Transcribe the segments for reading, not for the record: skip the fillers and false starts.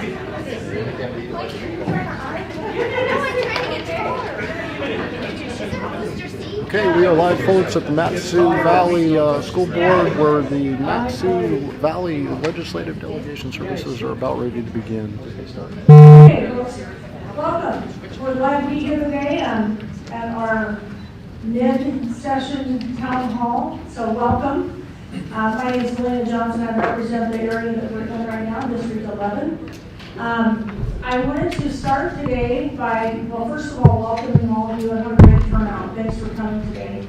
Okay, we are live, folks, at the Matsu Valley School Board, where the Matsu Valley Legislative Delegation Services are about ready to begin. Okay, welcome. We're glad to be here today at our mid-session town hall, so welcome. My name is Melina Johnson. I represent the area that we're in right now, District 11. I wanted to start today by, well, first of all, welcoming all of you and have a great turnout. Thanks for coming today.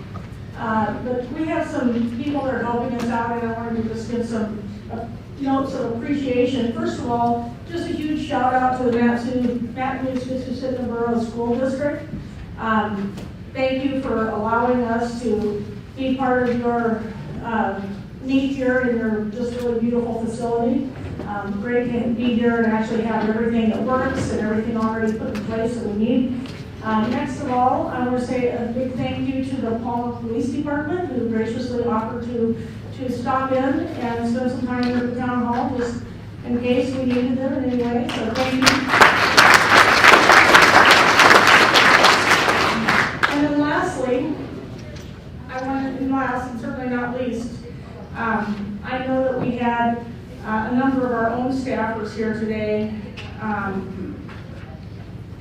But we have some people that are helping us out, and I wanted to just give some notes of appreciation. First of all, just a huge shout out to the Matsu Borough School District. Thank you for allowing us to be part of your meet here in your just really beautiful facility. Great to be here and actually have everything that works and everything already put in place that we need. Next of all, I want to say a big thank you to the Plummer Police Department, who graciously offered to stop in and spend some time here at the town hall, just in case we needed them in any way. So thank you. And then lastly, I want to, last and certainly not least, I know that we had a number of our own staffers here today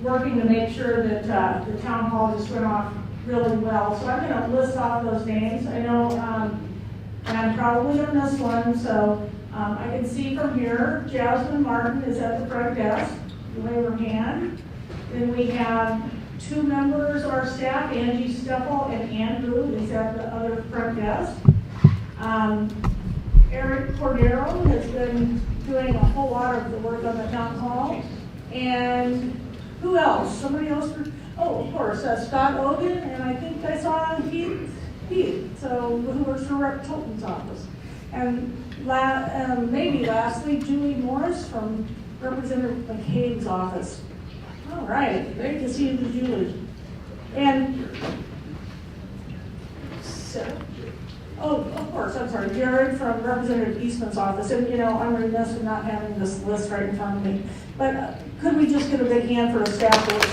working to make sure that the town hall just went off really well. So I'm going to list off those names. I know, and I'm probably going to miss one, so I can see from here, Jasmine Martin is at the front desk. Wave her hand. Then we have two members of our staff, Angie Steffel and Andrew is at the other front desk. Eric Cordero has been doing a whole lot of the work on the town hall. And who else? Somebody else? Oh, of course, Scott Ogan, and I think I saw Heath, so who works for Rep. Tolton's office. And maybe lastly, Julie Morris from Representative McCabe's office. All right, great to see you, Julie. And oh, of course, I'm sorry, Jared from Representative Eastman's office. And, you know, I'm remiss in not having this list right in front of me. But could we just get a big hand for a staff that works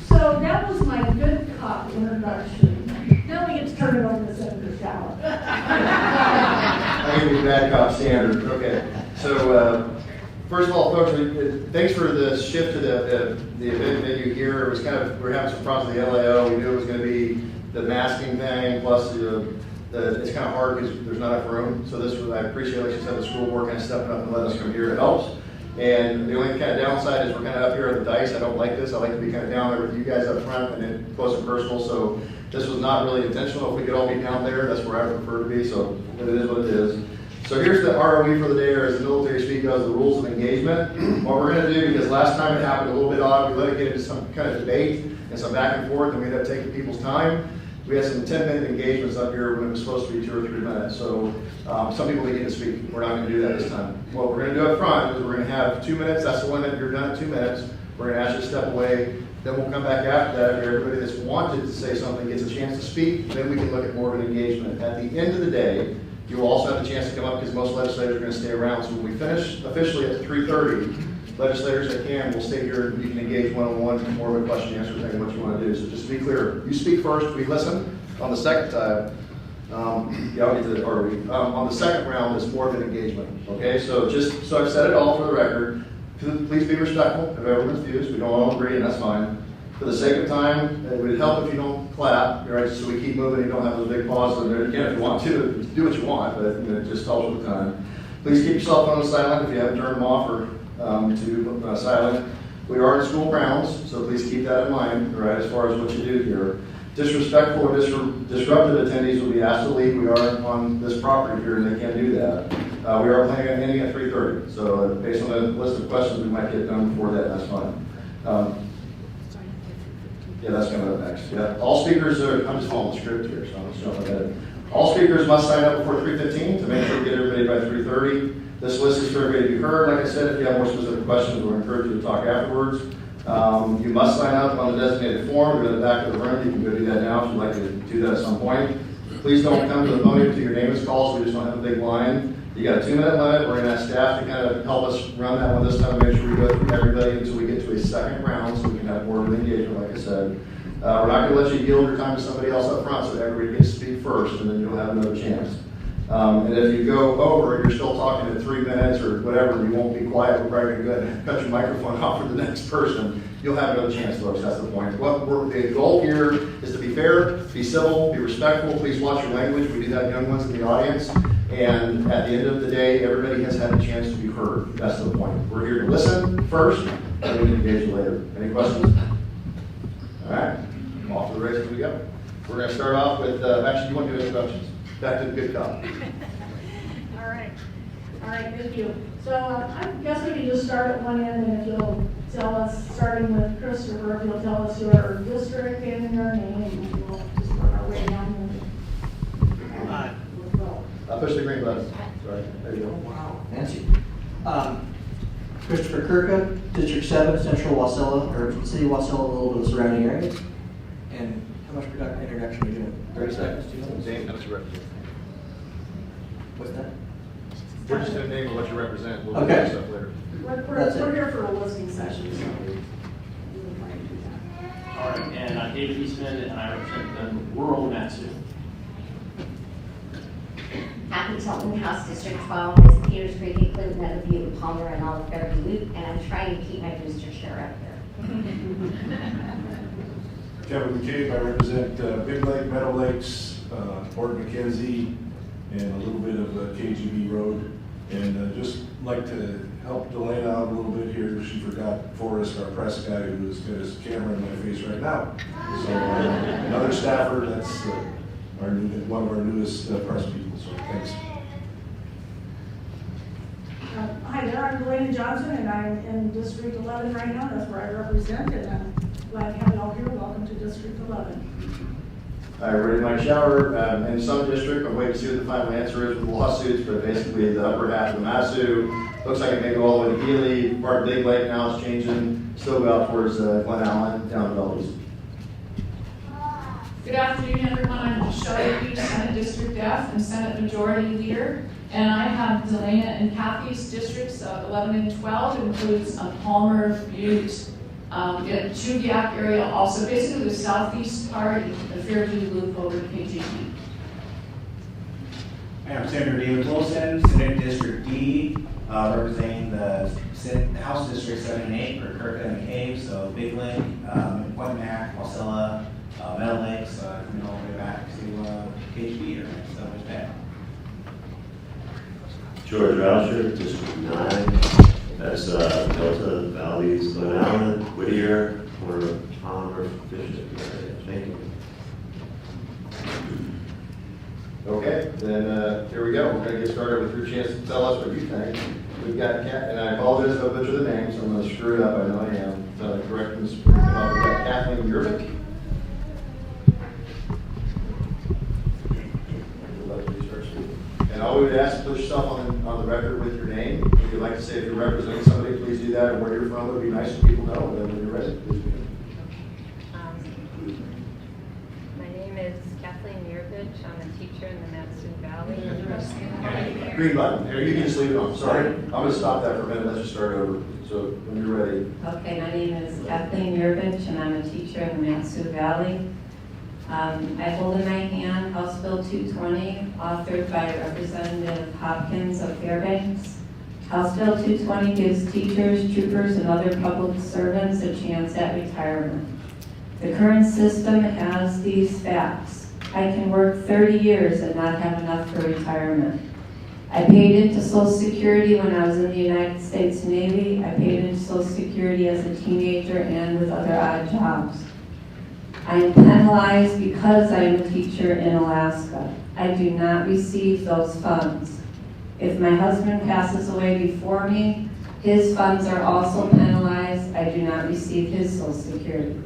so So that was my good cop introduction. Now we get to turn it over to Senator Shallow. I give you bad cop standard. Okay. So, first of all, folks, thanks for the shift to the event venue here. It was kind of, we were having some problems with the LAO. We knew it was going to be the masking thing, plus it's kind of hard because there's not enough room. So I appreciate, like you said, the school board kind of stepping up and letting us come here. It helps. And the only kind of downside is we're kind of up here at the dice. I don't like this. I like to be kind of down there with you guys up front and then close and personal. So this was not really intentional. If we could all be down there, that's where I prefer to be. So it is what it is. So here's the ROE for the day, or as the military speak goes, the rules of engagement. What we're going to do, because last time it happened a little bit odd, we let it get into some kind of debate and some back and forth, and we ended up taking people's time. We had some 10-minute engagements up here when it was supposed to be 2 or 3 minutes. So some people didn't get to speak. We're not going to do that this time. What we're going to do up front is we're going to have 2 minutes. That's the limit. You're done at 2 minutes. We're going to ask you to step away. Then we'll come back after that. Everybody that's wanted to say something gets a chance to speak. Then we can look at more of an engagement. At the end of the day, you will also have the chance to come up because most legislators are going to stay around. So when we finish officially at 3:30, legislators that can will stay here and you can engage one-on-one, more of a question and answer thing, what you want to do. So just to be clear, you speak first, we listen. On the second time, I'll get to the ROE. On the second round, it's more of an engagement. Okay, so I've said it all for the record. Please be respectful of everyone's views. We don't all agree, and that's fine. For the sake of time, it would help if you don't clap, right? So we keep moving. You don't have those big pauses in there. Again, if you want to, do what you want, but it just helps with the time. Please keep your cell phones silent if you haven't turned them off or to silent. We are in school grounds, so please keep that in mind, right? As far as what you do here. Disrespectful or disruptive attendees will be asked to leave. We are on this property here, and they can't do that. We are planning on ending at 3:30. So based on the list of questions, we might get done before that. That's fine. Yeah, that's coming up next. Yeah, all speakers are. I'm just following the script here, so I'm just jumping ahead. All speakers must sign up before 3:15 to make sure we get everybody by 3:30. This list is for everybody to be heard. Like I said, if you have more specific questions, we'll encourage you to talk afterwards. You must sign up on the designated form. Go to the back of the room. You can go do that now if you'd like to do that at some point. Please don't come to the podium until your name is called, so we just don't have a big line. You got a 2-minute limit. We're going to ask staff to kind of help us run that one this time, make sure we go through everybody until we get to a second round, so we can have more of an engagement, like I said. We're not going to let you yield your time to somebody else up front, so that everybody gets to speak first, and then you'll have another chance. And if you go over and you're still talking at 3 minutes or whatever, you won't be quiet. We're probably going to cut your microphone off for the next person. You'll have another chance, folks. That's the point. The goal here is to be fair, be civil, be respectful. Please watch your language. We do have young ones in the audience. And at the end of the day, everybody has had a chance to be heard. That's the point. We're here to listen first, and we can engage later. Any questions? All right. Off to the races we go. We're going to start off with, actually, you want to do introductions? Back to the good cop. All right, thank you. So I guess we can just start at one end, and if you'll tell us, starting with Christopher, if you'll tell us your district and your name, and we'll just work our way down. Hi. Push the green button. Sorry. There you go. Wow. Nancy. Christopher Kirka, District 7, Central Wasilla, or City of Wasilla, a little bit of surrounding areas. And how much introduction are you doing? 30 seconds, 2 minutes? Name, that's your represent. What's that? We're just going to name and what you represent. We'll Okay. do stuff later. We're here for a listening session, so we will try to do that. All right, and I'm David Eastman, and I represent the rural Matsu. Happy Tilton House District 12 is Peters Creek, Clinton, Meadowview, Plummer, and Olive Garden Loop, and I'm trying to keep my booster share up there. Kevin McCabe, I represent Big Lake, Meadow Lakes, Port McKenzie, and a little bit of KGB Road. And just like to help Delana out a little bit here. She forgot Forrest, our press guy, who has got his camera in my face right now. So another staffer, that's one of our newest press people, so thanks. Hi there, I'm Delana Johnson, and I'm in District 11 right now. That's where I represent, and I'm glad to have you all here. Welcome to District 11. All right, we're in my shower. In some district, I'm waiting to see what the final answer is with the lawsuits, but basically the upper half of the Matsu looks like it may go all the way to Healy. Part of Big Lake now is changing, still go out towards Glen Allen, down to Belgies. Good afternoon, everyone. I'm Shelley Hughes, Senate District F and Senate Majority Leader. And I have Delana and Kathy's districts of 11 and 12. It includes Palmer, Butte, Two Gap area, also basically the southeast part, the Fairview Loop over to KGP. I'm Senator David Wilson, Senate District D, representing the House District 7 and 8 for Kirka and McCabe, so Big Lake, Point Mac, Wasilla, Meadow Lakes, coming all the way back to KGB area, so much better. George Rauscher, District 9. That's Delta, Valleys, Glen Allen, Whittier, corner of Palmer, Bishop area. Thank you. Okay, then here we go. We're going to get started with your chance to tell us what you think. We've got Kat, and I apologize if I butcher the name, so I'm going to screw it up. I know I am. So correct me. We've got Kathleen Yurvik. And all we would ask is put yourself on the record with your name. If you'd like to say if you're representing somebody, please do that. And where you're from, it would be nice if people know. And then when you're ready, please begin. My name is Kathleen Mirovich. I'm a teacher in the Matsu Valley. Green button. Here, you can just leave it on. Sorry. I'm going to stop that for a minute. Let's just start over. So when you're ready. Okay, my name is Kathleen Mirovich, and I'm a teacher in the Matsu Valley. I hold in my hand House Bill 220, authored by Representative Hopkins of Fairbanks. House Bill 220 gives teachers, troopers, and other public servants a chance at retirement. The current system has these facts. I can work 30 years and not have enough for retirement. I paid into Social Security when I was in the United States Navy. I paid into Social Security as a teenager and with other odd jobs. I am penalized because I am a teacher in Alaska. I do not receive those funds. If my husband passes away before me, his funds are also penalized. I do not receive his Social Security.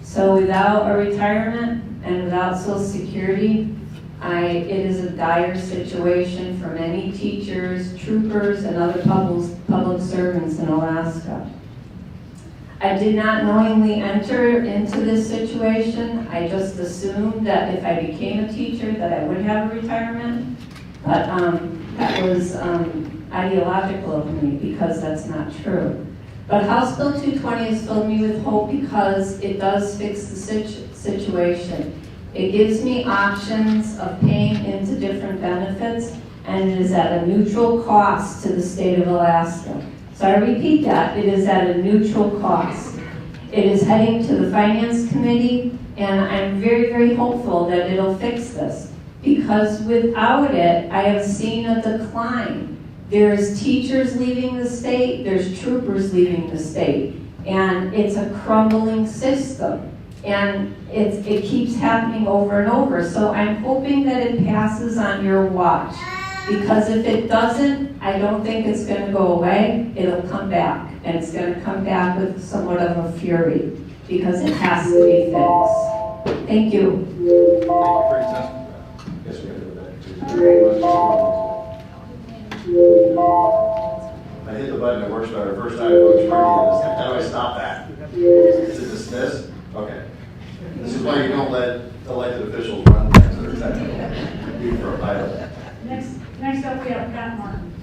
So without a retirement and without Social Security, it is a dire situation for many teachers, troopers, and other public servants in Alaska. I did not knowingly enter into this situation. I just assumed that if I became a teacher that I would have a retirement. But that was ideological of me because that's not true. But House Bill 220 has filled me with hope because it does fix the situation. It gives me options of paying into different benefits, and it is at a neutral cost to the state of Alaska. So I repeat that, it is at a neutral cost. It is heading to the Finance Committee, and I'm very, very hopeful that it'll fix this. Because without it, I have seen a decline. There's teachers leaving the state, there's troopers leaving the state, and it's a crumbling system. And it keeps happening over and over. So I'm hoping that it passes on your watch. Because if it doesn't, I don't think it's going to go away. It'll come back. And it's going to come back with somewhat of a fury. Because it has to be fixed. Thank you. Thank you for your testimony. Yes, we gotta go back to I hit the button at work starter first time, folks. How do I stop that? Is it dismissed? Okay. This is why you don't let elected officials run things that are technical. Even for a pilot. Next up, we have Pat Martin.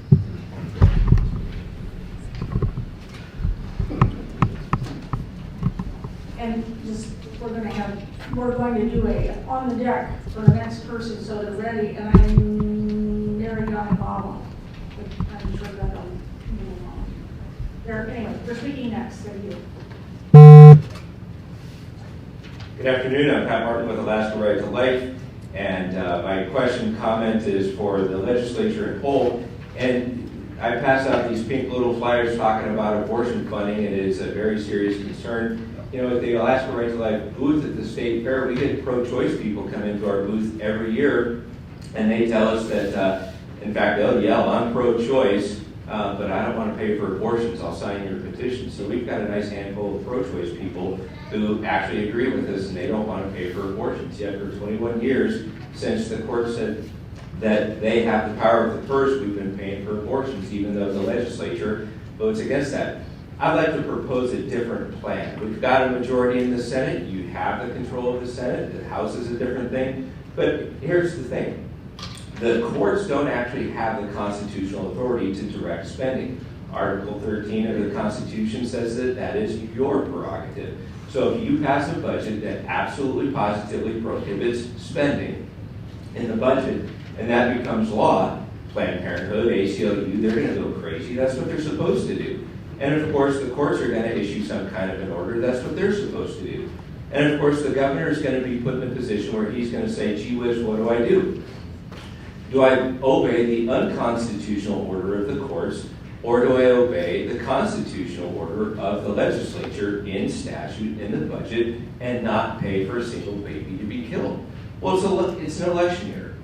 And just, we're going to do a on the deck for the next person so they're ready. And I'm Mary Obama. I'm sure that don't move on. Anyway, we're speaking next. Thank you. Good afternoon, I'm Pat Martin with Alaska Right to Life, and my comment is for the legislature in whole. And I pass out these pink little flyers talking about abortion funding, and it is a very serious concern. You know, at the Alaska Right to Life booth at the state fair, we get pro-choice people come into our booth every year, and they tell us that, in fact, they'll yell, "I'm pro-choice, but I don't want to pay for abortions, I'll sign your petition." So we've got a nice handful of pro-choice people who actually agree with us and they don't want to pay for abortions. Yet for 21 years, since the court said that they have the power of the purse, we've been paying for abortions, even though the legislature votes against that. I'd like to propose a different plan. We've got a majority in the Senate, you have the control of the Senate, the House is a different thing, but here's the thing. The courts don't actually have the constitutional authority to direct spending. Article 13 of the Constitution says that that is your prerogative. So if you pass a budget that absolutely positively prohibits spending in the budget, and that becomes law, Planned Parenthood, ACLU, they're going to go crazy. That's what they're supposed to do. And of course, the courts are going to issue some kind of an order. That's what they're supposed to do. And of course, the governor is going to be put in a position where he's going to say, gee whiz, what do I do? Do I obey the unconstitutional order of the courts, or do I obey the constitutional order of the legislature in statute, in the budget, and not pay for a single baby to be killed? Well, it's an election year.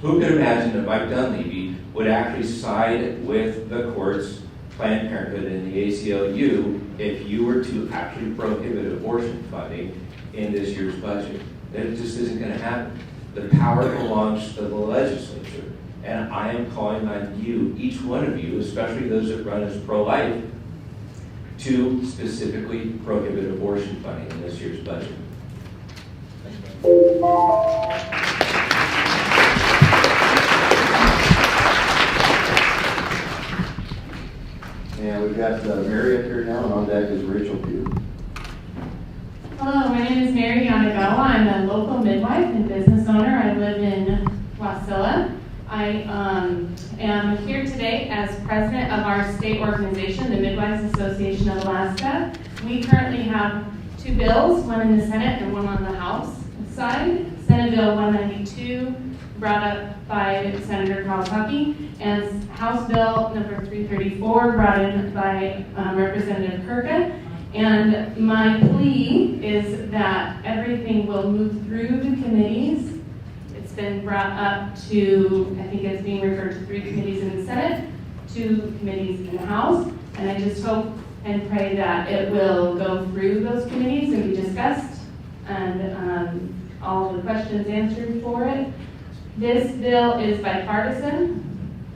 Who could imagine that Mike Dunleavy would actually side with the courts, Planned Parenthood, and the ACLU if you were to actually prohibit abortion funding in this year's budget? It just isn't going to happen. The power belongs to the legislature. And I am calling on you, each one of you, especially those that run as pro-life, to specifically prohibit abortion funding in this year's budget. And we've got Mary up here now, and on deck is Rachel Pugh. Hello, my name is Mary Yanago. I'm a local midwife and business owner. I live in Wasilla. I am here today as president of our state organization, the Midwives Association of Alaska. We currently have two bills, one in the Senate and one on the House side. Senate Bill 192, brought up by Senator Kawasaki, and House Bill number 334, brought in by Representative Kirka. And my plea is that everything will move through the committees. It's been brought up to, I think it's being referred to 3 committees in the Senate, 2 committees in the House, and I just hope and pray that it will go through those committees and be discussed and all the questions answered for it. This bill is bipartisan.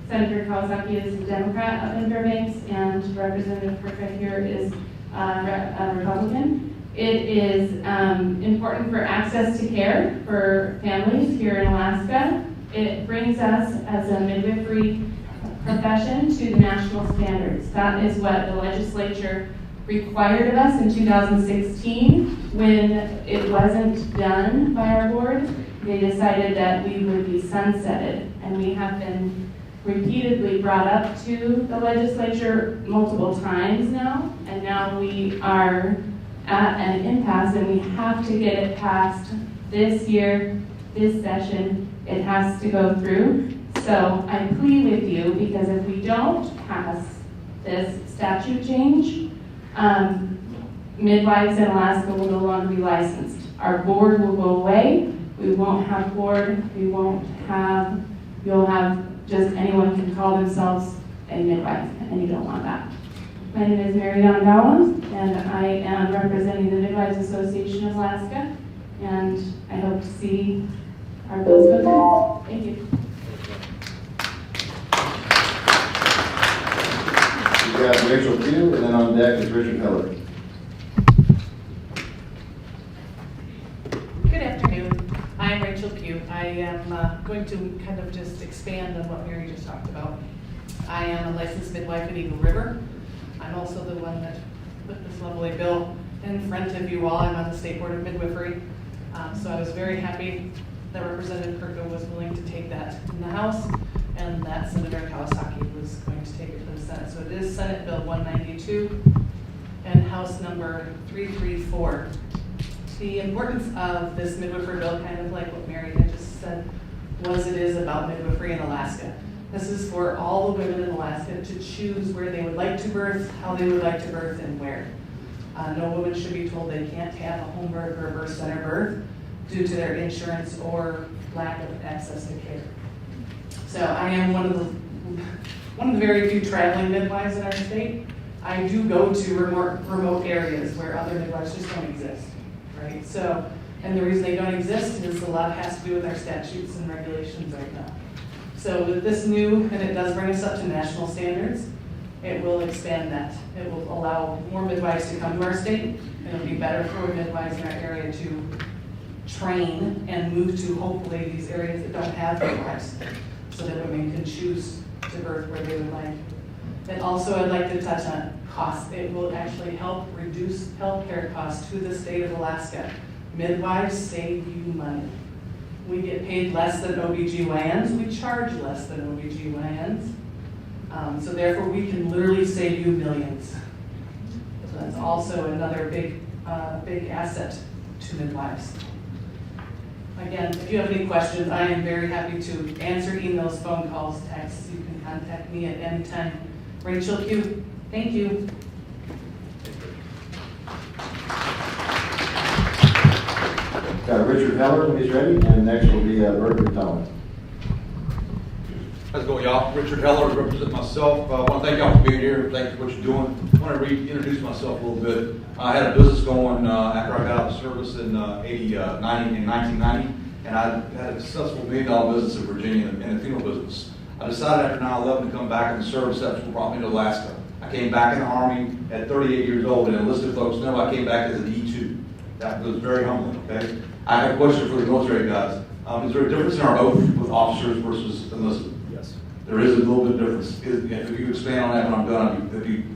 Senator Kawasaki is a Democrat up in Fairbanks, and Representative Kirka here is Republican. It is important for access to care for families here in Alaska. It brings us as a midwifery profession to the national standards. That is what the legislature required of us in 2016 when it wasn't done by our board. They decided that we would be sunsetted, and we have been repeatedly brought up to the legislature multiple times now, and now we are at an impasse and we have to get it passed this year, this session. It has to go through. So I plead with you, because if we don't pass this statute change, midwives in Alaska will no longer be licensed. Our board will go away. We won't have board. You'll have just anyone can call themselves a midwife, and you don't want that. My name is Mary Onagawa, and I am representing the Midwives Association of Alaska, and I hope to see our bills go through. Thank you. We've got Rachel Pugh, and then on deck is Richard Heller. Good afternoon. I'm Rachel Pugh. I am going to kind of just expand on what Mary just talked about. I am a licensed midwife at Eagle River. I'm also the one that put this lovely bill in front of you all. I'm on the State Board of Midwifery. So I was very happy that Representative Kirko was willing to take that in the House, and that Senator Kawasaki was going to take it to the Senate. So it is Senate Bill 192 and House number 334. The importance of this midwifery bill, kind of like what Mary had just said, was it is about midwifery in Alaska. This is for all the women in Alaska to choose where they would like to birth, how they would like to birth, and where. No woman should be told they can't have a home birth or a birth center birth due to their insurance or lack of access to care. So I am one of the very few traveling midwives in our state. I do go to remote areas where other midwives just don't exist, right? So, and the reason they don't exist is a lot has to do with our statutes and regulations right now. So with this new, and it does bring us up to national standards, it will expand that. It will allow more midwives to come to our state, and it'll be better for midwives in our area to train and move to hopefully these areas that don't have midwives, so that women can choose to birth where they would like. And also I'd like to touch on costs. It will actually help reduce healthcare costs to the state of Alaska. Midwives save you money. We get paid less than OBGYNs. We charge less than OBGYNs. So therefore we can literally save you millions. So that's also another big asset to midwives. Again, if you have any questions, I am very happy to answer emails, phone calls, texts. You can contact me at any time. Rachel Pugh, thank you. Got Richard Heller when he's ready, and next will be Bert McDonald. How's it going, y'all? Richard Heller, represent myself. I want to thank y'all for being here. Thank you for what you're doing. I want to reintroduce myself a little bit. I had a business going after I got out of service in 1990, and I had a successful $1 million business in Virginia in the funeral business. I decided after 9/11 to come back in the service. That's what brought me to Alaska. I came back in the Army at 38 years old, and enlisted folks know I came back as an E2. That was very humbling, okay? I have a question for the military guys. Is there a difference in our oath with officers versus enlisted? Yes. There is a little bit of difference. If you expand on that when I'm done,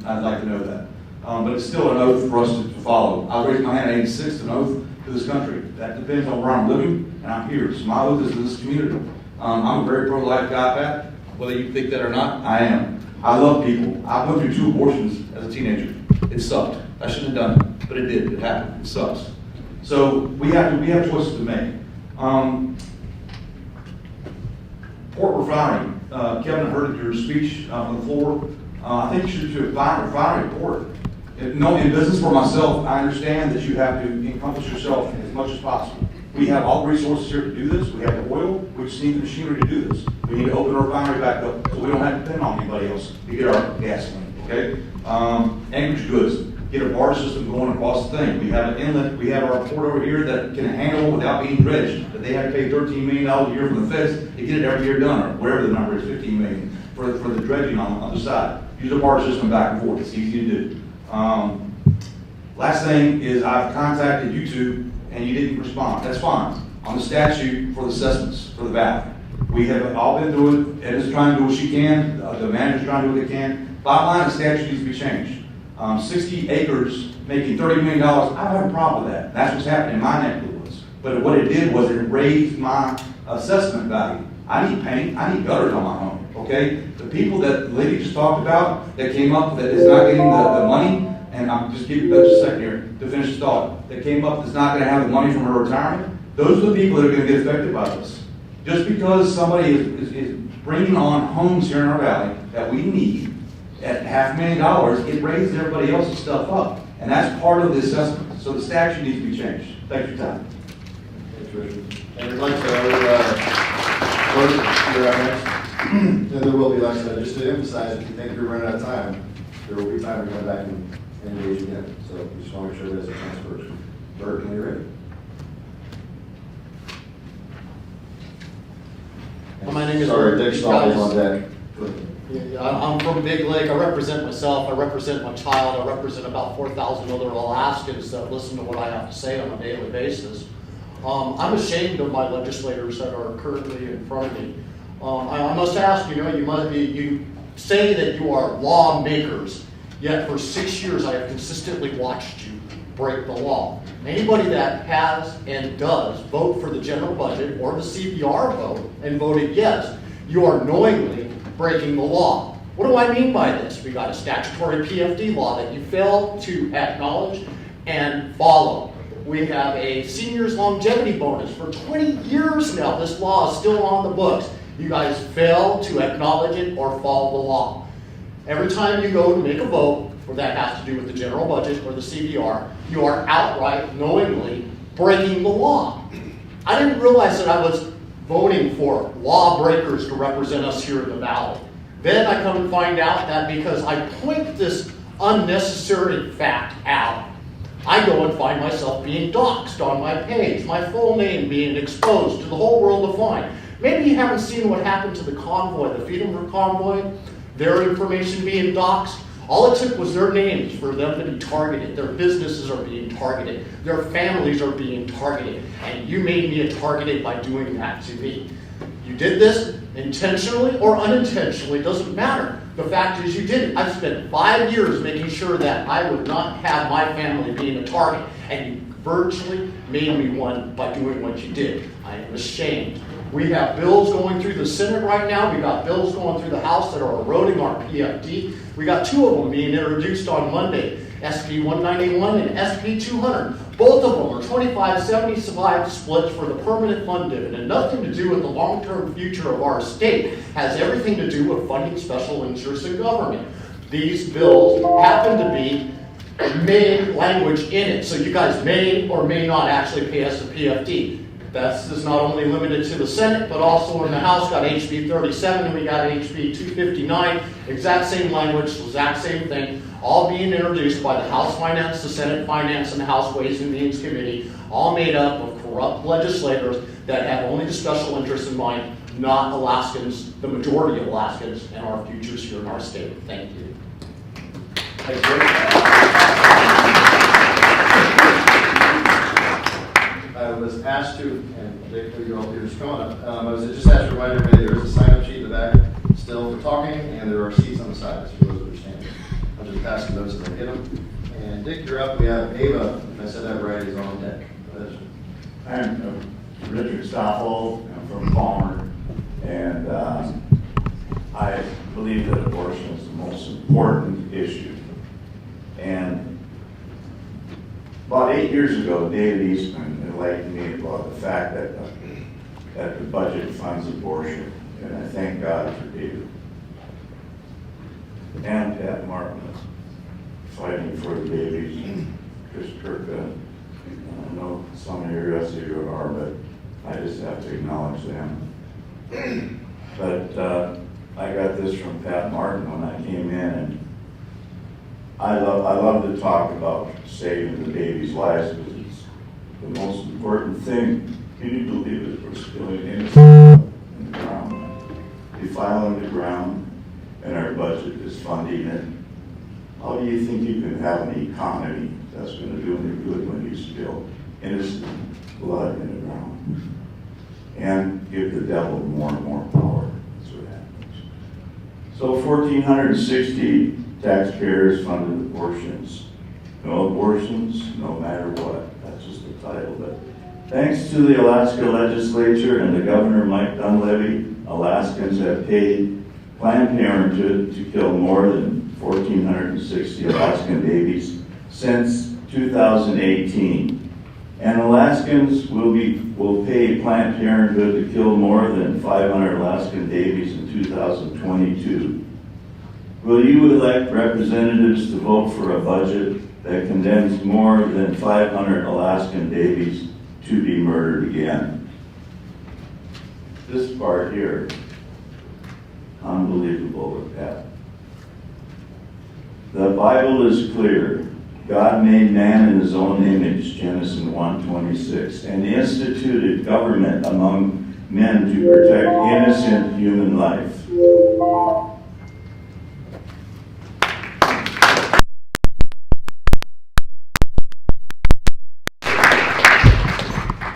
I'd like to know that. But it's still an oath for us to follow. I raised my hand at 86, an oath to this country. That depends on where I'm living, and I'm here. So my oath is to this community. I'm a very pro-life guy, Pat. Whether you think that or not, I am. I love people. I went through 2 abortions as a teenager. It sucked. I shouldn't have done it, but it did. It happened. It sucks. So we have choices to make. Port refinery. Kevin, I heard your speech on the floor. I think you should find a refinery port. In business for myself, I understand that you have to encompass yourself as much as possible. We have all the resources here to do this. We have the oil. We just need the machinery to do this. We need to open our refinery back up so we don't have to depend on anybody else to get our gasoline, okay? Anchorage goods. Get a barge system going across the thing. We have an inlet. We have our port over here that can handle without being dredged. But they have to pay $13 million a year from the feds to get it every year done, or whatever the number is, $15 million, for the dredging on the other side. Use a barge system back and forth. It's easy to do. Last thing is I've contacted you two and you didn't respond. That's fine. On the statute for the assessments for the valley. We have all been doing, Ed is trying to do what she can, the manager's trying to do what they can. Bottom line, the statute needs to be changed. 60 acres making $30 million, I don't have a problem with that. That's what's happening in my neck of the woods. But what it did was it raised my assessment value. I need paint, I need gutters on my home, okay? The people that the lady just talked about that came up that is not getting the money, and I'm just giving you just a second here to finish the thought, that came up that's not gonna have the money from her retirement, those are the people that are gonna get affected by this. Just because somebody is bringing on homes here in our valley that we need at $500,000, it raises everybody else's stuff up. And that's part of the assessment. So the statute needs to be changed. Thank you, Tom. Thanks, Richard. And we'd like to, you're up next. And there will be, like I said, just to emphasize, if you think you're running out of time, there will be time to come back and engage again. So we just want to make sure there's a chance first. Bert, when you're ready. Well, my name is Sorry, Dick Stahl is on deck. Yeah, I'm from Big Lake. I represent myself. I represent my child. I represent about 4,000 other Alaskans that listen to what I have to say on a daily basis. I'm ashamed of my legislators that are currently in front of me. I must ask, you say that you are lawmakers, yet for 6 years I have consistently watched you break the law. Anybody that has and does vote for the general budget or the CBR vote and voted yes, you are knowingly breaking the law. What do I mean by this? We got a statutory PFD law that you fail to acknowledge and follow. We have a seniors longevity bonus for 20 years now. This law is still on the books. You guys fail to acknowledge it or follow the law. Every time you go to make a vote, or that has to do with the general budget or the CBR, you are outright, knowingly breaking the law. I didn't realize that I was voting for lawbreakers to represent us here in the Valley. Then I come to find out that because I point this unnecessary fact out, I go and find myself being doxxed on my page, my full name being exposed to the whole world to find. Maybe you haven't seen what happened to the convoy, the Freedom Convoy, their information being doxxed. All it took was their names for them to be targeted. Their businesses are being targeted. Their families are being targeted. And you made me targeted by doing that to me. You did this intentionally or unintentionally, doesn't matter. The fact is you did it. I've spent 5 years making sure that I would not have my family being a target. And you virtually made me one by doing what you did. I am ashamed. We have bills going through the Senate right now. We've got bills going through the House that are eroding our PFD. We got 2 of them being introduced on Monday, SB 191 and SB 200. Both of them are 25-75 splits for the permanent fund dividend. Nothing to do with the long-term future of our state. Has everything to do with funding special interests in government. These bills happen to be made language in it. So you guys may or may not actually pay us the PFD. This is not only limited to the Senate, but also in the House, got HB 37 and we got HB 259. Exact same language, exact same thing, all being introduced by the House Finance, the Senate Finance, and the House Ways and Means Committee, all made up of corrupt legislators that have only the special interests in mind, not Alaskans, the majority of Alaskans, and our futures here in our state. Thank you. Thanks, Rick. I was asked to, and Dick, you're just coming up, I was just asked to remind everybody there is a sign-up sheet in the back still for talking, and there are seats on the sides for those that are standing. I'll just pass them those as I get them. And Dick, you're up. We have Ava, if I said that right, is on deck. I'm Richard Stoffel. I'm from Plummer, and I believe that abortion is the most important issue. And about 8 years ago, David Eastman enlightened me about the fact that the budget funds abortion, and I thank God for David. And Pat Martin, fighting for the babies, Chris Kirka. I know some of the rest of you are, but I just have to acknowledge them. But I got this from Pat Martin when I came in, and I love to talk about saving the babies' lives because it's the most important thing. Can you believe it? We're still innocent in the ground, defiling the ground, and our budget is funding it. How do you think you can have an economy that's going to do any good when you spill innocent blood in the ground and give the devil more and more power? That's what happens. So 1,460 taxpayers funded abortions. No abortions, no matter what. That's just the title. But thanks to the Alaska Legislature and the Governor Mike Dunleavy, Alaskans have paid Planned Parenthood to kill more than 1,460 Alaskan babies since 2018. And Alaskans will pay Planned Parenthood to kill more than 500 Alaskan babies in 2022. Will you elect representatives to vote for a budget that condemns more than 500 Alaskan babies to be murdered again? This part here, unbelievable with that. The Bible is clear. God made man in his own image, Genesis 1:26, and instituted government among men to protect innocent human life.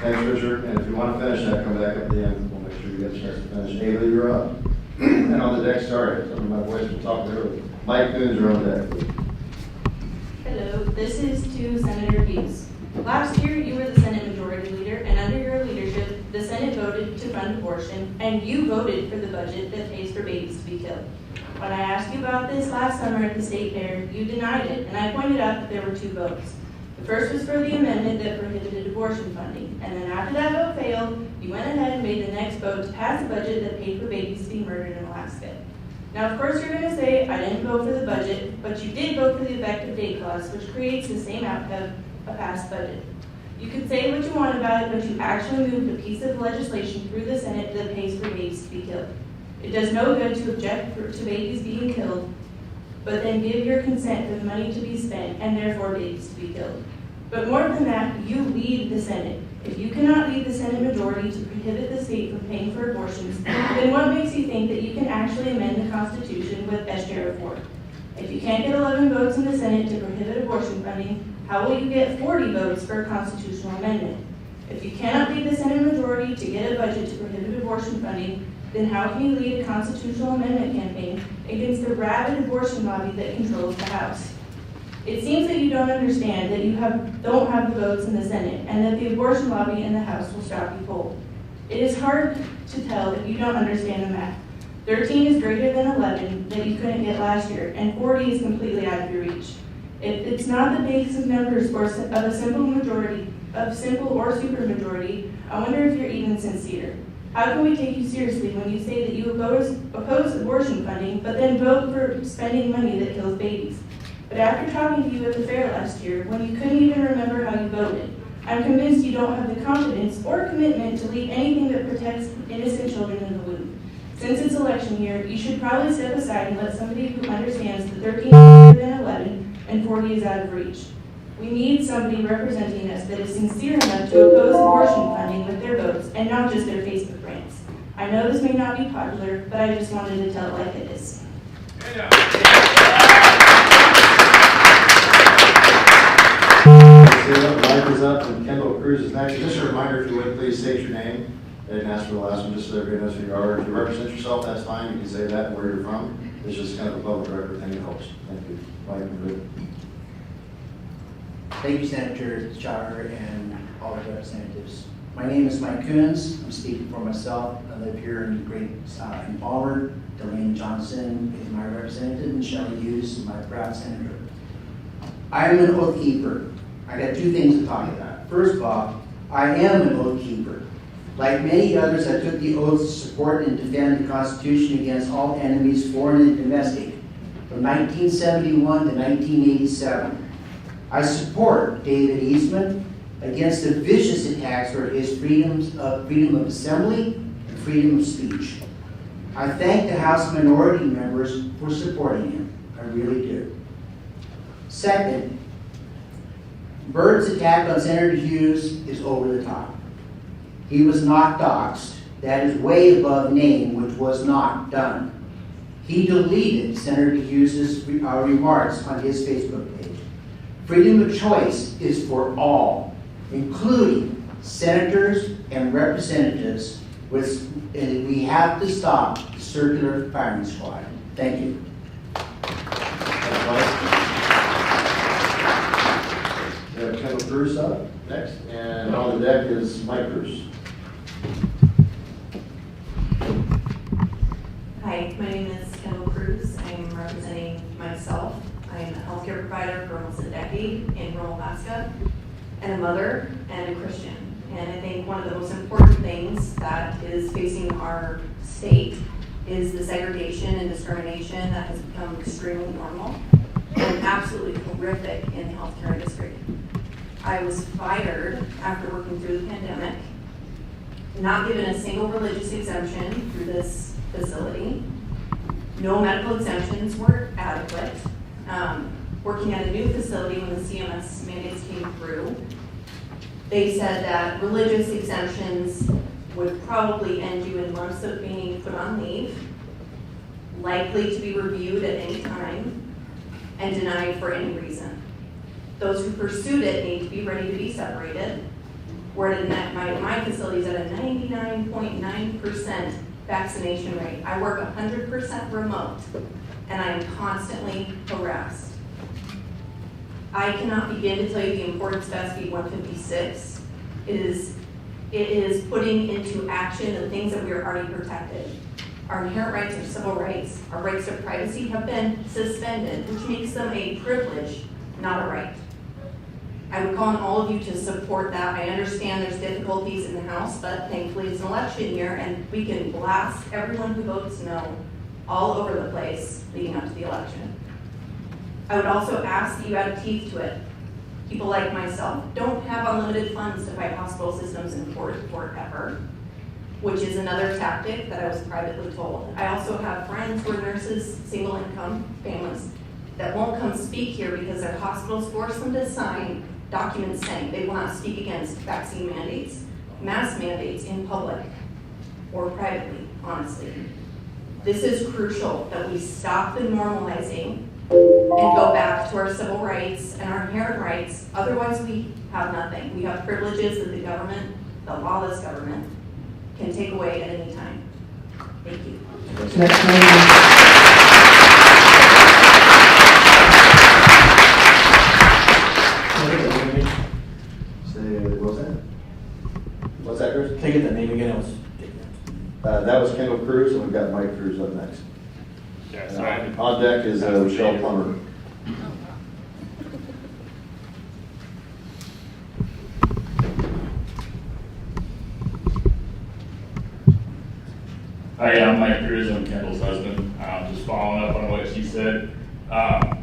Thanks, Richard. And if you want to finish that, come back up at the end. We'll make sure you get a chance to finish. Ava, you're up. And on the deck, sorry, some of my voice was talking earlier. Mike Coons, you're on deck. Hello, this is to Senator Hughes. Last year, you were the Senate Majority Leader, and under your leadership, the Senate voted to fund abortion, and you voted for the budget that pays for babies to be killed. When I asked you about this last summer at the state fair, you denied it, and I pointed out that there were 2 votes. The first was for the amendment that prohibited abortion funding, and then after that vote failed, you went ahead and made the next vote to pass a budget that paid for babies to be murdered in Alaska. Now, of course, you're going to say, I didn't vote for the budget, but you did vote for the effective date clause, which creates the same outcome, a passed budget. You can say what you want about it, but you actually moved a piece of legislation through the Senate that pays for babies to be killed. It does no good to object to babies being killed, but then give your consent for the money to be spent, and therefore babies to be killed. But more than that, you lead the Senate. If you cannot lead the Senate majority to prohibit the state from paying for abortions, then what makes you think that you can actually amend the Constitution with SJR 4? If you can't get 11 votes in the Senate to prohibit abortion funding, how will you get 40 votes for a constitutional amendment? If you cannot lead the Senate majority to get a budget to prohibit abortion funding, then how can you lead a constitutional amendment campaign against the rabid abortion lobby that controls the House? It seems that you don't understand that you don't have the votes in the Senate and that the abortion lobby in the House will stop you cold. It is hard to tell if you don't understand the math. 13 is greater than 11 that you couldn't get last year, and 40 is completely out of your reach. If it's not the base of numbers or of a simple majority, of simple or supermajority, I wonder if you're even sincere. How can we take you seriously when you say that you oppose abortion funding, but then vote for spending money that kills babies? But after talking to you at the fair last year, when you couldn't even remember how you voted, I'm convinced you don't have the confidence or commitment to lead anything that protects innocent children in the womb. Since it's election year, you should probably step aside and let somebody who understands that 13 is greater than 11 and 40 is out of reach. We need somebody representing us that is sincere enough to oppose abortion funding with their votes and not just their Facebook rants. I know this may not be popular, but I just wanted to tell it like it is. Mike is up and Kendall Cruz is next. Just a reminder, if you would, please state your name. I didn't ask for the last one, just so everybody knows who you are. If you represent yourself, that's fine. You can say that and where you're from. It's just kind of a public record thing that helps. Thank you. Mike, Thank you, Senator Chowder and all the representatives. My name is Mike Coons. I'm speaking for myself. I live here in Great in Palmer. Delane Johnson is my representative, and Shelley Hughes is my proud senator. I am an oath keeper. I got 2 things to talk about. First of all, I am an oath keeper. Like many others, I took the oath to support and defend the Constitution against all enemies, foreign and domestic, from 1971 to 1987. I support David Eastman against the vicious attacks for his freedom of assembly and freedom of speech. I thank the House minority members for supporting him. I really do. Second, Byrd's attack on Senator Hughes is over the top. He was not doxxed. That is way above name, which was not done. He deleted Senator Hughes' remarks on his Facebook page. Freedom of choice is for all, including senators and representatives, and we have to stop the circular firing squad. Thank you. We have Kendall Cruz up next, and on the deck is Mike Cruz. Hi, my name is Kendall Cruz. I'm representing myself. I'm a healthcare provider for almost a decade in rural Alaska, and a mother and a Christian. And I think one of the most important things that is facing our state is the segregation and discrimination that has become extremely normal and absolutely horrific in the healthcare industry. I was fired after working through the pandemic, not given a single religious exemption through this facility. No medical exemptions were adequate. Working at a new facility when the CMS mandates came through, they said that religious exemptions would probably end you in months of being put on leave, likely to be reviewed at any time, and denied for any reason. Those who pursued it need to be ready to be separated. We're at my facility's at a 99.9% vaccination rate. I work 100% remote, and I am constantly harassed. I cannot begin to tell you the importance of SB 156. It is putting into action the things that we are already protected. Our inherent rights, our civil rights, our rights to privacy have been suspended, which makes them a privilege, not a right. I would call on all of you to support that. I understand there's difficulties in the House, but thankfully it's an election year and we can blast everyone who votes no all over the place leading up to the election. I would also ask that you add teeth to it. People like myself don't have unlimited funds to fight hospital systems in court forever, which is another tactic that I was privately told. I also have friends who are nurses, single income families, that won't come speak here because their hospitals force them to sign documents saying they will not speak against vaccine mandates, mask mandates in public or privately, honestly. This is crucial that we stop the normalizing and go back to our civil rights and our inherent rights. Otherwise, we have nothing. We have privileges that the government, the lawless government, can take away at any time. Thank you. What's that, Chris? Can I get that name again? That was Kendall Cruz, and we've got Mike Cruz up next. Yes, I'm on deck is Michelle Plummer. Hi, I'm Mike Cruz. I'm Kendall's husband. Just following up on what she said.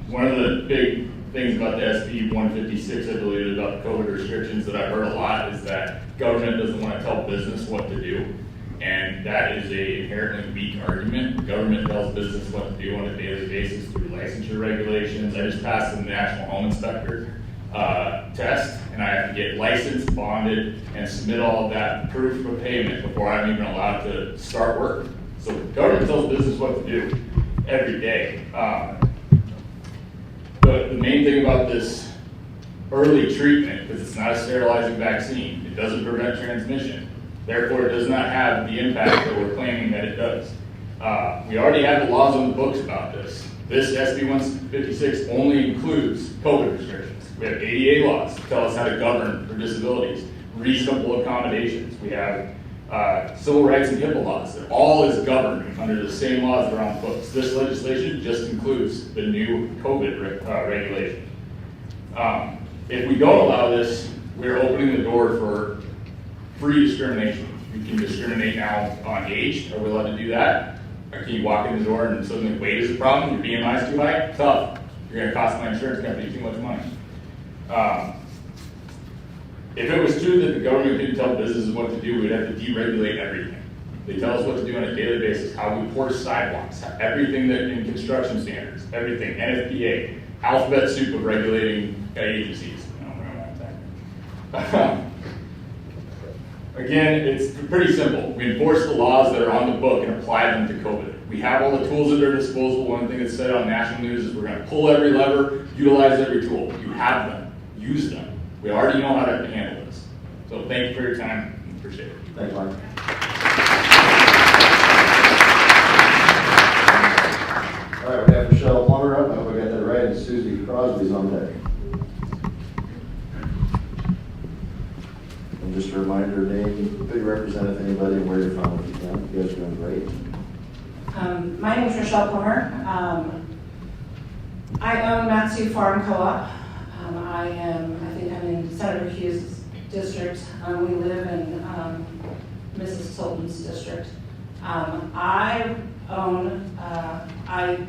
One of the big things about the SB 156, I believe, about the COVID restrictions that I've heard a lot is that government doesn't want to tell business what to do. And that is a inherently weak argument. The government tells business what to do on a daily basis through licensure regulations. I just passed the National Home Inspector test, and I have to get licensed, bonded, and submit all of that proof of payment before I'm even allowed to start work. So the government tells business what to do every day. But the main thing about this early treatment, because it's not a sterilizing vaccine, it doesn't prevent transmission. Therefore, it does not have the impact that we're claiming that it does. We already have the laws on the books about this. This SB 156 only includes COVID restrictions. We have ADA laws that tell us how to govern for disabilities, reasonable accommodations. We have civil rights and HIPAA laws that all is governed under the same laws that are on the books. This legislation just includes the new COVID regulation. If we don't allow this, we're opening the door for free discrimination. We can discriminate now on age. Are we allowed to do that? Or can you walk in the door and suddenly weight is a problem? Your BMI is too high? Tough. You're going to cost my insurance company too much money. If it was true that the government didn't tell businesses what to do, we'd have to deregulate everything. They tell us what to do on a daily basis, how we pour sidewalks, everything that in construction standards, everything, NFPA, alphabet soup of regulating agencies. Again, it's pretty simple. We enforce the laws that are on the book and apply them to COVID. We have all the tools at their disposal. One thing that's said on national news is we're going to pull every lever, utilize every tool. You have them. Use them. We already know how to handle this. So thank you for your time. Appreciate it. Thanks, Mike. All right, we have Michelle Plummer up. I hope I got that right. And Susie Crosby's on deck. And just a reminder, name, who you represent, if anybody, and where you're from, if you can. You guys are doing great. My name is Michelle Plummer. I own Matsu Farm Co-op. I think I'm in Senator Hughes' district. We live in Mrs. Tilton's district. I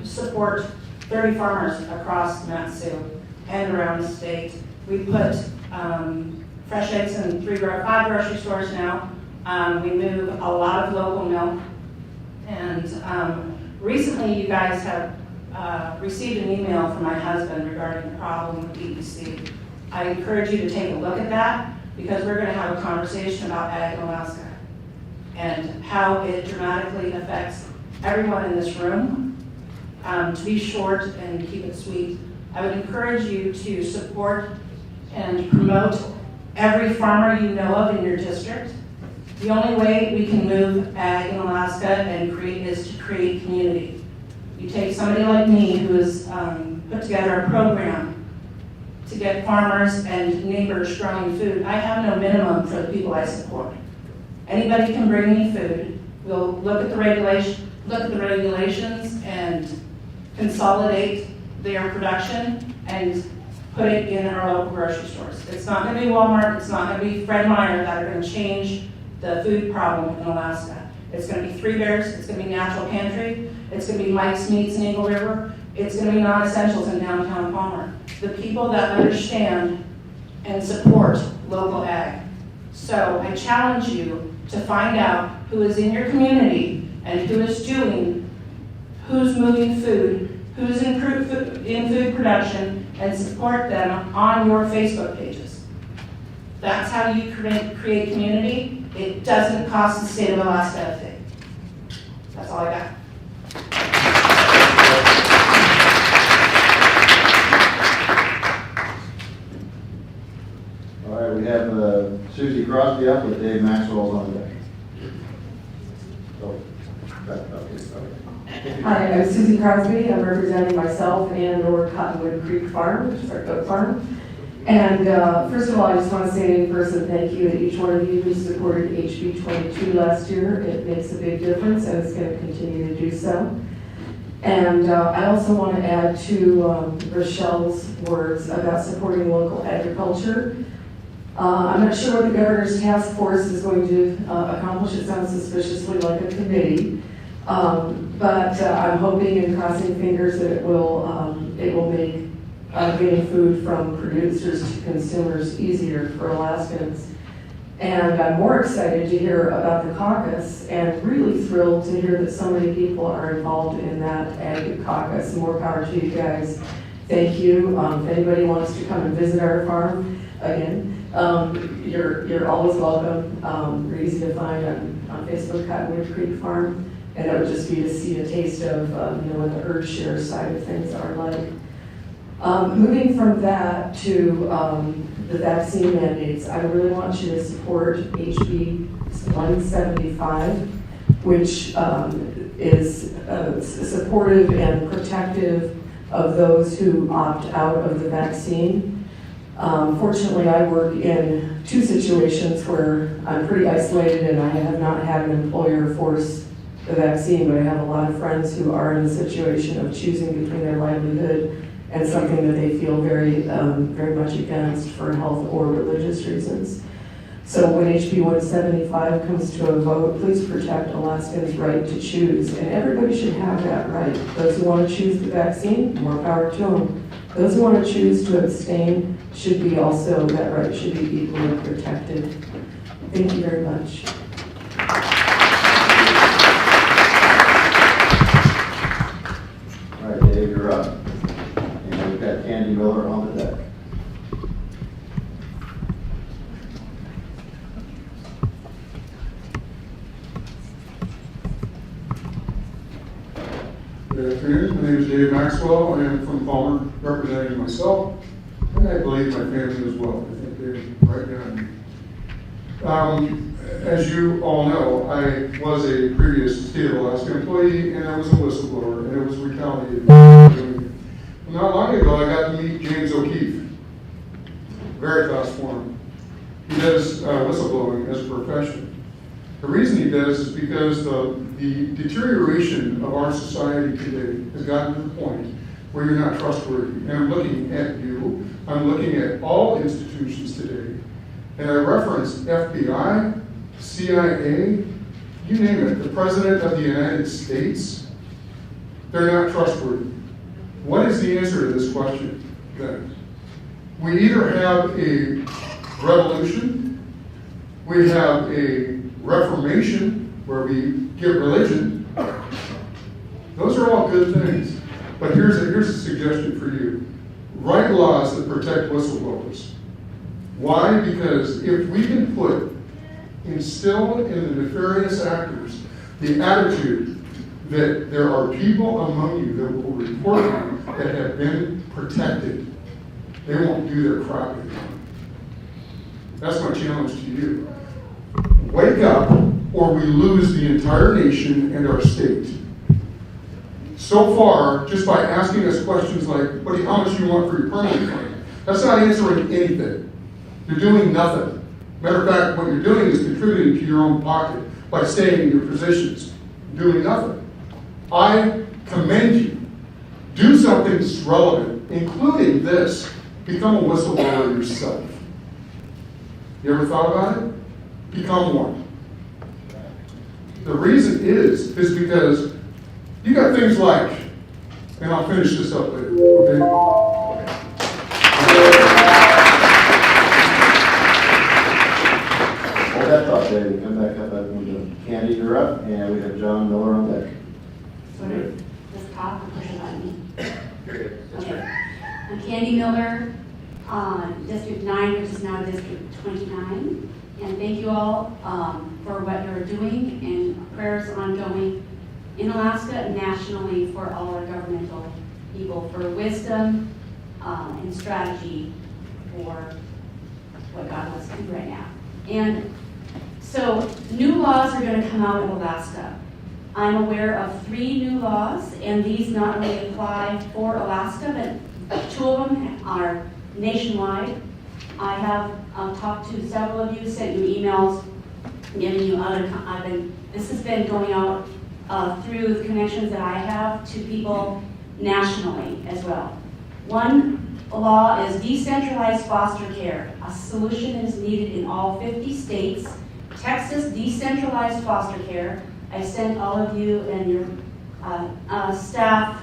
support 30 farmers across Matsu and around the state. We put fresh eggs in 5 grocery stores now. We move a lot of local milk. And recently you guys have received an email from my husband regarding the problem with EEC. I encourage you to take a look at that because we're going to have a conversation about ag in Alaska and how it dramatically affects everyone in this room. To be short and keep it sweet, I would encourage you to support and promote every farmer you know of in your district. The only way we can move ag in Alaska and is to create community. You take somebody like me who has put together a program to get farmers and neighbors growing food. I have no minimum for the people I support. Anybody can bring me food. We'll look at the regulations and consolidate their production and put it in our local grocery stores. It's not going to be Walmart. It's not going to be Fred Meyer that are going to change the food problem in Alaska. It's going to be Three Bears. It's going to be Natural Pantry. It's going to be Mike's Meats in Eagle River. It's going to be non-essentials in downtown Palmer. The people that understand and support local ag. So I challenge you to find out who is in your community and who's moving food, who's in food production, and support them on your Facebook pages. That's how you create community. It doesn't cost the state of Alaska a thing. That's all I got. All right, we have Susie Crosby up with Dave Maxwell's on the deck. Hi, I'm Susie Crosby. I'm representing myself and/or Cottonwood Creek Farm, which is our goat farm. And first of all, I just want to say in person thank you to each one of you who supported HB 22 last year. It makes a big difference, and it's going to continue to do so. And I also want to add to Rochelle's words about supporting local agriculture. I'm not sure what the governor's task force is going to accomplish. It sounds suspiciously like a committee. But I'm hoping and crossing fingers that it will make getting food from producers to consumers easier for Alaskans. And I'm more excited to hear about the caucus and really thrilled to hear that so many people are involved in that ag caucus. More power to you guys. Thank you. If anybody wants to come and visit our farm again, you're always welcome. We're easy to find on Facebook, Cottonwood Creek Farm. And it would just be to see a taste of what the herd share side of things are like. Moving from that to the vaccine mandates, I really want you to support HB 175, which is supportive and protective of those who opt out of the vaccine. Fortunately, I work in two situations where I'm pretty isolated and I have not had an employer force the vaccine, but I have a lot of friends who are in the situation of choosing between their livelihood and something that they feel very, very much against for health or religious reasons. So when HB 175 comes to a vote, please protect Alaskans' right to choose. And everybody should have that right. Those who want to choose the vaccine, more power to them. Those who want to choose to abstain should be also, that right should be equally protected. Thank you very much. All right, Dave, you're up. And we've got Candy Miller on the deck. Dave Maxwell. I am from Plummer, representing myself, and I believe my family as well. I think they're right behind me. As you all know, I was a previous State of Alaska employee, and I was a whistleblower, and it was retaliated. Not long ago, I got to meet James O'Keefe, Veritas Forum. He does whistleblowing as a profession. The reason he does is because the deterioration of our society today has gotten to the point where you're not trustworthy. And I'm looking at you, I'm looking at all institutions today, and I reference FBI, CIA, you name it, the President of the United States, they're not trustworthy. What is the answer to this question, then? We either have a revolution, we have a reformation where we get religion. Those are all good things. But here's a suggestion for you. Write laws that protect whistleblowers. Why? Because if we can instill in the nefarious actors the attitude that there are people among you that will report you that have been protected, they won't do their crap anymore. That's my challenge to you. Wake up, or we lose the entire nation and our state. So far, just by asking us questions like, how much do you want for your permanent claim? That's not answering anything. You're doing nothing. Matter of fact, what you're doing is contributing to your own pocket by staying in your positions, doing nothing. I commend you. Do something that's relevant, including this. Become a whistleblower yourself. You ever thought about it? Become one. The reason is because you got things like, and I'll finish this up later, okay? Hold that thought, David. Come back up. Candy, you're up, and we have John Miller on deck. Just talk or push a button? Okay. I'm Candy Miller, District 9, which is now District 29. And thank you all for what you're doing, and prayers ongoing in Alaska and nationally for all our governmental people for wisdom and strategy for what God wants to do right now. And so new laws are going to come out of Alaska. I'm aware of 3 new laws, and these not only apply for Alaska, but 2 of them are nationwide. I have talked to several of you, sent you emails, giving you this has been going out through the connections that I have to people nationally as well. One law is decentralized foster care. A solution is needed in all 50 states. Texas decentralized foster care. I sent all of you and your staff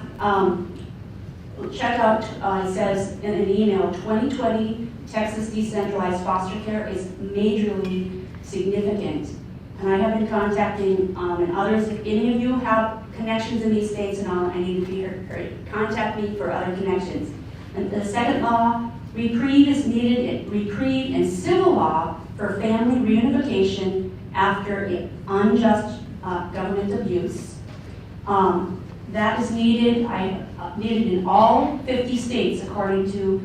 check out, it says in an email, 2020 Texas decentralized foster care is majorly significant. And I have been contacting, and others, if any of you have connections in these states and all, I need to be here, contact me for other connections. And the second law, reprieve is needed, reprieve in civil law for family reunification after unjust government abuse. That is needed, needed in all 50 states, according to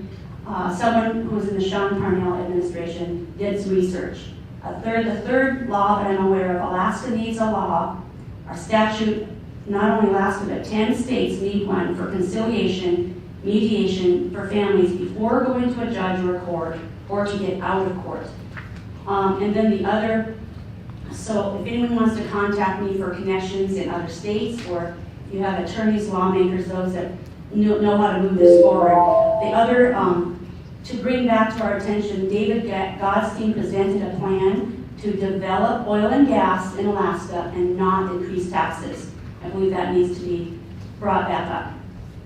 someone who was in the Sean Parnell administration, did some research. The third law that I'm aware of, Alaska needs a law, our statute, not only Alaska, but 10 states need one for conciliation, mediation for families before going to a judge or a court, or to get out of court. And then the other, so if anyone wants to contact me for connections in other states, or if you have attorneys, lawmakers, those that know how to move this forward. The other, to bring back to our attention, David Godstein presented a plan to develop oil and gas in Alaska and not increase taxes. I believe that needs to be brought back up.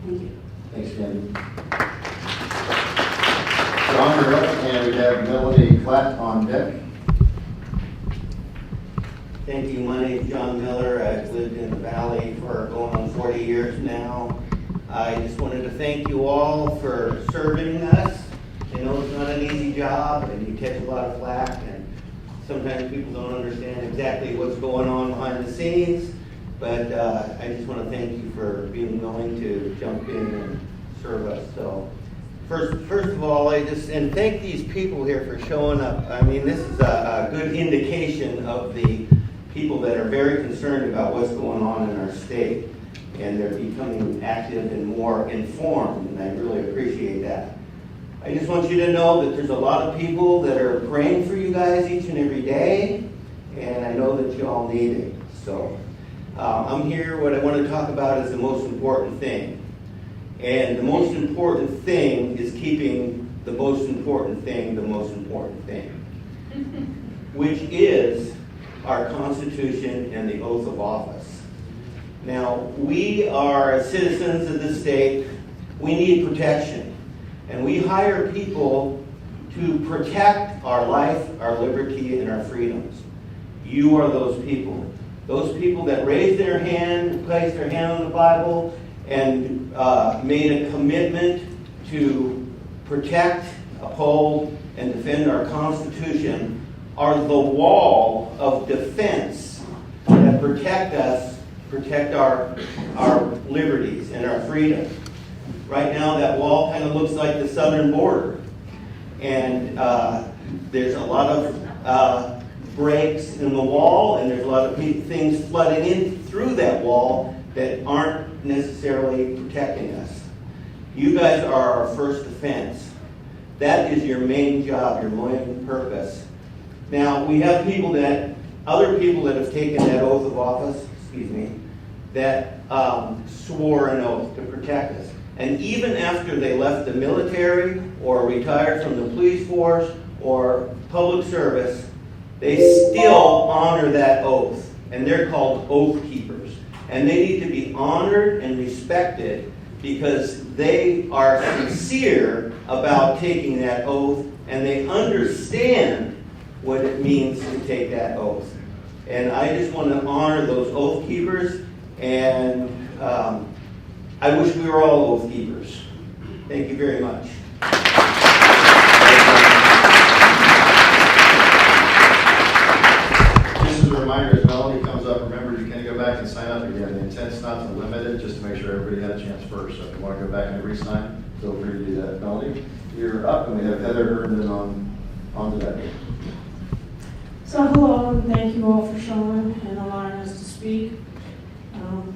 Thank you. Thanks, Candy. John, you're up, and we have Melody Platt on deck. Thank you. My name is John Miller. I've lived in the Valley for going on 40 years now. I just wanted to thank you all for serving us. I know it's not an easy job, and you catch a lot of flack, and sometimes people don't understand exactly what's going on behind the scenes. But I just want to thank you for being willing to jump in and serve us. So first of all, and thank these people here for showing up. I mean, this is a good indication of the people that are very concerned about what's going on in our state, and they're becoming active and more informed, and I really appreciate that. I just want you to know that there's a lot of people that are praying for you guys each and every day, and I know that you all need it. So I'm here. What I want to talk about is the most important thing. And the most important thing is keeping the most important thing the most important thing, which is our Constitution and the oath of office. Now, we are citizens of the state. We need protection. And we hire people to protect our life, our liberty, and our freedoms. You are those people. Those people that raised their hand, placed their hand on the Bible, and made a commitment to protect, uphold, and defend our Constitution are the wall of defense that protect us, protect our liberties and our freedom. Right now, that wall kind of looks like the southern border. And there's a lot of breaks in the wall, and there's a lot of things flooding in through that wall that aren't necessarily protecting us. You guys are our first defense. That is your main job, your main purpose. Now, we have other people that have taken that oath of office, that swore an oath to protect us. And even after they left the military or retired from the police force or public service, they still honor that oath. And they're called oath keepers. And they need to be honored and respected because they are sincere about taking that oath, and they understand what it means to take that oath. And I just want to honor those oath keepers, and I wish we were all oath keepers. Thank you very much. Just as a reminder, as Melanie comes up, remember you can go back and sign up again. The intent's not to limit it, just to make sure everybody had a chance first. So if you want to go back and re-sign, feel free to do that. Melanie, you're up, and we have Heather Hernandez on today. So hello, and thank you all for showing and allowing us to speak,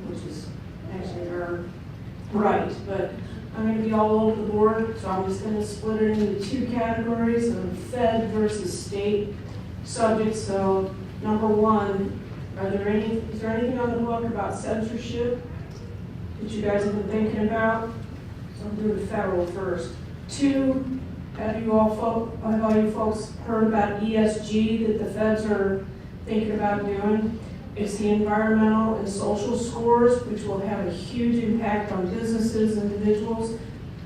which is actually our right, but I'm going to be all over the board, so I'm just going to split it into two categories of Fed versus state subjects. So number one, is there anything on the book about censorship that you guys have been thinking about? So I'll do the federal first. Two, have all you folks heard about ESG that the feds are thinking about doing? It's the environmental and social scores, which will have a huge impact on businesses and individuals.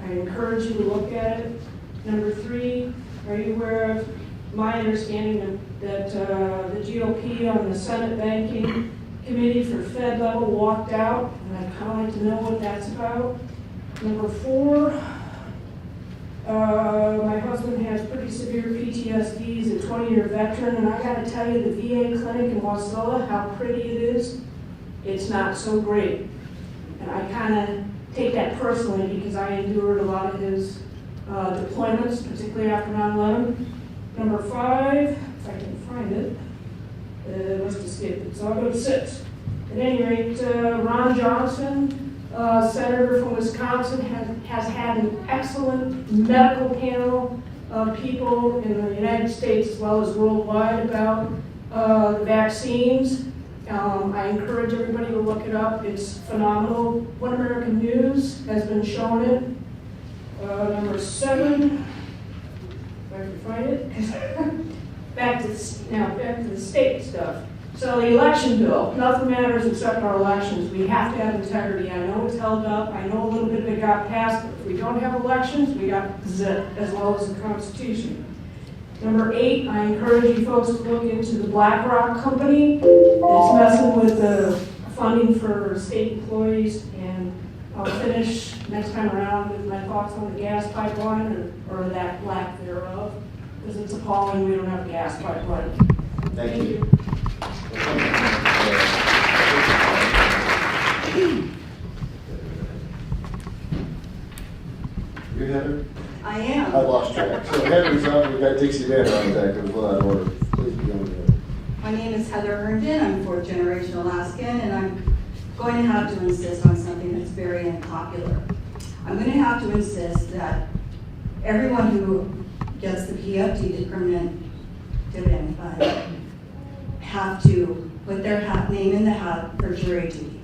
I encourage you to look at it. Number three, are you aware of my understanding that the GOP on the Senate Banking Committee for Fed level walked out, and I'd kind of like to know what that's about. Number four, my husband has pretty severe PTSD. He's a 20-year veteran, and I got to tell you, the VA clinic in Wasilla, how pretty it is, it's not so great. And I kind of take that personally because I endured a lot of his deployments, particularly after 9/11. Number five, if I can find it, it must escape it, so I'll go to 6. At any rate, Ron Johnson, Senator from Wisconsin, has had an excellent medical panel of people in the United States as well as worldwide about the vaccines. I encourage everybody to look it up. It's phenomenal. One American News has been showing it. Number 7, if I can find it. Back to the state stuff. So the election bill, nothing matters except our elections. We have to have integrity. I know it's held up. I know a little bit of it got passed, but if we don't have elections, we got zip, as well as the Constitution. Number 8, I encourage you folks to look into the BlackRock company. It's messing with the funding for state employees, and I'll finish next time around with my thoughts on the gas pipeline, or that lack thereof, because it's appalling we don't have a gas pipeline. Thank you. You, Heather? I am. I lost track. So Heather's up, we've got Dixie Banner on deck as well, in order. Please begin with Heather. My name is Heather Herndon. I'm fourth generation Alaskan, and I'm going to have to insist on something that's very unpopular. I'm going to have to insist that everyone who gets the PFD, the permanent dividend fund, have to put their name in the hat for jury duty.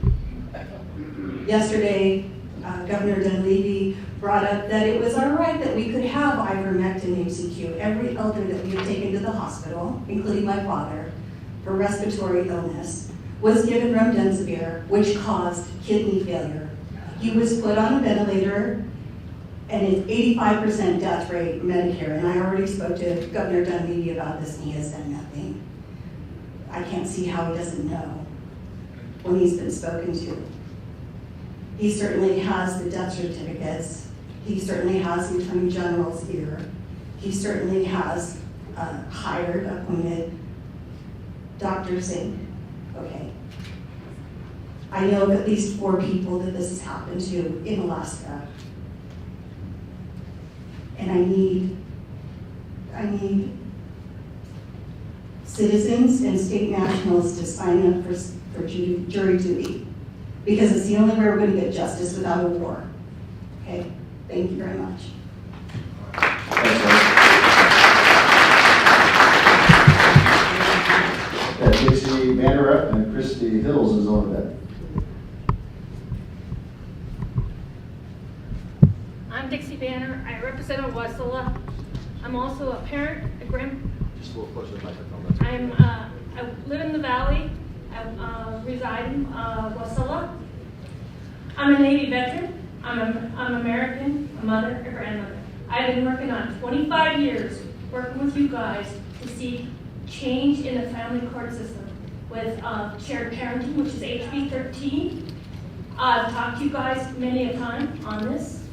Yesterday, Governor Dunleavy brought up that it was all right that we could have ivermectin HCQ. Every elder that we have taken to the hospital, including my father, for respiratory illness, was given remdesivir, which caused kidney failure. He was put on a ventilator, and it's 85% death rate Medicare. And I already spoke to Governor Dunleavy about this, and he has done nothing. I can't see how he doesn't know when he's been spoken to. He certainly has the death certificates. He certainly has the Attorney General's ear. He certainly has hired, appointed doctors in. Okay. I know of at least 4 people that this has happened to in Alaska. And I need citizens and state nationals to sign up for jury duty, because it's the only way we're going to get justice without a war. Okay? Thank you very much. Dixie Banner up, and Christy Hills is on that. I'm Dixie Banner. I represent Wasilla. I'm also a parent, a Just a little closer to the microphone. I live in the Valley. I reside in Wasilla. I'm a Navy veteran. I'm American, a mother, a grandmother. I've been working on 25 years, working with you guys to see change in the family court system with shared parenting, which is HB 13. I've talked to you guys many a time on this.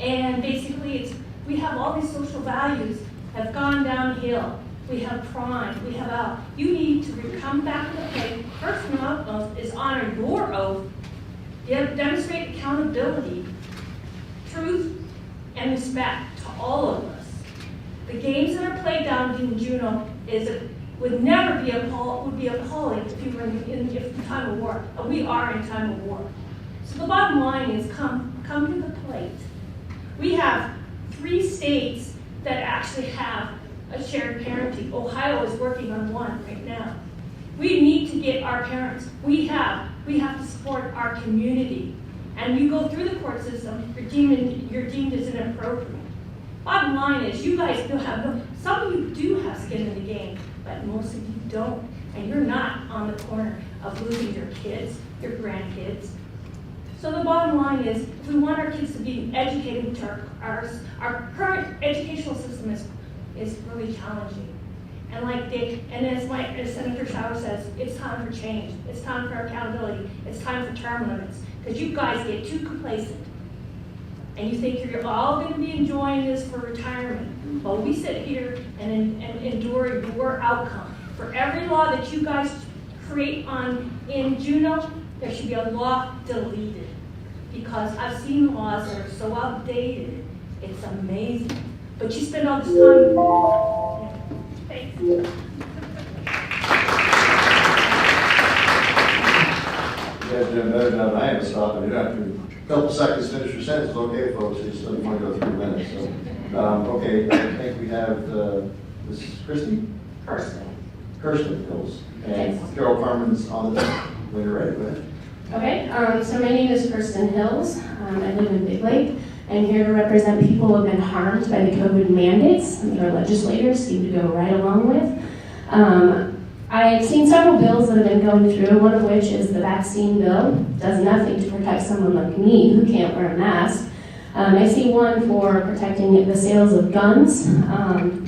And basically, we have all these social values have gone downhill. We have crime, we have you need to come back to the place. First and foremost is honor your oath. You have to demonstrate accountability, truth, and respect to all of us. The games that are played down in Juneau would never be appalling if you were in time of war. We are in time of war. So the bottom line is come to the plate. We have 3 states that actually have a shared parenting. Ohio is working on one right now. We need to get our parents. We have to support our community. And you go through the court system, you're deemed as inappropriate. Bottom line is, you guys don't have some of you do have skin in the game, but most of you don't. And you're not on the corner of losing your kids, your grandkids. So the bottom line is, if we want our kids to be educated, which our current educational system is really challenging. And as Senator Sauer says, it's time for change. It's time for accountability. It's time for term limits. Because you guys get too complacent. And you think you're all going to be enjoying this for retirement. Well, we sit here and endure your outcome. For every law that you guys create in Juneau, there should be a law deleted. Because I've seen laws that are so outdated, it's amazing. But you spend all this time. Thanks. You guys doing better now than I am stopping. You don't have to a couple seconds to finish your sentence. Okay, folks, you just don't want to go 3 minutes. So, okay, I think we have this is Christy? Kirsten Hills. And Carol Carmen's on the deck. When you're ready, go ahead. Okay, so my name is Kirsten Hills. I live in Big Lake. I'm here to represent people who have been harmed by the COVID mandates that our legislators seem to go right along with. I've seen several bills that have been going through, one of which is the vaccine bill. It does nothing to protect someone like me who can't wear a mask. I see one for protecting the sales of guns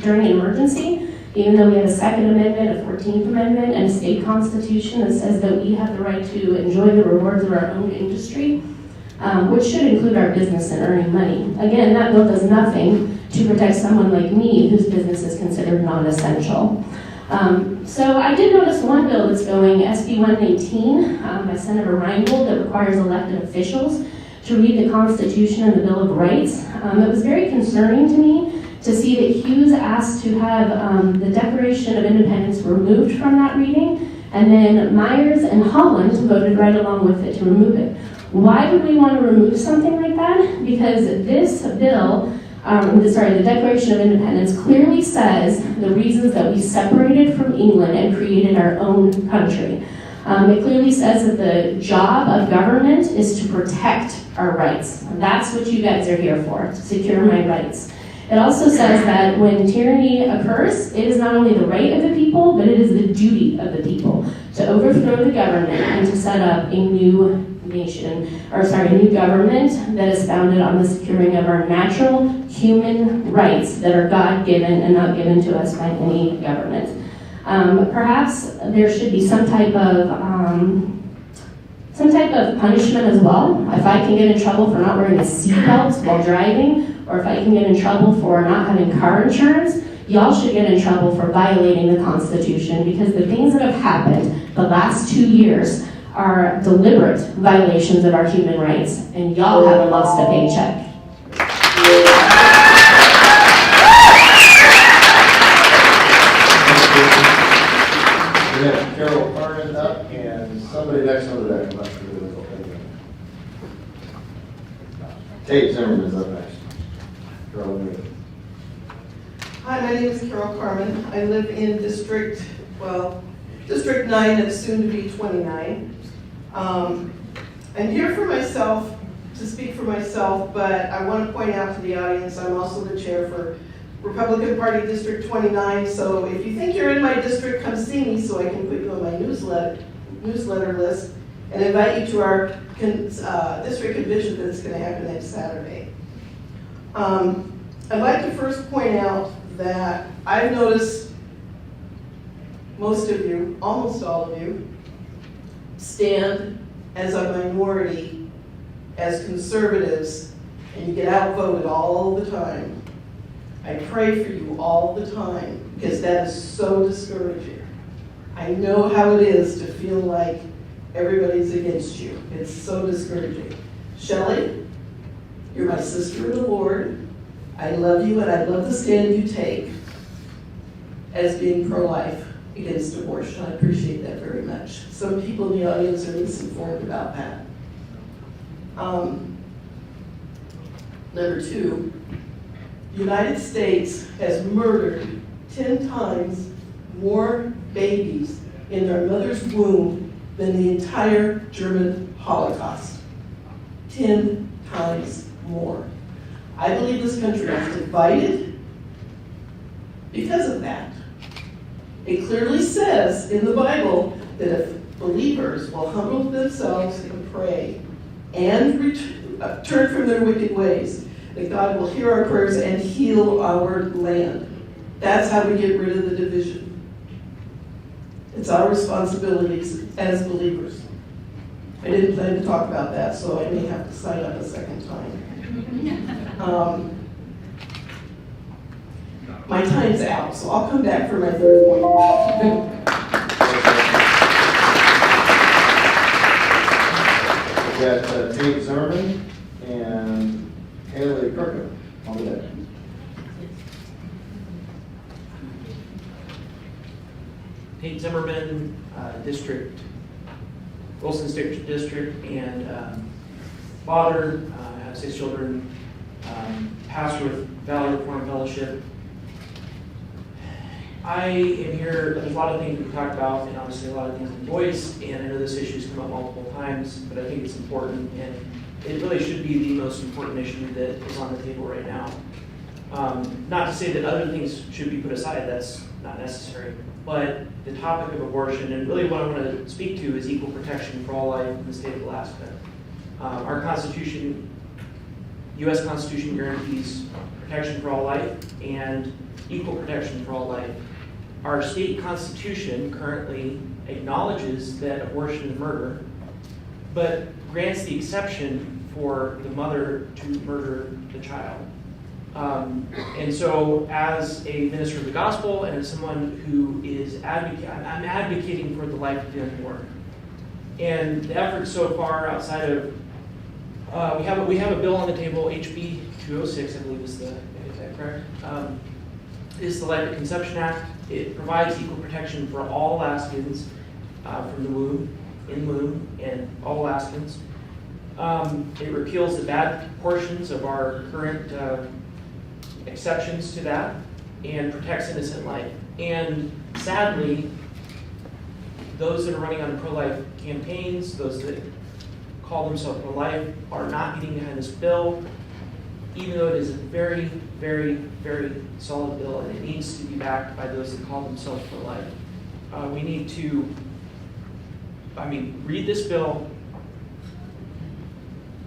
during an emergency, even though we have a Second Amendment, a 14th Amendment, and a state constitution that says that we have the right to enjoy the rewards of our own industry, which should include our business and earning money. Again, that bill does nothing to protect someone like me whose business is considered non-essential. So I did notice one bill that's going, SB 119 by Senator Reingold, that requires elected officials to read the Constitution and the Bill of Rights. It was very concerning to me to see that Hughes asked to have the Declaration of Independence removed from that reading, and then Myers and Holland voted right along with it to remove it. Why would we want to remove something like that? Because this bill, the Declaration of Independence clearly says the reasons that we separated from England and created our own country. It clearly says that the job of government is to protect our rights. That's what you guys are here for, to secure my rights. It also says that when tyranny occurs, it is not only the right of the people, but it is the duty of the people to overthrow the government and to set up a new new government that is founded on the securing of our natural human rights that are God-given and not given to us by any government. Perhaps there should be some type of punishment as well. If I can get in trouble for not wearing a seatbelt while driving, or if I can get in trouble for not having car insurance, y'all should get in trouble for violating the Constitution, because the things that have happened the last 2 years are deliberate violations of our human rights, and y'all haven't lost a paycheck. We have Carol Carmen up and somebody next over there. I'm not sure who it is. Tate Zimmerman's up next. Carol, Hi, my name is Carol Carmen. I live in District 9 of soon to be 29. I'm here for myself, to speak for myself, but I want to point out to the audience, I'm also the chair for Republican Party District 29, so if you think you're in my district, come see me so I can put you on my newsletter list and invite you to our district convention that's going to happen next Saturday. I'd like to first point out that I've noticed most of you, almost all of you, stand as a minority, as conservatives, and you get outvoted all the time. I pray for you all the time, because that is so discouraging. I know how it is to feel like everybody's against you. It's so discouraging. Shelley, you're my sister in the Lord. I love you, and I love the stand you take as being pro-life against abortion. I appreciate that very much. Some people in the audience are misinformed about that. Number two, the United States has murdered 10 times more babies in their mother's womb than the entire German Holocaust. 10 times more. I believe this country is divided because of that. It clearly says in the Bible that if believers will humble themselves and pray and turn from their wicked ways, that God will hear our prayers and heal our land. That's how we get rid of the division. It's our responsibilities as believers. I didn't plan to talk about that, so I may have to sign up a second time. My time's out, so I'll come back for my third point. We got Tate Zimmerman and Haley Kirkham on the deck. Tate Zimmerman, Wilson State District, and father, I have 6 children, pastor with Valley Reformed Fellowship. I am here, there's a lot of things we've talked about, and obviously a lot of things in voice, and I know this issue's come up multiple times, but I think it's important, and it really should be the most important issue that is on the table right now. Not to say that other things should be put aside, that's not necessary, but the topic of abortion, and really what I want to speak to is equal protection for all life in the state of Alaska. Our Constitution, U.S. Constitution guarantees protection for all life and equal protection for all life. Our state constitution currently acknowledges that abortion is murder, but grants the exception for the mother to murder the child. And so as a minister of the gospel and as someone who is I'm advocating for the life within work. And the effort so far outside of, we have a bill on the table, HB 206, I believe is that correct? Is the Life at Conception Act. It provides equal protection for all Alaskans from the womb, in womb, and all Alaskans. It repeals the bad portions of our current exceptions to that and protects innocent life. And sadly, those that are running on pro-life campaigns, those that call themselves pro-life, are not getting behind this bill, even though it is a very, very, very solid bill, and it needs to be backed by those that call themselves pro-life. We need to, read this bill,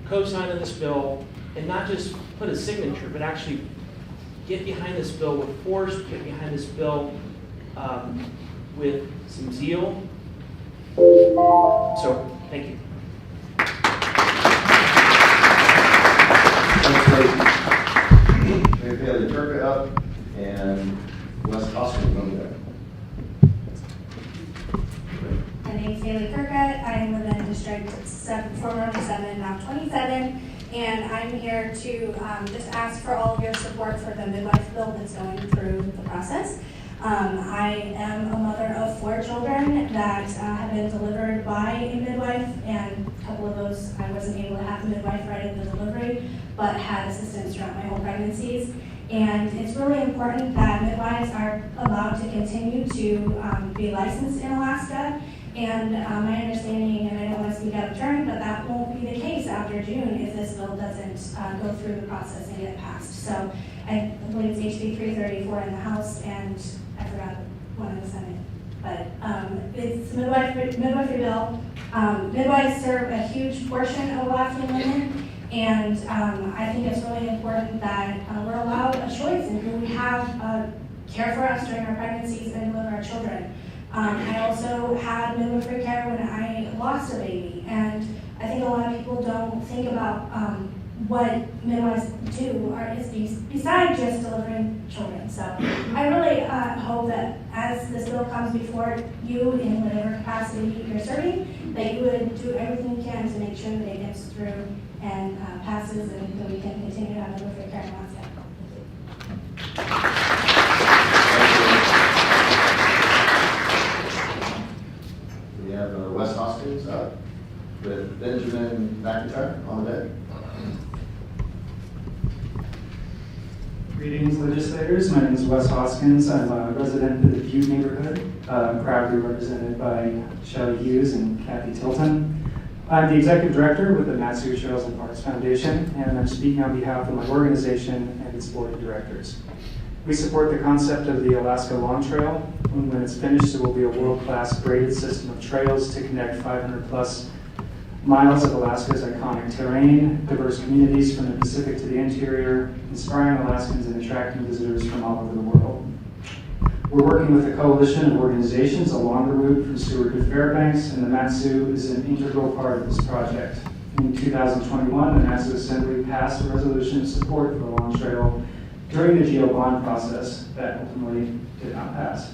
co-sign on this bill, and not just put a signature, but actually get behind this bill with force, get behind this bill with some zeal. So, thank you. We have Haley Turka up and Wes Hoskins on the deck. My name's Haley Turka. I live in District 407, now 27, and I'm here to just ask for all of your support for the midwife bill that's going through the process. I am a mother of 4 children that have been delivered by a midwife, and a couple of those I wasn't able to have the midwife right at the delivery, but had assistance throughout my whole pregnancies. And it's really important that midwives are allowed to continue to be licensed in Alaska. And my understanding, and I don't want to speak out of turn, but that won't be the case after June if this bill doesn't go through the process and get passed. So I believe it's HB 334 in the House, and I forgot one in the Senate. But it's a midwifery bill. Midwives serve a huge portion of Alaskan women, and I think it's really important that we're allowed a choice in who we have care for us during our pregnancies and deliver our children. I also had midwifery care when I lost a baby, and I think a lot of people don't think about what midwives do besides just delivering children. So I really hope that as this bill comes before you in whatever capacity you're serving, that you would do everything you can to make sure that it gets through and passes, and that we can continue to have midwifery care in Alaska. We have Wes Hoskins up with Benjamin McIntyre on the deck. Greetings, legislators. My name is Wes Hoskins. I'm a resident of the Butte neighborhood, proudly represented by Shelley Hughes and Kathy Tilton. I'm the executive director with the Matsu Trails and Parks Foundation, and I'm speaking on behalf of my organization and its board of directors. We support the concept of the Alaska Lawn Trail. When it's finished, it will be a world-class braided system of trails to connect 500-plus miles of Alaska's iconic terrain, diverse communities from the Pacific to the interior, inspiring Alaskans and attracting visitors from all over the world. We're working with a coalition of organizations along the route from Seward to Fairbanks, and the Matsu is an integral part of this project. In 2021, the Matsu Assembly passed a resolution of support for the Lawn Trail during the GO bond process that ultimately did not pass.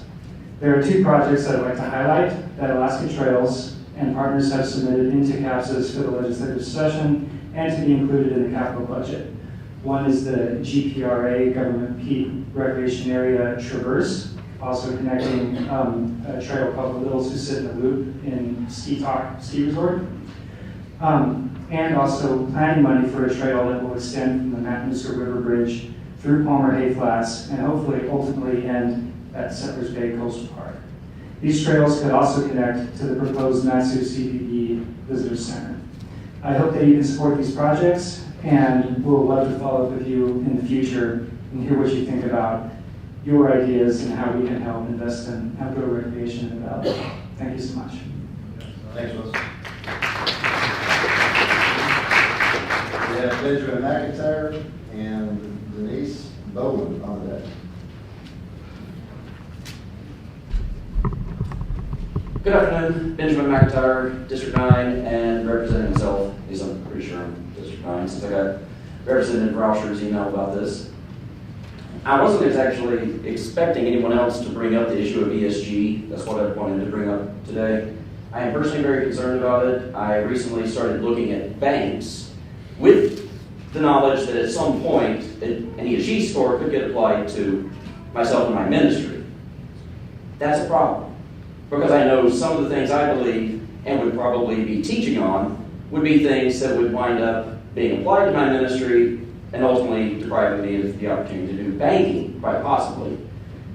There are 2 projects that I'd like to highlight that Alaska Trails and partners have submitted into CAPSAs for the legislative session and to be included in the capital budget. One is the GPRA Government Peak Recreation Area Traverse, also connecting a trail called the Little Susitna Loop in Ski Resort, and also planning money for a trail that will extend from the Matsu River Bridge through Plummer Hay Flats and hopefully ultimately end at Settlers Bay Coastal Park. These trails could also connect to the proposed Matsu CPB Visitor Center. I hope that you can support these projects, and we'll love to follow up with you in the future and hear what you think about your ideas and how we can help invest in outdoor recreation in the valley. Thank you so much. Thanks, Wes. We have Benjamin McIntyre and Denise Bowen on the deck. Good afternoon, Benjamin McIntyre, District 9, and representing myself, at least I'm pretty sure I'm District 9, since I got Representative Rauscher's email about this. I wasn't actually expecting anyone else to bring up the issue of ESG. That's what I wanted to bring up today. I am personally very concerned about it. I recently started looking at banks with the knowledge that at some point an ESG score could get applied to myself and my ministry. That's a problem, because I know some of the things I believe and would probably be teaching on would be things that would wind up being applied to my ministry and ultimately depriving me of the opportunity to do banking, quite possibly.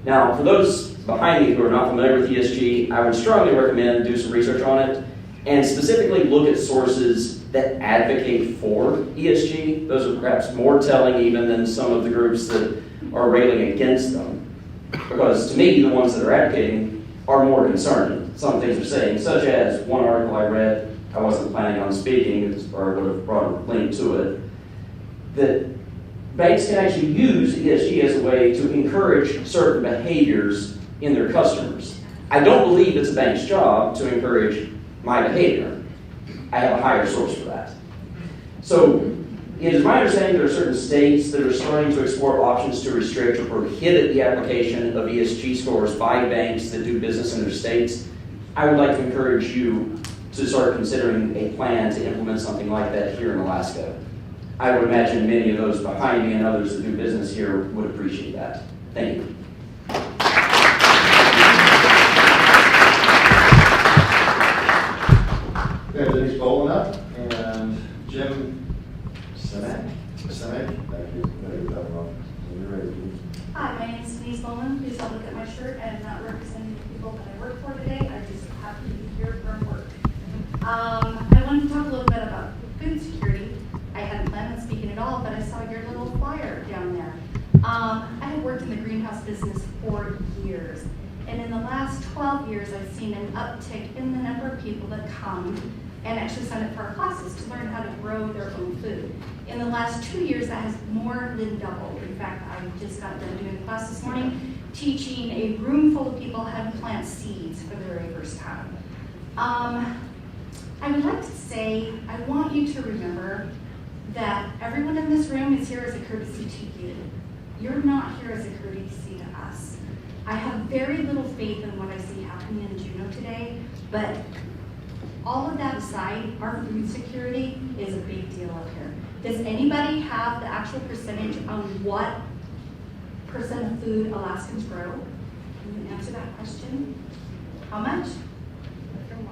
Now, for those behind me who are not familiar with ESG, I would strongly recommend do some research on it and specifically look at sources that advocate for ESG. Those are perhaps more telling even than some of the groups that are railing against them. Because to me, the ones that are advocating are more concerning. Some things are saying, such as one article I read, I wasn't planning on speaking, or I would have brought a link to it, that banks can actually use ESG as a way to encourage certain behaviors in their customers. I don't believe it's a bank's job to encourage my behavior. I have a higher source for that. So it is my understanding there are certain states that are starting to explore options to restrict or prohibit the application of ESG scores by banks that do business in their states. I would like to encourage you to start considering a plan to implement something like that here in Alaska. I would imagine many of those behind me and others that do business here would appreciate that. Thank you. We have Denise Boland up and Jim Senek. Thank you. When you're ready, please. Hi, my name is Denise Bowman. Please don't look at my shirt. I am not representing the people that I work for today. I just happen to be here from work. I wanted to talk a little bit about food security. I hadn't planned on speaking at all, but I saw your little flyer down there. I have worked in the greenhouse business for years. And in the last 12 years, I've seen an uptick in the number of people that come and actually sign up for our classes to learn how to grow their own food. In the last 2 years, that has more than doubled. In fact, I just got done doing a class this morning teaching a room full of people how to plant seeds for the very first time. I would like to say, I want you to remember that everyone in this room is here as a courtesy to you. You're not here as a courtesy to us. I have very little faith in what I see happening in Juneau today, but all of that aside, our food security is a big deal up here. Does anybody have the actual percentage on what percent of food Alaskans grow? Can you answer that question? How much?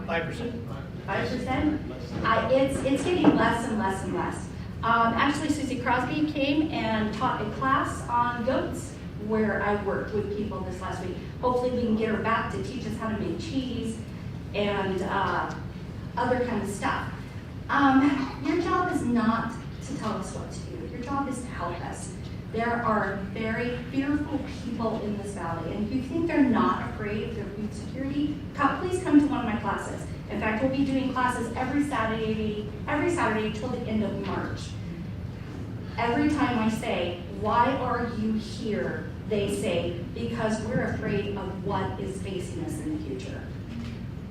5%. 5%? It's getting less and less and less. Actually, Susie Crosby came and taught a class on goats where I worked with people this last week. Hopefully we can get her back to teach us how to make cheese and other kind of stuff. Your job is not to tell us what to do. Your job is to help us. There are very fearful people in this valley, and if you think they're not afraid of their food security, please come to one of my classes. In fact, we'll be doing classes every Saturday till the end of March. Every time I say, why are you here? They say, because we're afraid of what is facing us in the future.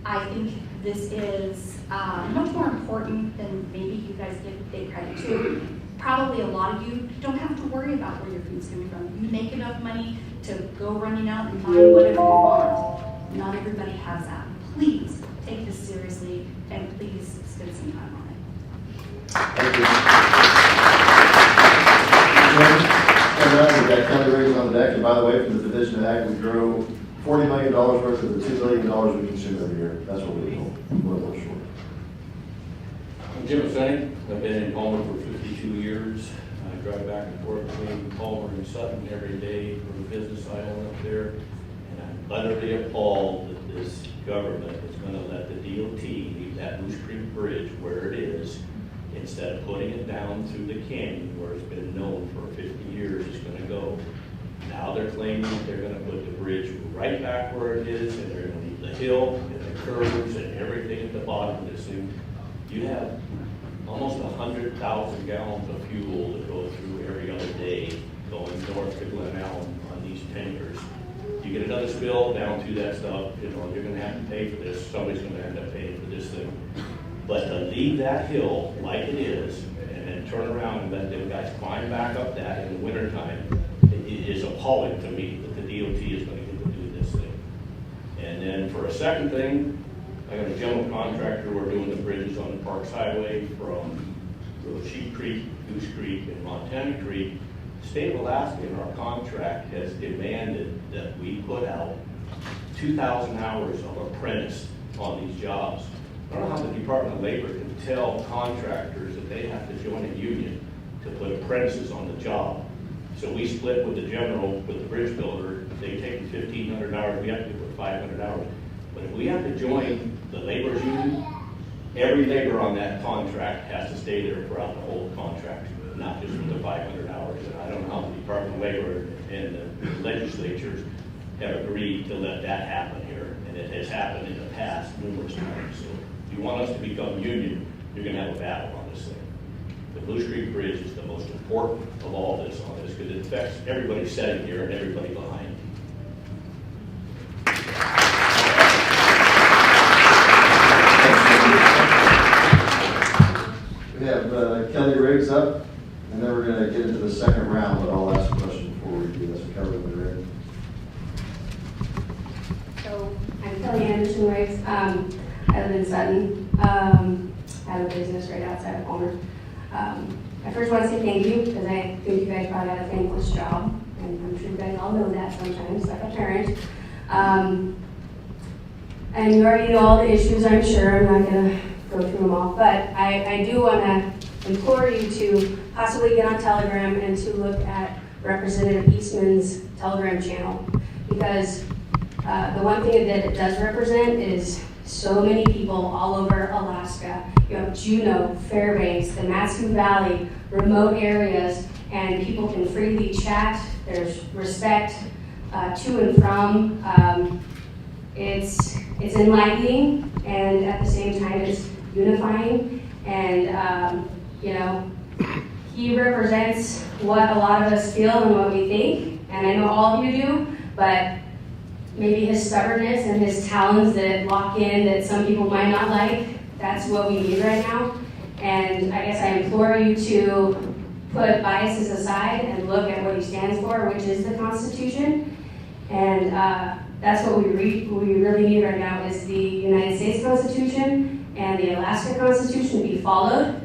I think this is much more important than maybe you guys give credit to. Probably a lot of you don't have to worry about where your food's coming from. You make enough money to go running out and buy whatever you want. Not everybody has that. Please take this seriously and please spend some time on it. Thank you. That county raise on the deck, and by the way, from the Division of Ag, we grow $40 million worth of the $2 billion we consume every year. That's what we told. We're a little short. I'm Jim Fennick. I've been in Palmer for 52 years. I drive back and forth between Palmer and Sutton every day for the business I own up there. And I'm utterly appalled that this government is going to let the DOT leave that Moose Creek Bridge where it is, instead of putting it down through the canyon where it's been known for 50 years it's going to go. Now they're claiming that they're going to put the bridge right back where it is, and they're going to leave the hill and the curves and everything at the bottom of this thing. You have almost 100,000 gallons of fuel that go through every other day going north to Glen Allen on these tankers. You get another spill down through that stuff, you're going to have to pay for this. Somebody's going to end up paying for this thing. But to leave that hill like it is and then turn around and let them guys climb back up that in the wintertime, is appalling to me that the DOT is going to get to do this thing. And then for a second thing, I got a general contractor. We're doing the bridges on the Parks Highway from Sheep Creek, Goose Creek, and Montana Creek. State of Alaska in our contract has demanded that we put out 2,000 hours of apprentice on these jobs. I don't know how the Department of Labor can tell contractors that they have to join a union to put apprentices on the job. So we split with the general, with the bridge builder. They take 1,500 hours, we have to put 500 hours. But if we have to join the labor's union, every labor on that contract has to stay there throughout the whole contract, not just for the 500 hours. And I don't know how the Department of Labor and the legislatures have agreed to let that happen here. And it has happened in the past numerous times. So if you want us to become union, you're going to have a battle on this thing. The Blue Street Bridge is the most important of all this on this because it affects everybody sitting here and everybody behind. We have Kelly Riggs up, and then we're going to get into the second round, but I'll ask a question before we do this. Kelly, when you're ready. So I'm Kelly Anderson Riggs. I live in Sutton. I have a business right outside of Plummer. I first want to say thank you because I think you guys probably have a thankless job, and I'm sure you guys all know that sometimes, like a parent. And you already know all the issues, I'm sure. I'm not going to go through them all, but I do want to implore you to possibly get on Telegram and to look at Representative Eastman's Telegram channel, because the one thing that it does represent is so many people all over Alaska. You have Juneau, Fairbanks, the Matsu Valley, remote areas, and people can freely chat. There's respect to and from. It's enlightening, and at the same time, it's unifying. And he represents what a lot of us feel and what we think. And I know all of you do, but maybe his stubbornness and his talons that lock in that some people might not like, that's what we need right now. And I guess I implore you to put biases aside and look at what he stands for, which is the Constitution. And that's what we really need right now is the United States Constitution and the Alaska Constitution to be followed,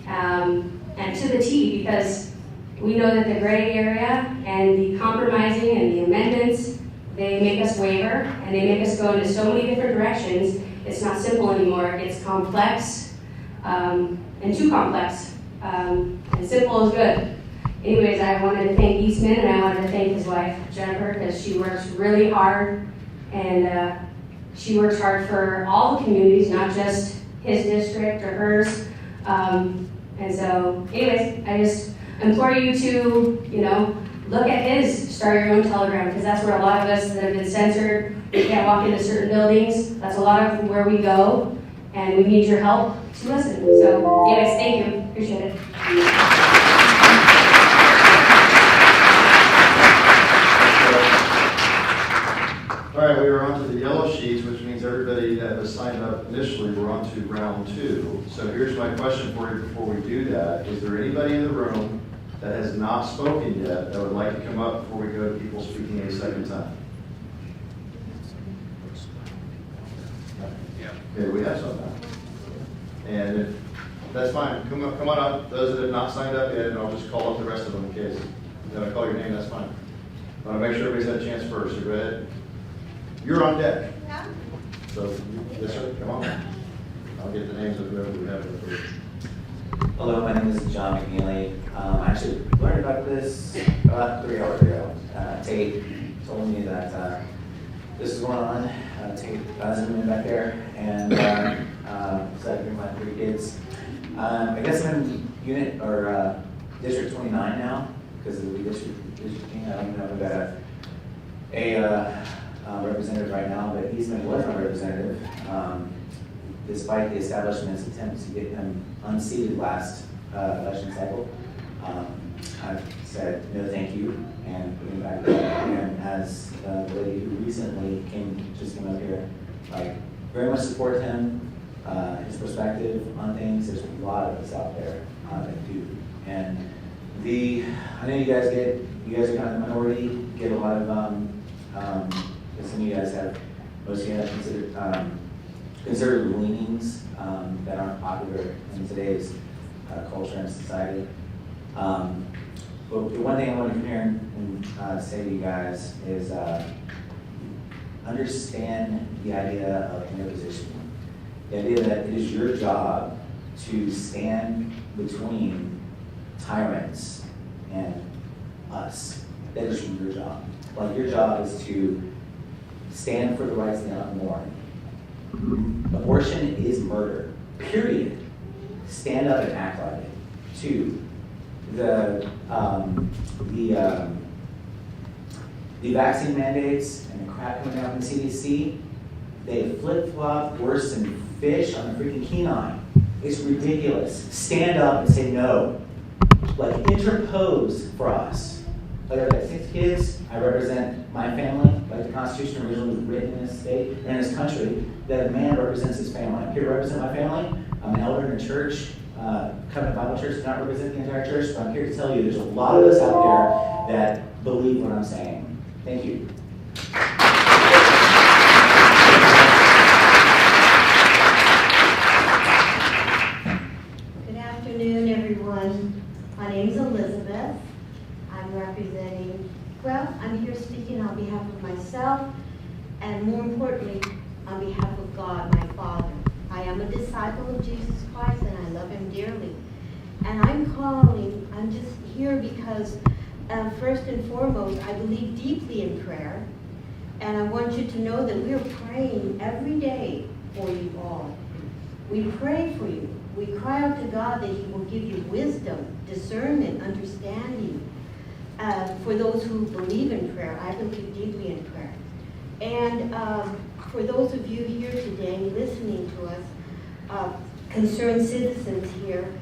and to the T, because we know that the gray area and the compromising and the amendments, they make us waver, and they make us go into so many different directions. It's not simple anymore. It's complex, and too complex. And simple is good. Anyways, I wanted to thank Eastman, and I wanted to thank his wife, Jennifer, because she works really hard, and she works hard for all the communities, not just his district or hers. And so, anyways, I just implore you to, look at his, start your own Telegram, because that's where a lot of us that have been censored, we can't walk into certain buildings. That's a lot of where we go, and we need your help to listen. So, anyways, thank you. Appreciate it. All right, we are on to the yellow sheets, which means everybody that was signed up initially, we're on to round 2. So here's my question for you before we do that. Is there anybody in the room that has not spoken yet that would like to come up before we go to people speaking a second time? Okay, we have some now. And if that's fine, come on up. Those that have not signed up yet, and I'll just call up the rest of them in case. Then I call your name, that's fine. I want to make sure everybody's had a chance first, so go ahead. You're on deck. Yeah. So, yes sir, come on. I'll get the names of whoever we have in the group. Hello, my name is John McNeely. I actually learned about this about 3 hours ago. Tate told me that this is going on. Tate zoomed in back there, and so I bring my 3 kids. I guess I'm in unit or District 29 now because of the redistricting. I don't even know if we got a representative right now, but Eastman was my representative. Despite the establishment's attempts to get him unseated last election cycle, I've said no thank you and put him back there. And as the lady who recently just came up here, very much support him, his perspective on things. There's a lot of us out there that do. And I know you guys are kind of the minority, get a lot of, some of you guys have, most of you have conservative leanings that aren't popular in today's culture and society. But the one thing I want to come here and say to you guys is understand the idea of interposition. The idea that it is your job to stand between tyrants and us. That is your job. Like, your job is to stand for the rights of the unborn. Abortion is murder, period. Stand up and act like it. 2, the vaccine mandates and the crap coming out from the CDC, they flip-flop worse than fish on a freaking Kenai. It's ridiculous. Stand up and say no. Like, interpose for us. Like, I've got 6 kids. I represent my family, like the Constitution originally was written in this state, or in this country, that a man represents his family. I'm here to represent my family. I'm an elder in a church. Covenant Bible Church does not represent the entire church, but I'm here to tell you there's a lot of us out there that believe what I'm saying. Thank you. Good afternoon, everyone. My name is Elizabeth. I'm representing, I'm here speaking on behalf of myself, and more importantly, on behalf of God, my Father. I am a disciple of Jesus Christ, and I love him dearly. And I'm just here because, first and foremost, I believe deeply in prayer, and I want you to know that we are praying every day for you all. We pray for you. We cry out to God that he will give you wisdom, discernment, understanding. For those who believe in prayer, I believe deeply in prayer. And for those of you here today listening to us, concerned citizens here,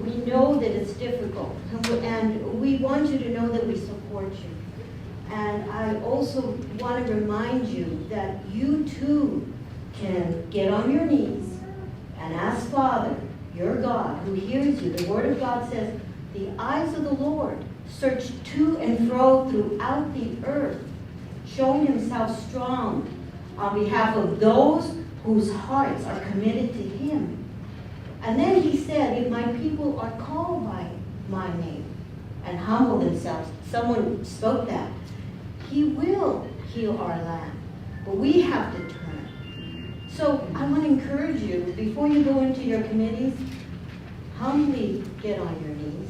we know that it's difficult, and we want you to know that we support you. And I also want to remind you that you too can get on your knees and ask Father, your God, who hears you. The Word of God says, the eyes of the Lord search to and fro throughout the earth, showing himself strong on behalf of those whose hearts are committed to him. And then he said, if my people are called by my name and humble themselves, someone spoke that, he will heal our land. But we have to turn. So I want to encourage you, before you go into your committees, humbly get on your knees.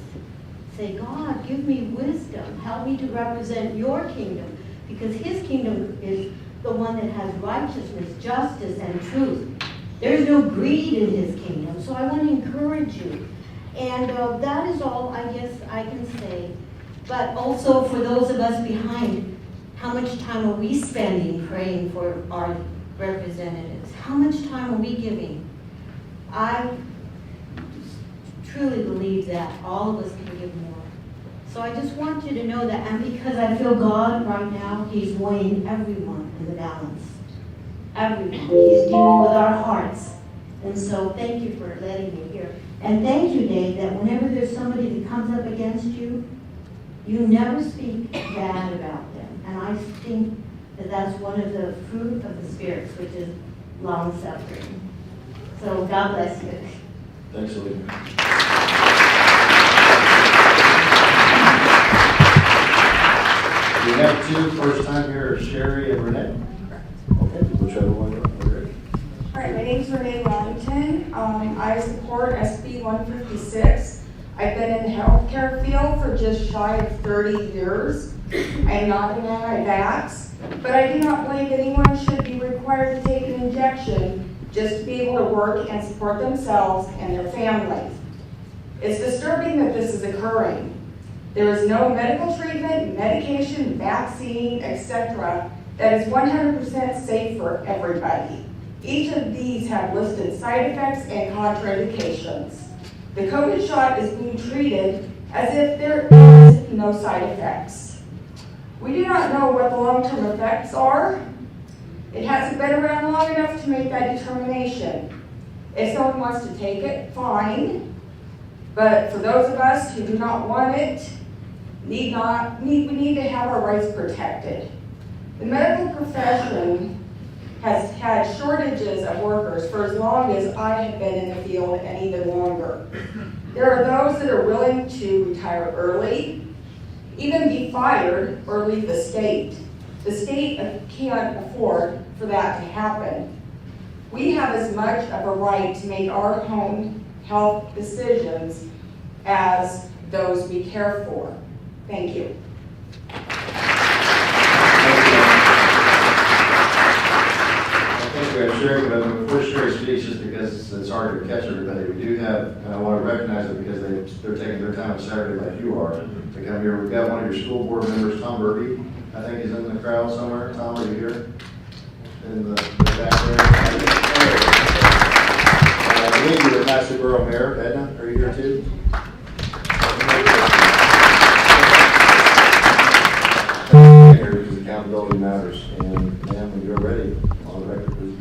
Say, God, give me wisdom. Help me to represent your kingdom, because his kingdom is the one that has righteousness, justice, and truth. There's no greed in his kingdom. So I want to encourage you. And that is all I guess I can say. But also for those of us behind, how much time are we spending praying for our representatives? How much time are we giving? I truly believe that all of us can give more. So I just want you to know that, and because I feel God right now, he's weighing everyone in the balance. Everyone. He's dealing with our hearts. And so thank you for letting me hear. And thank you, Dave, that whenever there's somebody that comes up against you, you never speak bad about them. And I think that that's one of the fruit of the spirits, which is long-suffering. So God bless you. Thanks, Olivia. We have 2 first time here, Sherry and Renee. Okay, whichever one you're ready. All right, my name is Renee Wellington. I support SB 156. I've been in the healthcare field for just shy of 30 years. I am not an anti-vax, but I do not believe anyone should be required to take an injection just to be able to work and support themselves and their families. It's disturbing that this is occurring. There is no medical treatment, medication, vaccine, etc. that is 100% safe for everybody. Each of these have listed side effects and contraindications. The COVID shot is being treated as if there is no side effects. We do not know what the long-term effects are. It hasn't been around long enough to make that determination. If someone wants to take it, fine. But for those of us who do not want it, we need to have our rights protected. The medical profession has had shortages of workers for as long as I have been in the field and even longer. There are those that are willing to retire early, even be fired or leave the state. The state can't afford for that to happen. We have as much of a right to make our home health decisions as those we care for. Thank you. Thank you, Sherry, but before Sherry speaks, just because it's hard to catch everybody, we do have, and I want to recognize it because they're taking their time on Saturday like you are to come here. We've got one of your school board members, Tom Burby, I think he's in the crowd somewhere. Tom, are you here? In the back there. I believe you're the Matsu Borough Mayor, Edna, are you here too? Because accountability matters, and ma'am, when you're ready, on the record, please.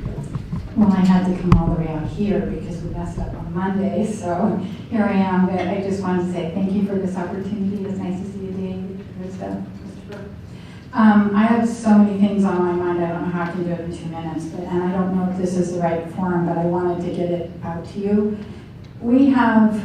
Well, I had to come all the way out here because we messed up on Monday, so here I am. But I just wanted to say thank you for this opportunity. It's nice to see you, Dave, Krista, Christopher. I have so many things on my mind. I don't know how I can do it in 2 minutes, and I don't know if this is the right forum, but I wanted to get it out to you. We have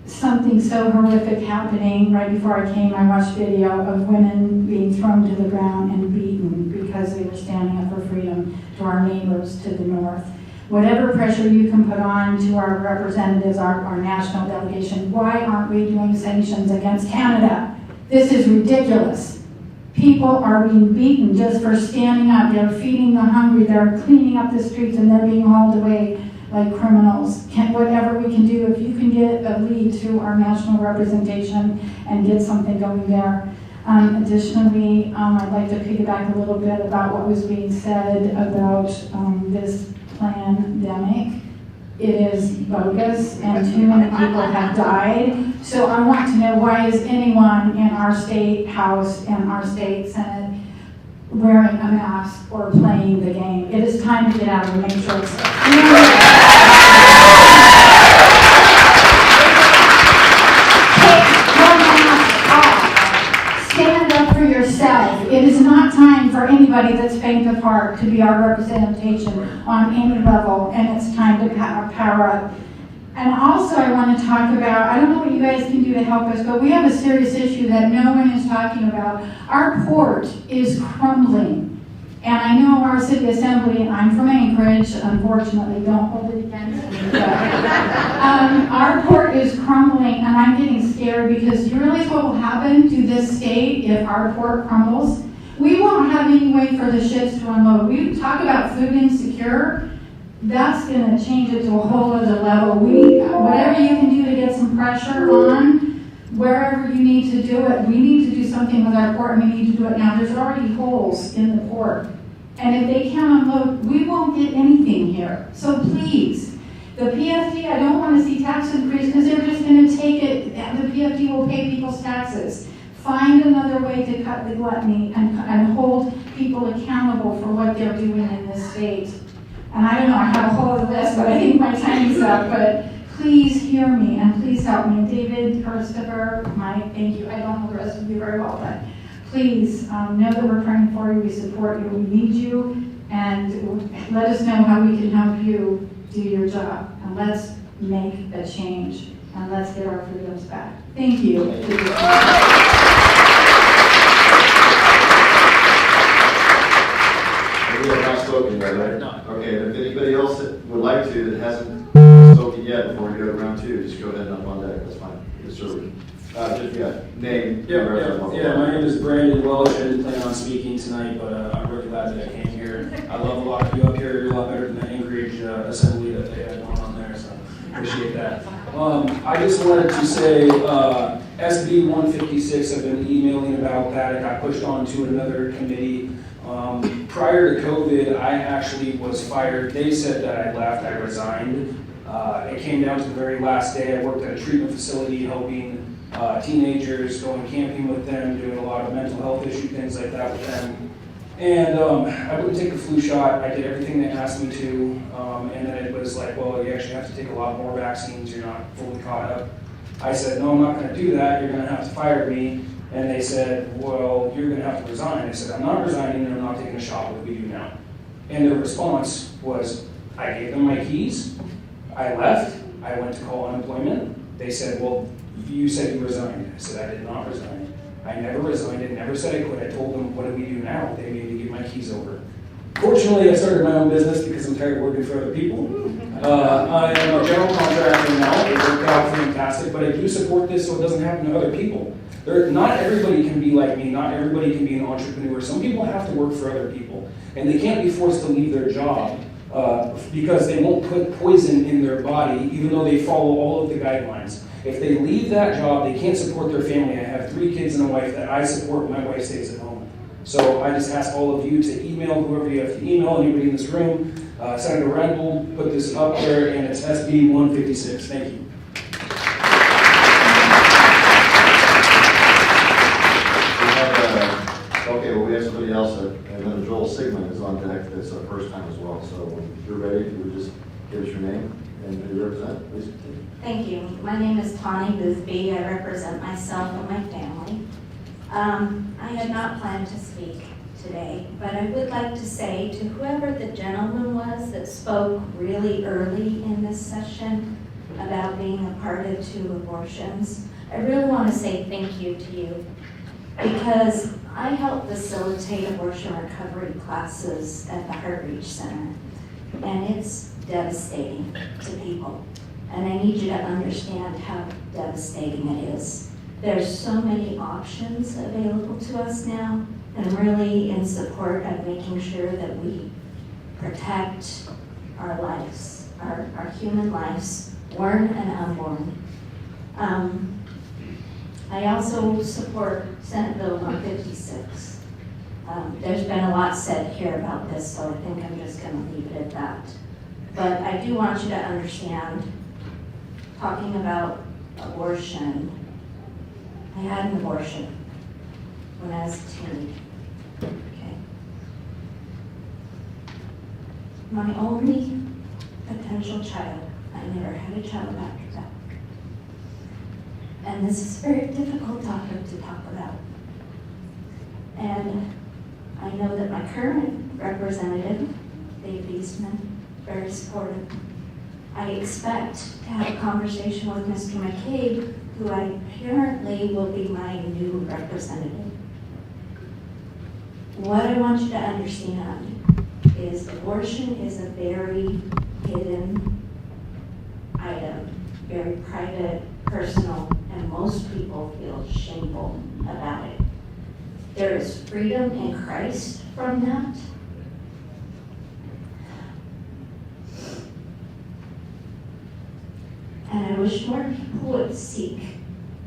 something so horrific happening. Right before I came, I watched video of women being thrown to the ground and beaten because they were standing up for freedom to our neighbors to the north. Whatever pressure you can put on to our representatives, our national delegation, why aren't we doing sanctions against Canada? This is ridiculous. People are being beaten just for standing up. They're feeding the hungry. They're cleaning up the streets, and they're being hauled away like criminals. Whatever we can do, if you can get a lead to our national representation and get something going there. Additionally, I'd like to piggyback a little bit about what was being said about this pandemic. It is bogus, and too many people have died. So I want to know, why is anyone in our state house and our state senate wearing a mask or playing the game? It is time to get out of the matrix. Stand up for yourself. It is not time for anybody that's faint of heart to be our representation on any level, and it's time to power up. And also I want to talk about, I don't know what you guys can do to help us, but we have a serious issue that no one is talking about. Our port is crumbling. And I know our city assembly, and I'm from Anchorage, unfortunately, don't hold it against me, but our port is crumbling, and I'm getting scared because you realize what will happen to this state if our port crumbles? We won't have any way for the ships to unload. We talk about food insecure. That's going to change it to a whole other level. Whatever you can do to get some pressure on, wherever you need to do it, we need to do something with our port, and we need to do it now. There's already holes in the port. And if they can't unload, we won't get anything here. So please, the PFD, I don't want to see tax increase because they're just going to take it, the PFD will pay people's taxes. Find another way to cut the gluttony and hold people accountable for what they're doing in this state. And I don't know, I have a whole other list, but I think my time is up. But please hear me and please help me. David, Christopher, Mike, thank you. I don't know the rest of you very well, but please know that we're praying for you. We support you. We need you. And let us know how we can help you do your job. And let's make a change. And let's get our freedoms back. Thank you. We have not spoken yet, right? No. Okay, if anybody else that would like to that hasn't spoken yet before we go to round two, just go ahead and up on deck. That's fine. Yes, sir. Name. Yeah, my name is Brandon Welch. I didn't plan on speaking tonight, but I'm really glad that I came here. I love a lot of you up here. You're a lot better than the Anchorage assembly that they had going on there, so appreciate that. I just wanted to say SB 156, I've been emailing about that. It got pushed on to another committee. Prior to COVID, I actually was fired. They said that I left, I resigned. It came down to the very last day. I worked at a treatment facility helping teenagers, going camping with them, doing a lot of mental health issue things like that with them. And I wouldn't take the flu shot. I did everything they asked me to. And then it was like, well, you actually have to take a lot more vaccines. You're not fully caught up. I said, no, I'm not gonna do that, you're gonna have to fire me. And they said, well, you're gonna have to resign. I said, I'm not resigning and I'm not taking a shot like we do now. And their response was, I gave them my keys, I left, I went to call unemployment. They said, well, you said you resigned. I said, I did not resign. I never resigned, I never said I quit. I told them, what do we do now? They made me give my keys over. Fortunately, I started my own business because I'm tired of working for other people. I am a general contractor now. It worked out fantastic, but I do support this so it doesn't happen to other people. Not everybody can be like me. Not everybody can be an entrepreneur. Some people have to work for other people, and they can't be forced to leave their job because they won't put poison in their body, even though they follow all of the guidelines. If they leave that job, they can't support their family. I have 3 kids and a wife that I support when my wife stays at home. So I just ask all of you to email whoever you have to email, anybody in this room. Senator Randall put this up there, and it's SB 156. Thank you. Okay, well, we have somebody else, and then Joel Sigmund is on deck. That's our first time as well. So when you're ready, if you would just give us your name and who you represent, please. Thank you. My name is Tawny Boothby. I represent myself and my family. I had not planned to speak today, but I would like to say to whoever the gentleman was that spoke really early in this session about being a part of 2 abortions, I really want to say thank you to you, because I help facilitate abortion recovery classes at the Heart Reach Center, and it's devastating to people. And I need you to understand how devastating it is. There's so many options available to us now, and I'm really in support of making sure that we protect our lives, our human lives, born and unborn. I also support Senate Bill 156. There's been a lot said here about this, so I think I'm just going to leave it at that. But I do want you to understand, talking about abortion, I had an abortion when I was a teen. Okay. My only potential child, I never had a child after that. And this is a very difficult topic to talk about. And I know that my current representative, Dave Eastman, very supportive. I expect to have a conversation with Mr. McCabe, who apparently will be my new representative. What I want you to understand is abortion is a very hidden item, very private, personal, and most people feel shameful about it. There is freedom in Christ from that. And I wish more people would seek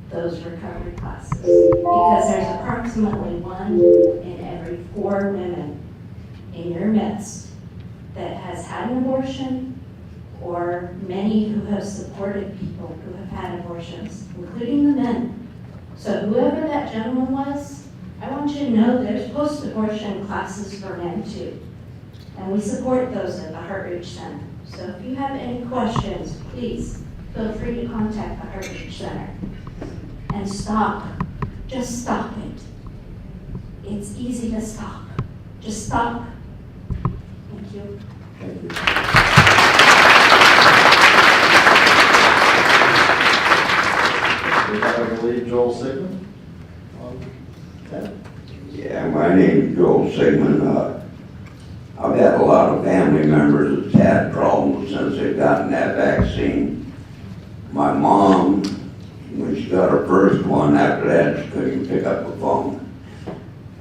those recovery classes, because there's approximately 1 in every 4 women in your midst that has had an abortion, or many who have supported people who have had abortions, including the men. So whoever that gentleman was, I want you to know there's post-abortion classes for men too. And we support those at the Heart Reach Center. So if you have any questions, please feel free to contact the Heart Reach Center. And stop. Just stop it. It's easy to stop. Just stop. Thank you. Thank you. We have, I believe, Joel Sigmund on that. Yeah, my name's Joel Sigmund. I've had a lot of family members that's had problems since they've gotten that vaccine. My mom, when she got her first one, after that she couldn't pick up the phone.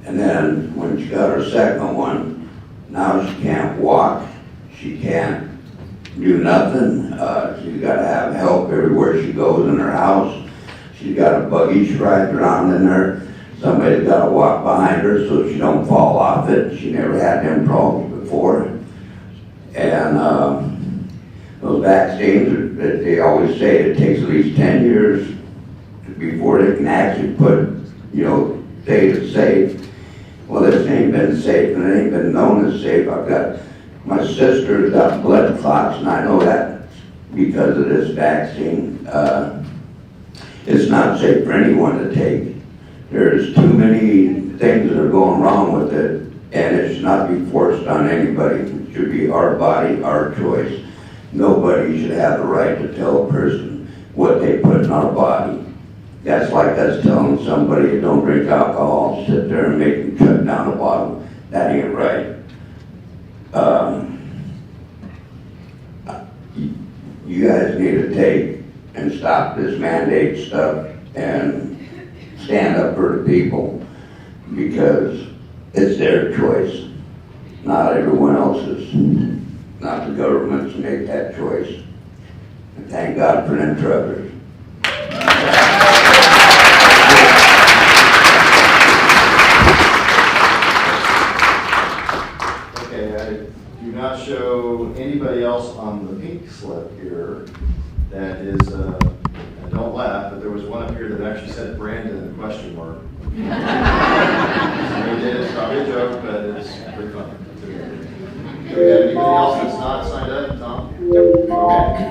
And then when she got her second one, now she can't walk, she can't do nothing. She's got to have help everywhere she goes in her house. She's got a buggy she rides around in there. Somebody's got to walk behind her so she don't fall off it. She never had them problems before. And those vaccines, they always say it takes at least 10 years before they can actually put, say it's safe. Well, this ain't been safe, and it ain't been known as safe. I've got, my sister's got blood clots, and I know that because of this vaccine. It's not safe for anyone to take. There's too many things that are going wrong with it, and it should not be forced on anybody. It should be our body, our choice. Nobody should have the right to tell a person what they put in our body. That's like us telling somebody don't drink alcohol, sit there and make them chug down a bottle. That ain't right. You guys need to take and stop this mandate stuff and stand up for the people, because it's their choice, not everyone else's. Not the government's make that choice. And thank God for them truckers. Okay, I do not show anybody else on the pink slip here that is, don't laugh, but there was one up here that actually said Brandon in a question mark. Somebody did, it's probably a joke, but it's pretty funny. Do we have anybody else that's not signed up, Tom? Okay,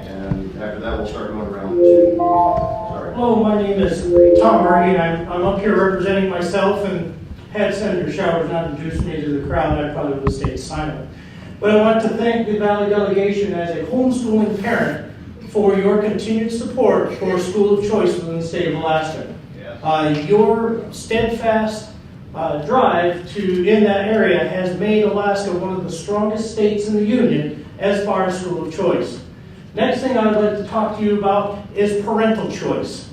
and after that, we'll start going around the two. Sorry. Hello, my name is Tom Murray, and I'm up here representing myself, and had Senator Showers not introduced me to the crowd, I probably would have stayed silent. But I want to thank the Valley delegation as a homeschooling parent for your continued support for school of choice within the state of Alaska. Your steadfast drive in that area has made Alaska one of the strongest states in the union as far as school of choice. Next thing I would like to talk to you about is parental choice.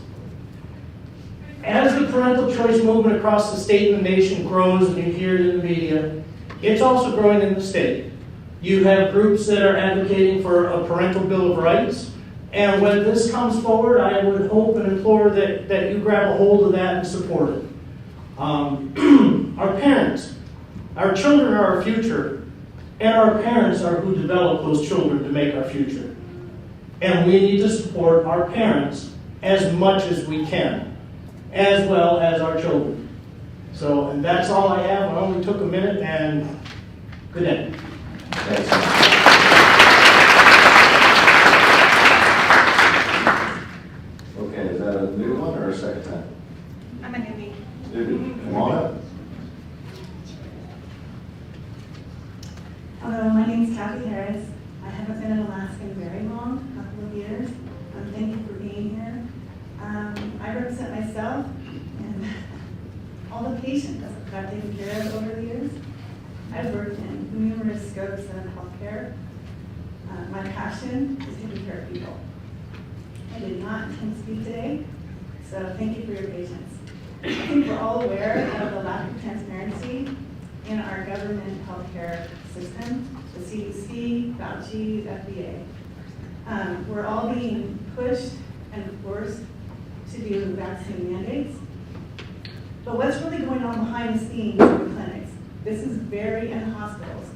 As the parental choice movement across the state and the nation grows, and you hear it in the media, it's also growing in the state. You have groups that are advocating for a parental bill of rights, and when this comes forward, I would hope and implore that you grab a hold of that and support it. Our parents, our children are our future, and our parents are who develop those children to make our future. And we need to support our parents as much as we can, as well as our children. So, and that's all I have. I only took a minute, and good day. Thanks. Okay, is that a new one or a second time? I'm a newbie. Newbie, come on up. Hello, my name is Kathy Harris. I haven't been in Alaska in very long, a couple of years. Thank you for being here. I represent myself and all the patients that I've taken care of over the years. I've worked in numerous scopes of healthcare. My passion is taking care of people. I did not intend to speak today, so thank you for your patience. I think we're all aware of the lack of transparency in our government healthcare system, the CDC, Fauci, FDA. We're all being pushed and forced to do vaccine mandates. But what's really going on behind the scenes in the clinics? This is in hospitals.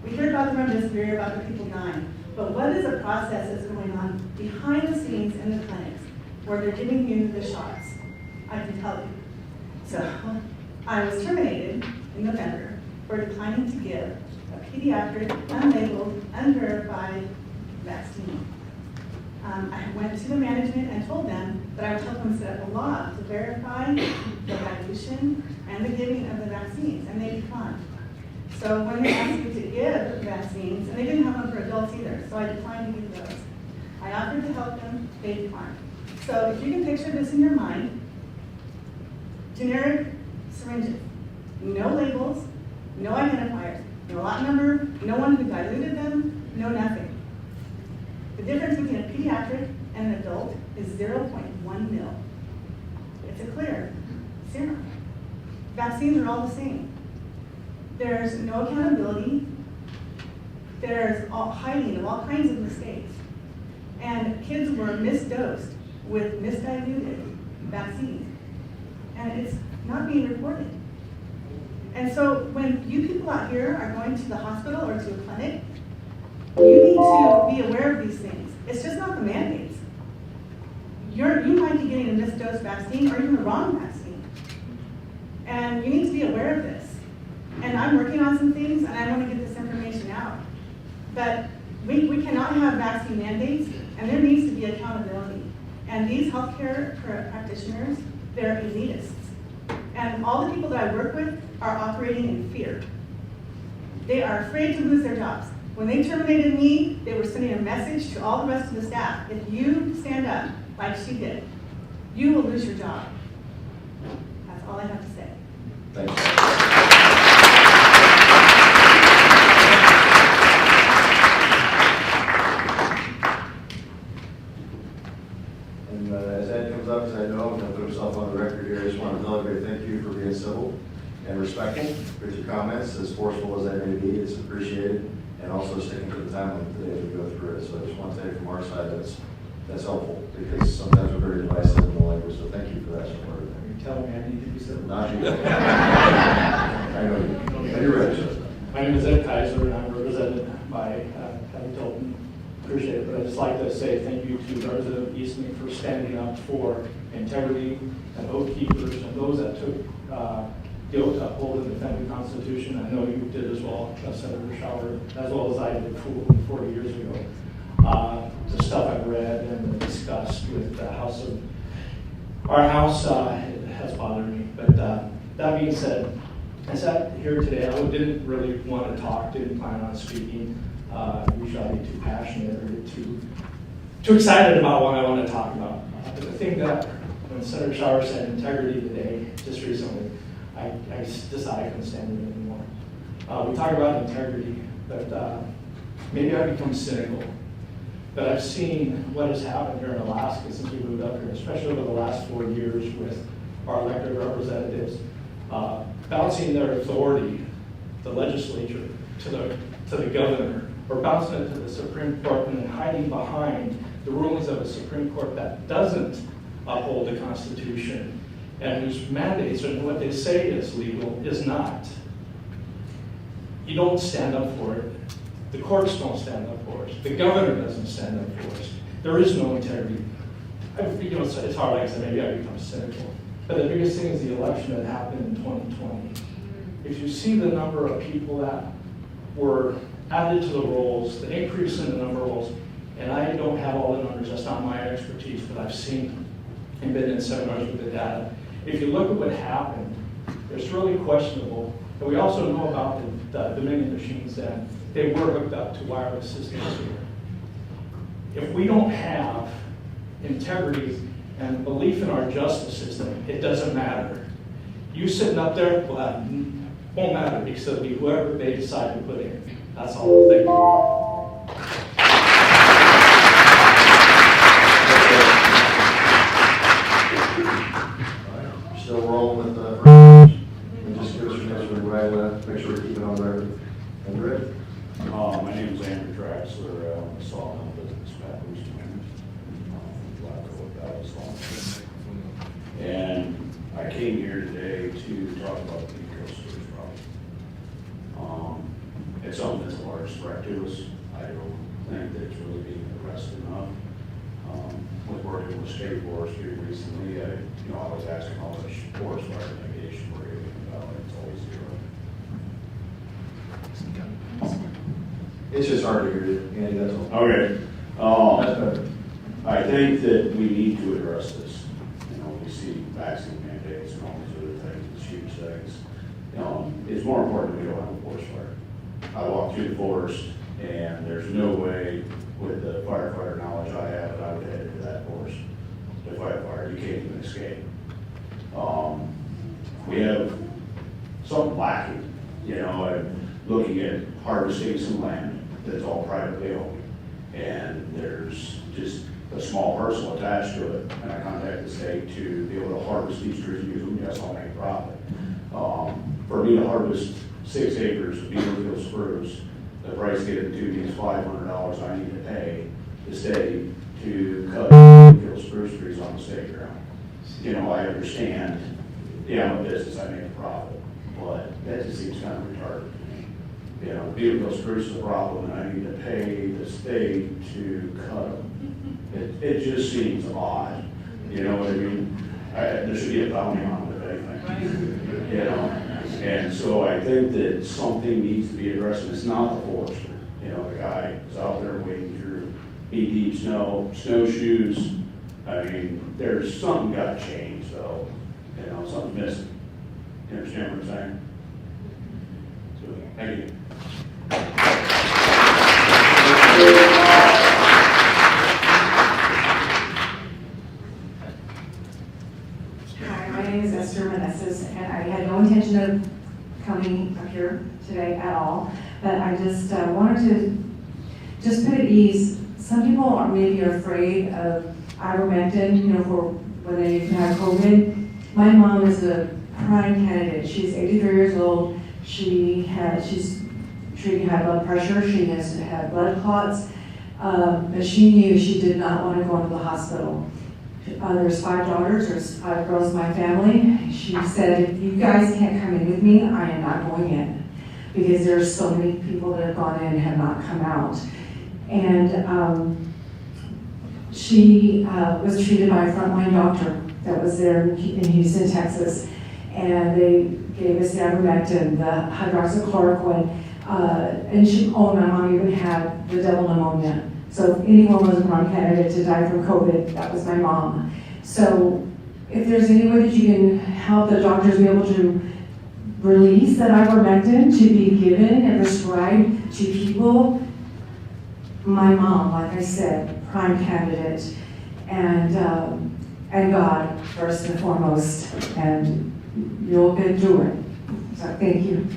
We hear about the remdesivir, about the people dying. But what is the process that's going on behind the scenes in the clinics where they're giving you the shots? I can tell you. So I was terminated in November for declining to give a pediatric, unlabeled, unverified vaccine. I went to the management and told them that I would help them set up a law to verify the dilution and the giving of the vaccines, and they declined. So when they asked me to give vaccines, and they didn't have them for adults either, so I declined to give those. I offered to help them, they declined. So if you can picture this in your mind, generic syringes, no labels, no identifiers, no lot number, no one who diluted them, no nothing. The difference between a pediatric and an adult is 0.1 mil. It's a clear serum. Vaccines are all the same. There's no accountability. There's hiding of all kinds of mistakes. And kids were misdosed with misdiluted vaccines. And it's not being reported. And so when you people out here are going to the hospital or to a clinic, you need to be aware of these things. It's just not the mandates. You might be getting a misdosed vaccine or even the wrong vaccine. And you need to be aware of this. And I'm working on some things, and I want to get this information out. But we cannot have vaccine mandates, and there needs to be accountability. And these healthcare practitioners, they're elitists. And all the people that I work with are operating in fear. They are afraid to lose their jobs. When they terminated me, they were sending a message to all the rest of the staff. If you stand up like she did, you will lose your job. That's all I have to say. Thank you. And as Ed comes up, as I know, I'm going to put himself on the record here. I just want to tell everybody thank you for being civil and respectful with your comments. As forceful as that may be, it's appreciated. And also sticking to the timeline today as we go through it. So I just want to say from our side that's helpful, because sometimes we're very divisive in the language. So thank you for that support. You're telling me I need to be civil. Not you. I know you. You're ready, sir. My name is Ed Kaiser, and I'm represented by Kevin Tilton. Appreciate it, but I'd just like to say thank you to the resident of Eastman for standing up for integrity and oath keepers and those that took the oath to uphold and defend the Constitution. I know you did as well, Senator Schauer, as well as I did 40 years ago. The stuff I've read and discussed with the our House has bothered me. But that being said, I sat here today. I didn't really want to talk, didn't plan on speaking. Usually I get too passionate or get too excited about what I want to talk about. But the thing that when Senator Schauer said integrity today, just recently, I decided I couldn't stand it anymore. We talk about integrity, but maybe I've become cynical. But I've seen what has happened here in Alaska since we moved up here, especially over the last 4 years with our elected representatives, bouncing their authority, the legislature, to the governor, or bouncing it to the Supreme Court and then hiding behind the rulings of a Supreme Court that doesn't uphold the Constitution and whose mandates and what they say is legal is not. You don't stand up for it. The courts don't stand up for us. The governor doesn't stand up for us. There is no integrity. It's hard, like I said, maybe I become cynical. But the biggest thing is the election that happened in 2020. If you see the number of people that were added to the rolls, the increase in the number of rolls, and I don't have all the numbers, that's not my expertise, but I've seen and been in seminars with the data. If you look at what happened, it's really questionable. And we also know about the Dominion machines that they were hooked up to wireless systems here. If we don't have integrity and belief in our justice system, it doesn't matter. You sitting up there, well, it won't matter because it'll be whoever they decide to put in. That's all. Thank you. Still rolling with the first. Just give us your name so we make sure we keep it on record. Andrew? My name is Andrew Traxler. I'm a sawmill business backwards and I came here today to talk about the coastal problem. It's something that's a large threat to us. I don't think that it's really being addressed enough. With working with state forestry recently, I was asking how much forest fire mitigation we're getting about. It's always zero. It's just hard to hear you, Andy, that's all. Okay. That's better. I think that we need to address this. We see vaccine mandates and all these other things, these huge things. It's more important we don't have a forest fire. I walked through the forest, and there's no way, with the firefighter knowledge I have, that I would head into that forest to fight a fire. You can't even escape. We have something lacking. I'm looking at harvesting some land that's all privately owned, and there's just a small parcel attached to it, and I contacted the state to be able to harvest these trees and use them. Yes, I'll make a profit. For me to harvest 6 acres of Beaverfield spruce, the price given to me is $500 I need to pay the state to cut Beaverfield spruce trees on the state ground. I understand, I'm a business, I make a profit, but that just seems kind of retarded to me. Beaverfield spruce is a problem, and I need to pay the state to cut them. It just seems odd. You know what I mean? There should be a bounty on it, if anything. And so I think that something needs to be addressed, and it's not the forester. The guy is out there wading through knee-deep snow, snowshoes. I mean, there's something got to change, though. You know, something's missing. You understand what I'm saying? So, thank you. Hi, my name is Esther Hernandez, and I had no intention of coming up here today at all, but I just wanted to just put at ease. Some people are maybe afraid of ivermectin, you know, for when they have COVID. My mom is a prime candidate. She's 83 years old. She's treating high blood pressure. She has had blood clots, but she knew she did not want to go into the hospital. There's 5 daughters, there's 5 girls in my family. She said, if you guys can't come in with me, I am not going in. Because there's so many people that have gone in and have not come out. And she was treated by a frontline doctor that was there in Houston, Texas. And they gave us the ivermectin, the hydroxychloroquine, and my mom even had the double pneumonia. So if anyone was a prime candidate to die from COVID, that was my mom. So if there's any way that you can help the doctors be able to release that ivermectin to be given and prescribed to people, my mom, like I said, prime candidate, and God first and foremost, and you'll get through it. So thank you.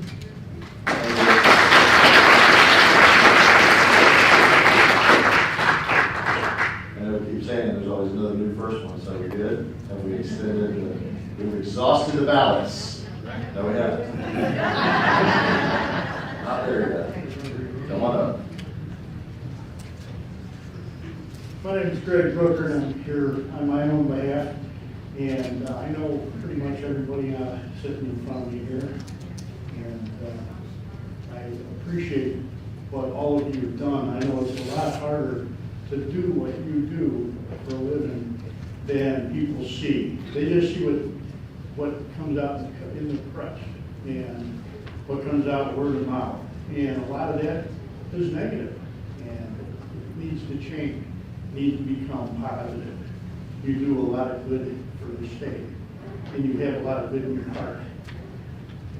Saying there's always another new first one, so we're good. Have we we've exhausted the ballots? No, we haven't. Not there yet. Come on up. My name is Greg Brooker, and I'm here on my own behalf. And I know pretty much everybody sitting in front of me here. And I appreciate what all of you have done. I know it's a lot harder to do what you do for a living than people see. They just see what comes out in the press and what comes out word of mouth. And a lot of that is negative, and it needs to change, needs to become positive. You do a lot of good for the state, and you have a lot of good in your heart.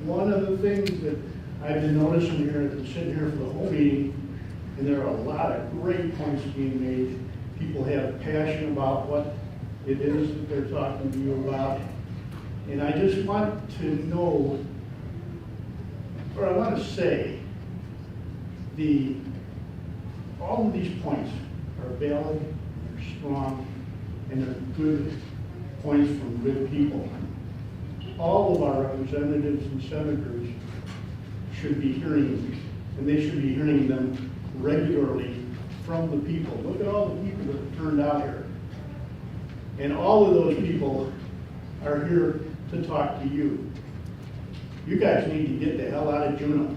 One of the things that I've been noticing here, I've been sitting here for the whole meeting, and there are a lot of great points being made. People have passion about what it is that they're talking to you about. And I just want to know, or I want to say, all of these points are valid, they're strong, and they're good points from good people. All of our representatives and senators should be hearing them, and they should be hearing them regularly from the people. Look at all the people that have turned out here. And all of those people are here to talk to you. You guys need to get the hell out of Juneau.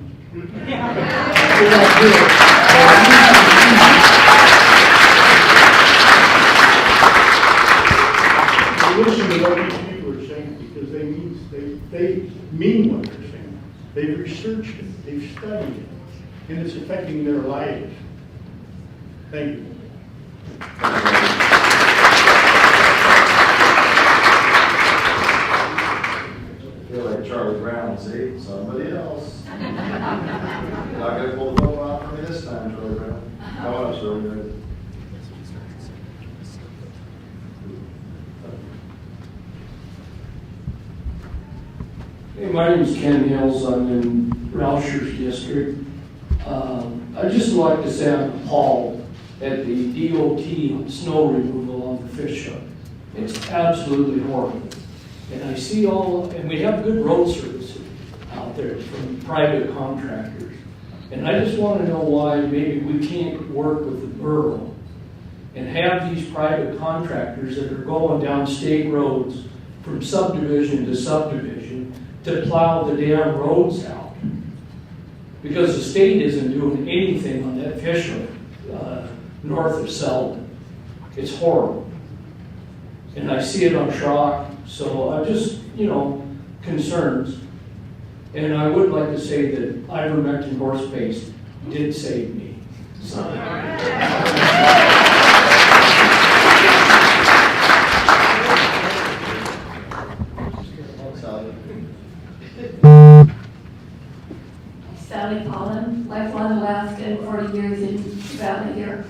Listen to what these people are saying, because they mean what they're saying. They've researched it, they've studied it, and it's affecting their lives. Thank you. I feel like Charlie Brown, see? Somebody else. Not going to pull the phone out for me this time, Charlie Brown. Come on up, Charlie. Hey, my name is Ken Hills. I'm in Rauscher's district. I'd just like to say I'm appalled at the DOT snow removal on the fish hook. It's absolutely horrible. And I see and we have good road service out there from private contractors. And I just want to know why maybe we can't work with the borough and have these private contractors that are going down state roads from subdivision to subdivision to plow the damn roads out. Because the state isn't doing anything on that fish hook north of Selden. It's horrible. And I see it on Schrock, so I'm just, concerns. And I would like to say that ivermectin horse paste did save me. So. Sally Pollen, lifelong Alaskan, 40 years in Valley here.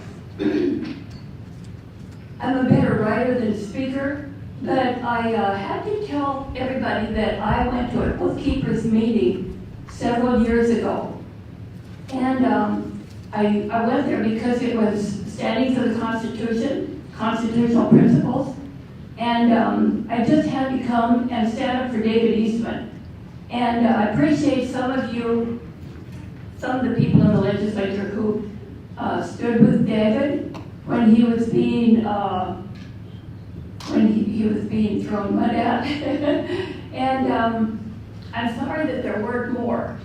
I'm a better writer than speaker, but I had to tell everybody that I went to a bookkeepers meeting several years ago. And I went there because it was standing for the Constitution, constitutional principles, and I just had to come and stand up for David Eastman. And I appreciate some of you, some of the people in the legislature who stood with David when he was being thrown mud at. And I'm sorry that there weren't more.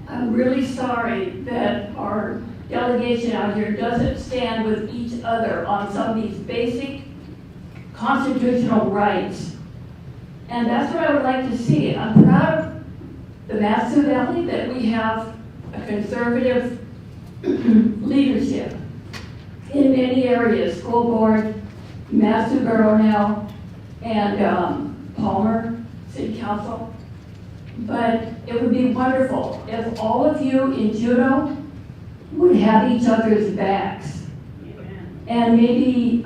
I'm really sorry that our delegation out here doesn't stand with each other on some of these basic constitutional rights. And that's what I would like to see. I'm proud of the Matsu Valley that we have a conservative leadership in many areas, school board, Matsu Borough now, and Plummer City Council. But it would be wonderful if all of you in Juneau would have each other's backs and maybe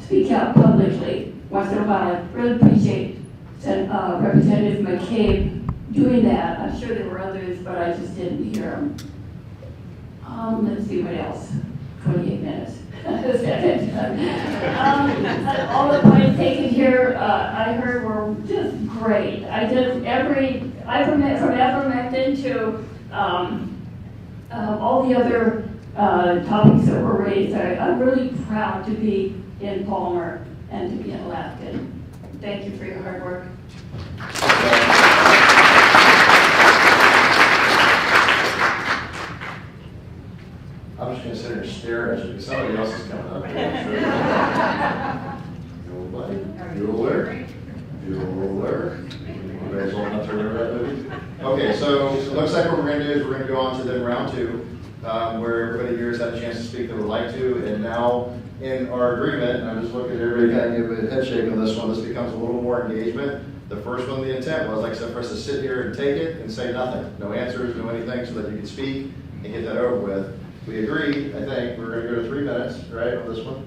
speak out publicly once in a while. I really appreciate Representative McCabe doing that. I'm sure there were others, but I just didn't hear them. Let's see what else. 28 minutes. All the points taken here, I heard were just great. From ivermectin to all the other topics that were raised. I'm really proud to be in Plummer and to be an Alaskan. Thank you for your hard work. I'm just going to sit here and stare at you. Somebody else is coming up here. Nobody? Bueller? You guys all not to remember that movie? Okay, so it looks like what we're going to do is we're going to go on to then round two, where everybody here has had a chance to speak that would like to. And now in our agreement, and I'm just looking at everybody kind of give a head shake on this one, this becomes a little more engagement. The first one, the intent was, like I said, for us to sit here and take it and say nothing. No answers, no anything, so that you can speak and get that over with. We agreed, I think, we're going to go to 3 minutes, right, on this one,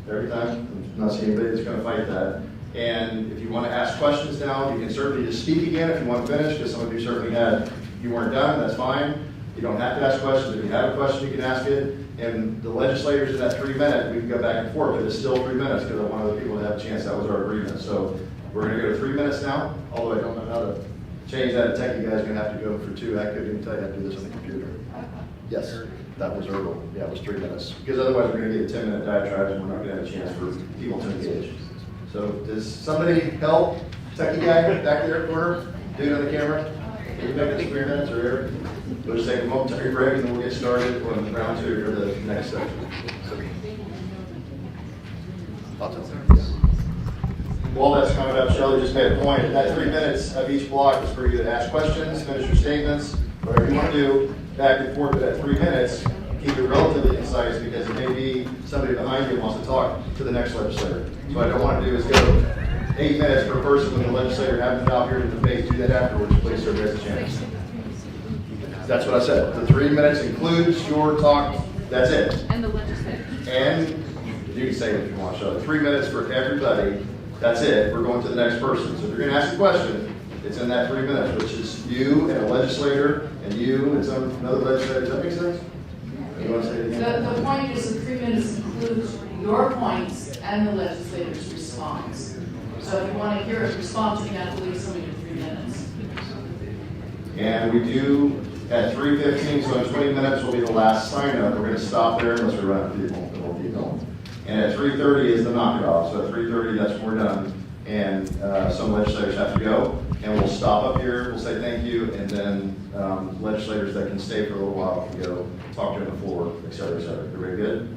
every time. I'm not seeing anybody that's going to fight that. And if you want to ask questions now, you can certainly just speak again if you want to finish, because some of you certainly you weren't done, that's fine. You don't have to ask questions. If you have a question, you can ask it. And the legislators in that 3 minutes, we can go back and forth, but it's still 3 minutes because I want other people to have a chance. That was our agreement. So we're going to go to 3 minutes now, although I don't know how to change that. Tech, you guys are going to have to go for 2. I couldn't even tell you how to do this on the computer. Yes. That was Earl. Yeah, it was 3 minutes. Because otherwise we're going to get 10-minute diatribes and we're not going to have a chance for people to engage. So does somebody help? Techie guy back there at the corner? Dude on the camera? Can you make this 3 minutes or Eric? We'll just take a momentary break and then we'll get started on round 2 for the next section. While that's coming up, Shelley just made a point. That 3 minutes of each block is for you to ask questions, finish your statements, whatever you want to do. Back and forth to that 3 minutes, keep it relatively concise because it may be somebody behind you wants to talk to the next legislator. So what I don't want to do is go 8 minutes per person when the legislator happens out here to debate. Do that afterwards, please, so everybody has a chance. That's what I said. The 3 minutes includes your talk. That's it. And the legislator. And you can say it if you want, Shelley. 3 minutes for everybody. That's it. We're going to the next person. So if you're going to ask a question, it's in that 3 minutes, which is you and a legislator, and you and another legislator. Does that make sense? You want to say it again? The point is the 3 minutes includes your points and the legislator's response. So if you want to hear a response, you have to leave somebody to 3 minutes. And we do at 3:15, so in 20 minutes will be the last sign-up. We're going to stop there unless we run out of people, and we'll keep going. And at 3:30 is the knockoff. So at 3:30, that's when we're done. And some legislators have to go. And we'll stop up here, we'll say thank you, and then legislators that can stay for a little while can go talk to the floor, et cetera, et cetera. Everybody good?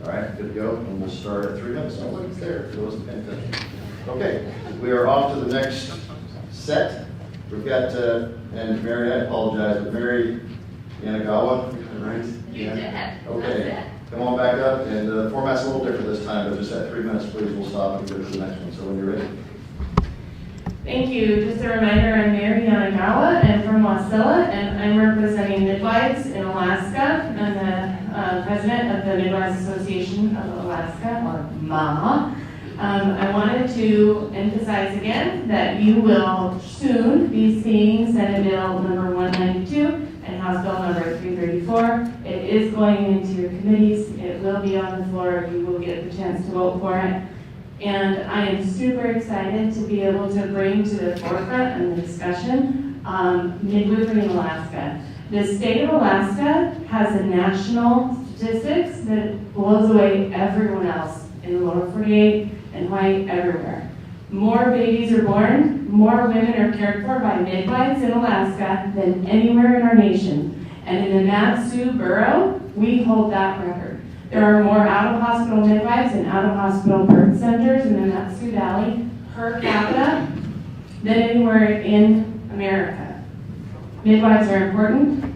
All right, good to go. And we'll start at 3 minutes. I wasn't there, it wasn't paying attention. Okay, we are off to the next set. We've got, and Mary, I apologize, but Mary Yanagawa, right? You did. Okay, come on back up, and the format's a little different this time, but just at 3 minutes, please, we'll stop and go to the next one. So when you're ready. Thank you. Just a reminder, I'm Mary Yanagawa, and from Los Alcilla, and I'm representing midwives in Alaska. I'm the president of the Midwives Association of Alaska, or MAA. I wanted to emphasize again that you will soon be seeing Senate Bill number 192 and House Bill number 334. It is going into your committees. It will be on the floor. You will get the chance to vote for it. And I am super excited to be able to bring to the forefront in the discussion midwifery in Alaska. The state of Alaska has a national statistics that blows away everyone else in the lower 48 and Hawaii, everywhere. More babies are born, more women are cared for by midwives in Alaska than anywhere in our nation. And in the Matsu borough, we hold that record. There are more out-of-hospital midwives and out-of-hospital birth centers in the Matsu Valley per capita than anywhere in America. Midwives are important.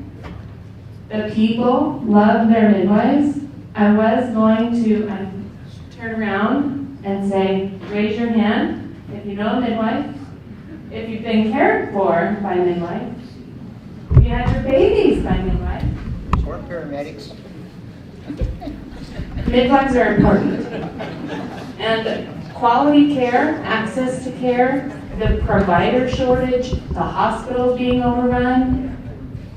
The people love their midwives. I was going to turn around and say, raise your hand if you know a midwife, if you've been cared for by a midwife, if you had your babies by a midwife. Or paramedics. Midwives are important. And quality care, access to care, the provider shortage, the hospitals being overrun,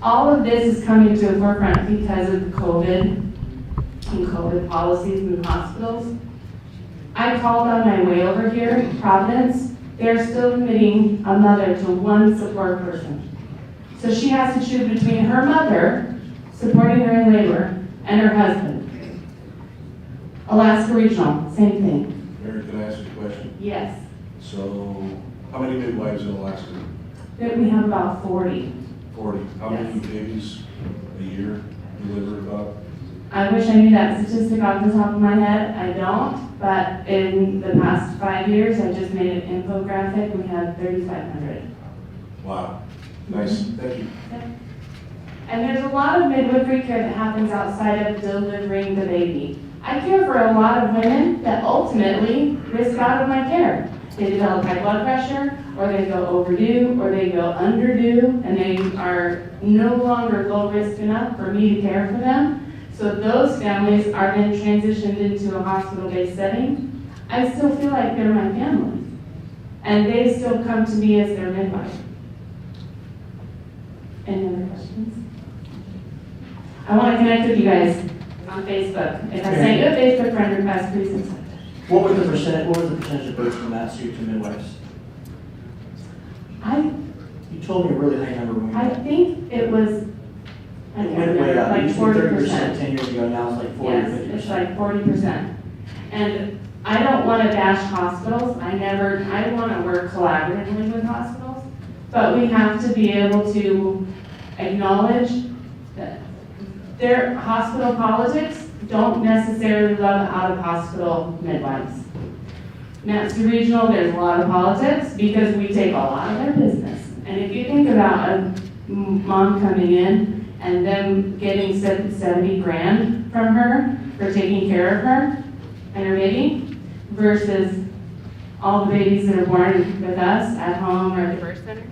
all of this is coming to the forefront because of COVID and COVID policies in the hospitals. I called on my way over here, Providence. They're still committing a mother to one support person. So she has to choose between her mother, supporting her in labor, and her husband. Alaska Regional, same thing. Mary, can I ask you a question? Yes. So, how many midwives in Alaska? We have about 40. 40. How Yes. many babies a year deliver about? I wish I knew that statistic off the top of my head. I don't, but in the past 5 years, I just made an infographic. We have 3,500. Wow. Nice. Thank you. Yep. And there's a lot of midwifery care that happens outside of delivering the baby. I care for a lot of women that ultimately risk out of my care. They develop high blood pressure, or they go overdue, or they go underdue, and they are no longer low risk enough for me to care for them. So those families are then transitioned into a hospital-based setting. I still feel like they're my family, and they still come to me as their midwife. Any other questions? I want to connect with you guys on Facebook. If I send you a Facebook friend request, please accept it. What was the percentage of births from Matsu to midwives? You told me a really high number when we I met. think it was, I It can't went way remember, up. It like used to be 40%. 30% 10 years ago, now it's like 40 or 50%. Yes, it's like 40%. And I don't want to bash hospitals. I want to work collaboratively with hospitals. But we have to be able to acknowledge that their hospital politics don't necessarily love out-of-hospital midwives. Matsu Regional, there's a lot of politics because we take a lot of their business. And if you think about a mom coming in and them getting 70 grand from her for taking care of her and her baby versus all the babies that are born with us at home or at the birth center.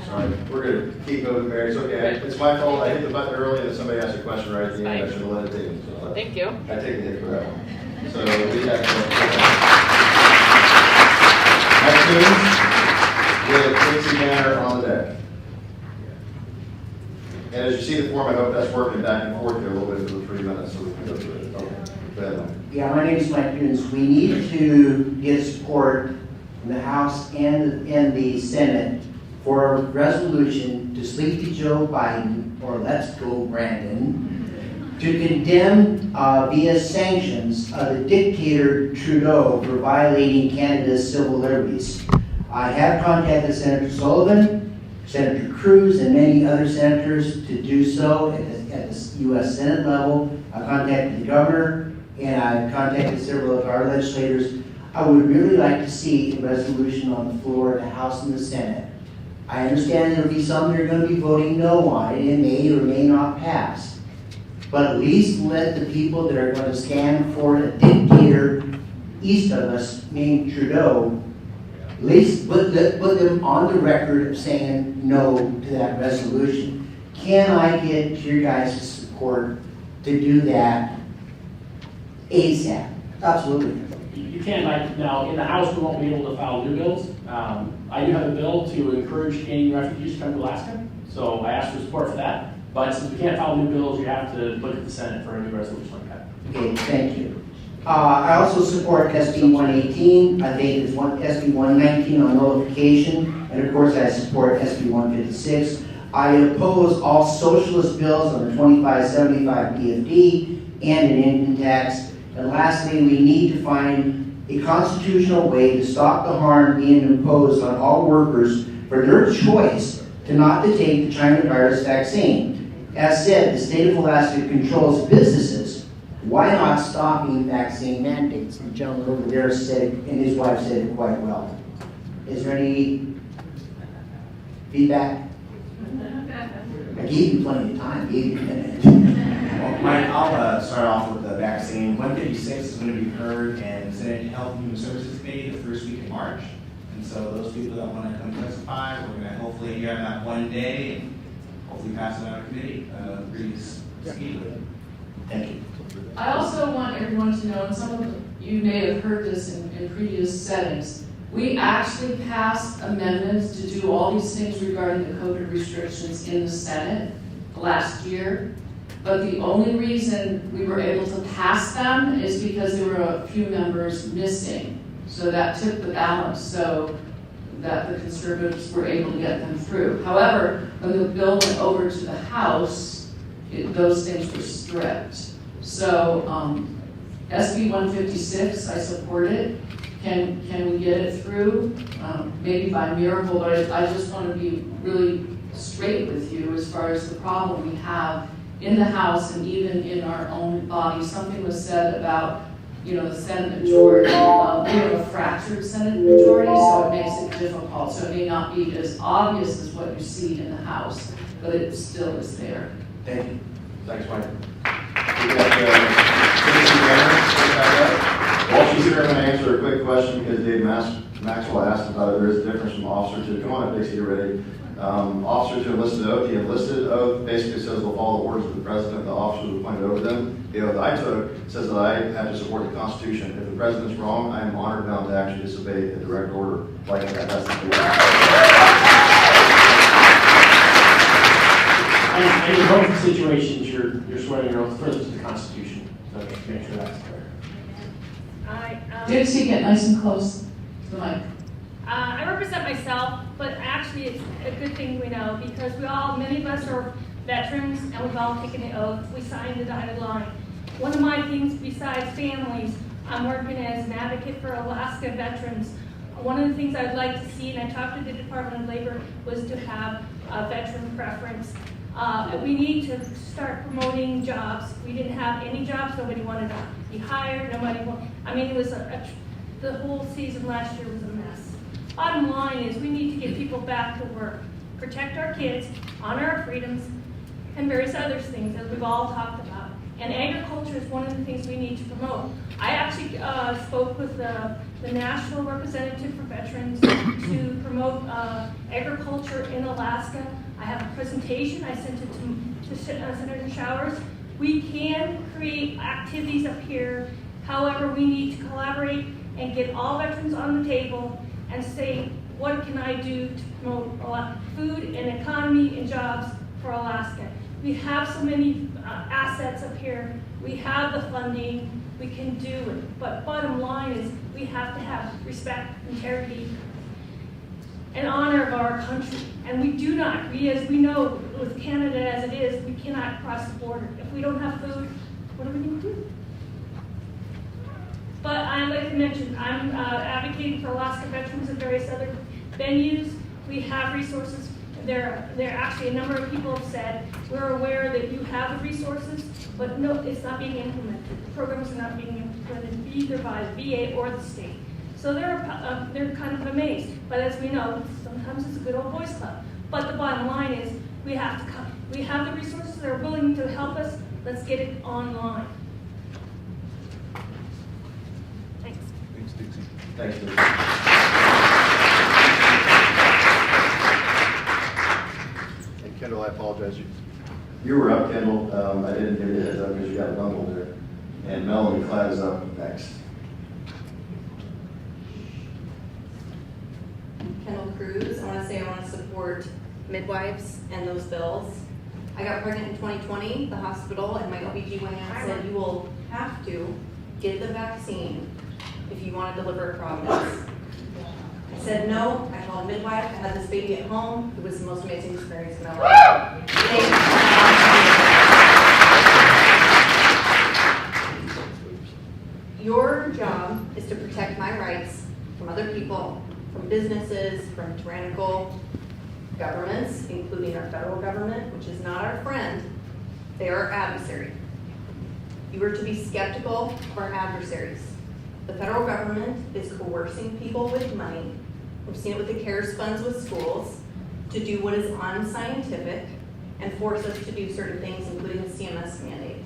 Sorry, we're going to keep moving, Mary. It's okay. It's my fault. I hit the button early and somebody asked a question right at the end. I should have let it take. So Thank you. I take the hit for that one. So we have next Quincy Manor on the deck. And as you see the form, I hope that's working back and forth here a little bit for the 3 minutes so we can go through it. Okay. Go ahead, Mike. Yeah, my name is Mike Dunes. We need to get support in the House and the Senate for a resolution to Sleepy Joe Biden, or Let's Go Brandon, to condemn via sanctions the dictator Trudeau for violating Canada's civil liberties. I have contacted Senator Sullivan, Senator Cruz, and many other senators to do so at the U.S. Senate level. I contacted the governor, and I've contacted several of our legislators. I would really like to see a resolution on the floor of the House and the Senate. I understand there will be some that are going to be voting no on it, and it may or may not pass. But at least let the people that are going to stand for a dictator east of us named Trudeau At least put them on the record of saying no to that resolution. Can I get your guys' support to do that ASAP? Absolutely. You can, like, now, in the House, we won't be able to file new bills. I do have a bill to encourage Canadian refugees to come to Alaska, so I asked for support for that. But since we can't file new bills, you have to look at the Senate for a new resolution like that. Okay, thank you. I also support SB 118. I think it's SB 119 on notification. And of course, I support SB 156. I oppose all socialist bills on the 2575 DFD and an income tax. And lastly, we need to find a constitutional way to stop the harm being imposed on all workers for their choice to not to take the China virus vaccine. As said, the state of Alaska controls businesses. Why not stopping vaccine mandates? The gentleman over there said, and his wife said it quite well. Is there any feedback? I gave you plenty of time. Gave you a minute. Well, Mike, I'll start off with the vaccine. 156 is going to be heard in Senate Health and Human Services Committee the first week of March. And so those people that want to come testify, we're going to hopefully hear that one day and hopefully pass it out of committee pretty speedily. Thank you. I also want everyone to know, and some of you may have heard this in previous settings, we actually passed amendments to do all these things regarding the COVID restrictions in the Senate last year. But the only reason we were able to pass them is because there were a few members missing. So that tipped the balance so that the conservatives were able to get them through. However, when the bill went over to the House, those things were stripped. So SB 156, I support it. Can we get it through? Maybe by miracle, but I just want to be really straight with you as far as the problem we have in the House and even in our own body. Something was said about, the Senate majority. We have a fractured Senate majority, so it makes it difficult. So it may not be as obvious as what you see in the House, but it still is there. Thank you. Thanks, Mike. We got while she's here, I'm going to answer a quick question because Dave Maxwell asked about it. There is a difference from officer to, come on up, Dixie, you're ready. Officer to enlisted oath. The enlisted oath basically says they'll follow the orders of the president, the officers appointed over them. The oath I took says that I have to support the Constitution. If the president's wrong, I am honored bound to actually disobey a direct order like that. That's the And in both situations, you're swearing your oath further to the Constitution. So just make sure that's clear. Dixie, get nice and close to the mic. I represent myself, but actually it's a good thing we know because many of us are veterans and we've all taken the oath. We signed the dotted line. One of my things besides families, I'm working as an advocate for Alaska veterans. One of the things I'd like to see, and I talked to the Department of Labor, was to have a veteran preference. We need to start promoting jobs. We didn't have any jobs. Nobody wanted to be hired. It was the whole season last year was a mess. Bottom line is we need to get people back to work, protect our kids, honor our freedoms, and various other things that we've all talked about. And agriculture is one of the things we need to promote. I actually spoke with the national representative for veterans to promote agriculture in Alaska. I have a presentation. I sent it to Senator Showers. We can create activities up here. However, we need to collaborate and get all veterans on the table and say, what can I do to promote food and economy and jobs for Alaska? We have so many assets up here. We have the funding. We can do it. But bottom line is we have to have respect, integrity, and honor of our country. And we do not, as we know, with Canada as it is, we cannot cross the border. If we don't have food, what are we going to do? But I'd like to mention, I'm advocating for Alaska veterans and various other venues. We have resources. There are actually a number of people have said, we're aware that you have the resources, but no, it's not being implemented. The programs are not being implemented either by the VA or the state. So they're kind of amazed. But as we know, sometimes it's a good old boys club. But the bottom line is, we have to come. We have the resources that are willing to help us. Let's get it online. Thanks. Thanks, Dixie. Thanks, Dixie. Kendall, I apologize. You were up, Kendall. I didn't give you a heads up because you got bungled there. And Melanie Cladd is up next. Kendall Cruz. I want to say I want to support midwives and those bills. I got pregnant in 2020. The hospital and my OBGYN said you will have to get the vaccine if you want to deliver a Providence. I said no. I called a midwife. I had this baby at home. It was the most amazing experience in my life. Your job is to protect my rights from other people, from businesses, from tyrannical governments, including our federal government, which is not our friend. They are our adversary. You are to be skeptical of our adversaries. The federal government is coercing people with money. We've seen it with the CARES funds with schools to do what is unscientific and force us to do certain things, including the CMS mandate.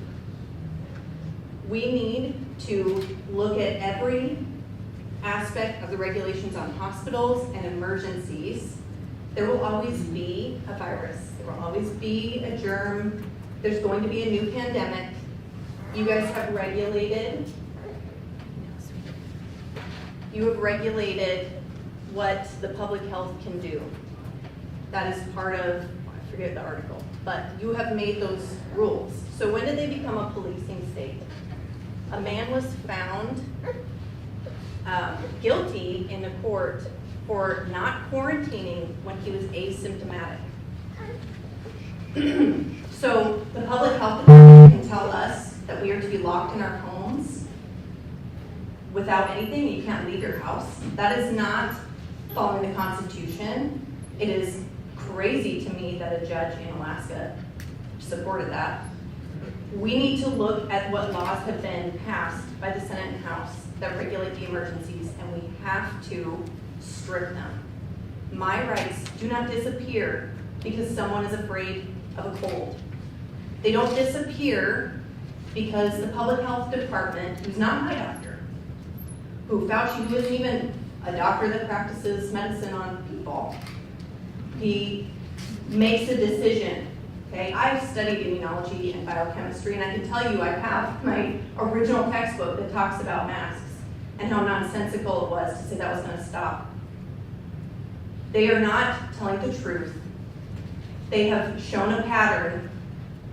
We need to look at every aspect of the regulations on hospitals and emergencies. There will always be a virus. There will always be a germ. There's going to be a new pandemic. You guys have regulated. You have regulated what the public health can do. That is part of, I forget the article, but you have made those rules. So when did they become a policing state? A man was found guilty in the court for not quarantining when he was asymptomatic. So the public health department can tell us that we are to be locked in our homes without anything. You can't leave your house. That is not following the Constitution. It is crazy to me that a judge in Alaska supported that. We need to look at what laws have been passed by the Senate and House that regulate the emergencies, and we have to strip them. My rights do not disappear because someone is afraid of a cold. They don't disappear because the public health department, who's not my doctor, who Fauci, who isn't even a doctor that practices medicine on people, he makes a decision. Okay, I've studied immunology and biochemistry, and I can tell you I have my original textbook that talks about masks and how nonsensical it was to say that was going to stop. They are not telling the truth. They have shown a pattern